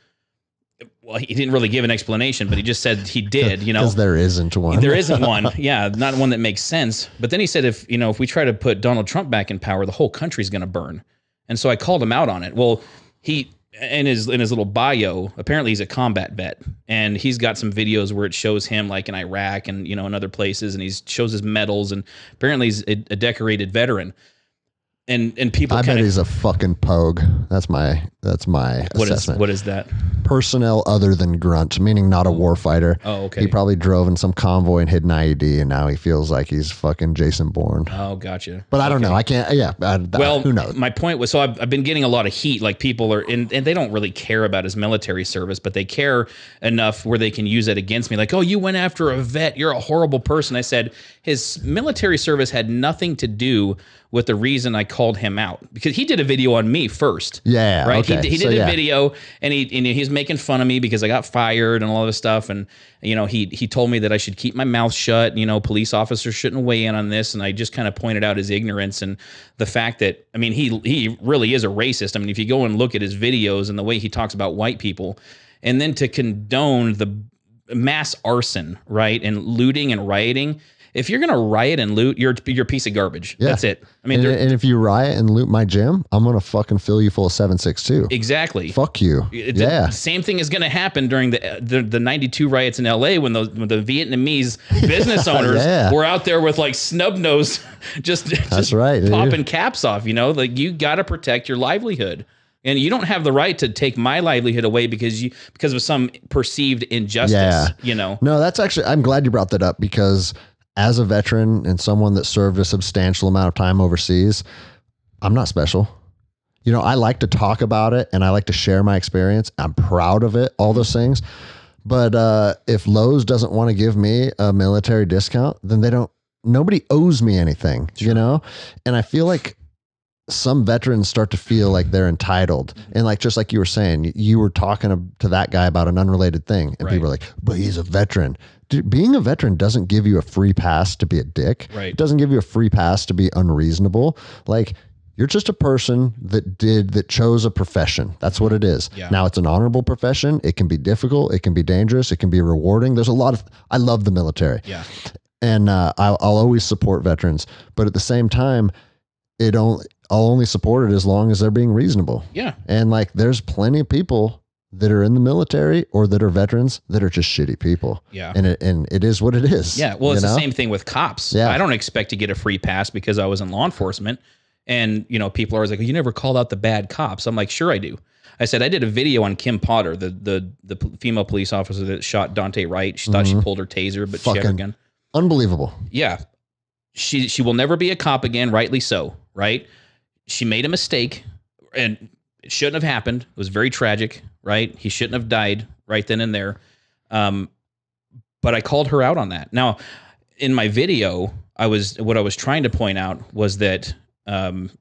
well, he didn't really give an explanation, but he just said he did, Because there isn't one. There isn't one. Yeah, not one that makes sense. But then he said if we try to put Donald Trump back in power, the whole country's going to burn. And so I called him out on it. Well, he in his little bio, apparently he's a combat vet, and he's got some videos where it shows him like in Iraq and in other places, and he shows his medals, and apparently he's a decorated veteran. And people, I bet he's a fucking pogue. That's my assessment. What is that? Personnel other than grunt, meaning not a warfighter. Oh, okay. He probably drove in some convoy and hid an IED, and now he feels like he's fucking Jason Bourne. Oh, gotcha. But I don't know. I can't. Yeah. Well, who knows? My point was, so I've been getting a lot of heat. Like people are, and they don't really care about his military service, but they care enough where they can use it against me. Like, oh, you went after a vet. You're a horrible person. I said his military service had nothing to do with the reason I called him out, because he did a video on me first. Yeah. Right. Okay. He did a video, and he's making fun of me because I got fired and all this stuff. And, he told me that I should keep my mouth shut. Police officers shouldn't weigh in on this. And I just kind of pointed out his ignorance and the fact that, he really is a racist. If you go and look at his videos and the way he talks about white people, and then to condone the mass arson, right, and looting and rioting. If you're going to riot and loot, you're a piece of garbage. Yeah. That's it. And if you riot and loot my gym, I'm going to fucking fill you full of 7.62. Exactly. Fuck you. The same thing is going to happen during the 92 riots in LA when the Vietnamese business owners were out there with like snub nose, just right, popping caps off. Like you got to protect your livelihood. And you don't have the right to take my livelihood away because of some perceived injustice. No, that's actually, I'm glad you brought that up, because as a veteran and someone that served a substantial amount of time overseas, I'm not special. I like to talk about it and I like to share my experience. I'm proud of it, all those things. But if Lowe's doesn't want to give me a military discount, then nobody owes me anything, And I feel like some veterans start to feel like they're entitled. And just like you were saying, you were talking to that guy about an unrelated thing, and people are like, but he's a veteran. Dude, being a veteran doesn't give you a free pass to be a dick. Right. It doesn't give you a free pass to be unreasonable. Like, you're just a person that chose a profession. That's what it is. Yeah. Now, it's an honorable profession. It can be difficult. It can be dangerous. It can be rewarding. I love the military. Yeah. And I'll always support veterans. But at the same time, I'll only support it as long as they're being reasonable. Yeah. And there's plenty of people that are in the military or that are veterans that are just shitty people. Yeah. And it is what it is. Yeah. Well, it's the same thing with cops. Yeah. I don't expect to get a free pass because I was in law enforcement. And, people are always like, you never called out the bad cops. I'm like, sure I do. I said, I did a video on Kim Potter, the female police officer that shot Dante Wright. She thought she pulled her taser, but she had her gun. Unbelievable. Yeah. She will never be a cop again, rightly so, right? She made a mistake, and it shouldn't have happened. It was very tragic, right? He shouldn't have died right then and there. But I called her out on that. Now, in my video, what I was trying to point out was that,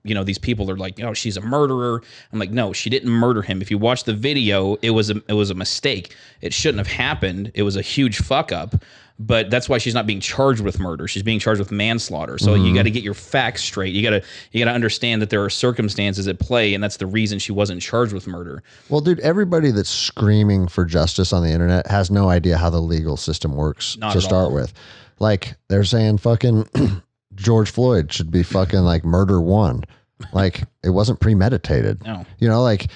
these people are like, she's a murderer. I'm like, no, she didn't murder him. If you watch the video, it was a mistake. It shouldn't have happened. It was a huge fuck up. But that's why she's not being charged with murder. She's being charged with manslaughter. So you got to get your facts straight. You got to understand that there are circumstances at play, and that's the reason she wasn't charged with murder. Well, dude, everybody that's screaming for justice on the internet has no idea how the legal system works to start with. Like, they're saying fucking George Floyd should be fucking like murder one. Like, it wasn't premeditated. No. Like,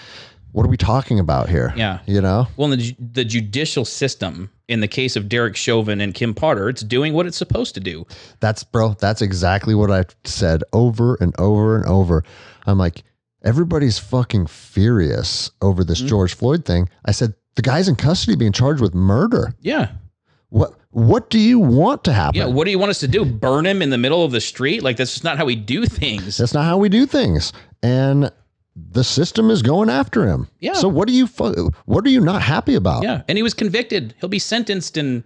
what are we talking about here? Yeah. Well, the judicial system, in the case of Derek Chauvin and Kim Potter, it's doing what it's supposed to do. That's exactly what I said over and over and over. I'm like, everybody's fucking furious over this George Floyd thing. I said, the guy's in custody being charged with murder. Yeah. What do you want to happen? Yeah, what do you want us to do? Burn him in the middle of the street? Like, that's just not how we do things. That's not how we do things. And the system is going after him. Yeah. So what are you not happy about? Yeah. And he was convicted. He'll be sentenced in,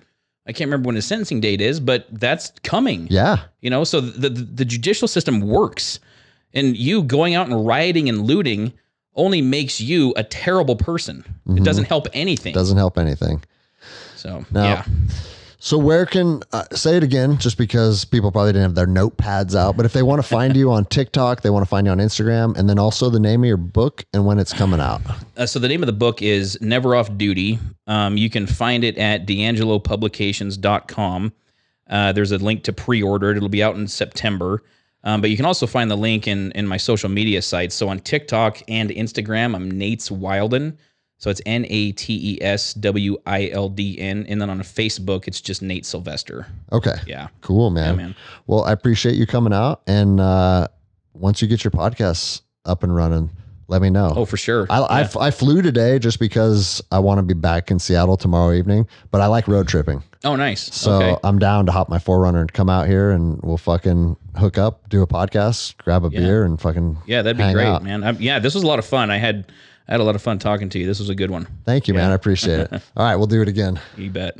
I can't remember when his sentencing date is, but that's coming. Yeah. So the judicial system works, and you going out and rioting and looting only makes you a terrible person. It doesn't help anything. Doesn't help anything. So, now, yeah. So where can, say it again, just because people probably didn't have their notepads out, but if they want to find you on TikTok, they want to find you on Instagram, and then also the name of your book and when it's coming out. So the name of the book is Never Off Duty. You can find it at d'angelopublications.com. There's a link to pre-order it. It'll be out in September. But you can also find the link in my social media sites. So on TikTok and Instagram, I'm Nate's Wildin. So it's NATESWILDN. And then on Facebook, it's just Nate Silvester. Okay. Yeah. Cool, man. Yeah, man. Well, I appreciate you coming out. And once you get your podcasts up and running, let me know. Oh, for sure. I flew today just because I want to be back in Seattle tomorrow evening, but I like road tripping. Oh, nice. So okay. I'm down to hop my 4Runner and come out here and we'll fucking hook up, do a podcast, grab a beer and fucking that'd be great, man. This was a lot of fun. I had a lot of fun talking to you. This was a good one. Thank you, man. I appreciate it. All right, we'll do it again. You bet.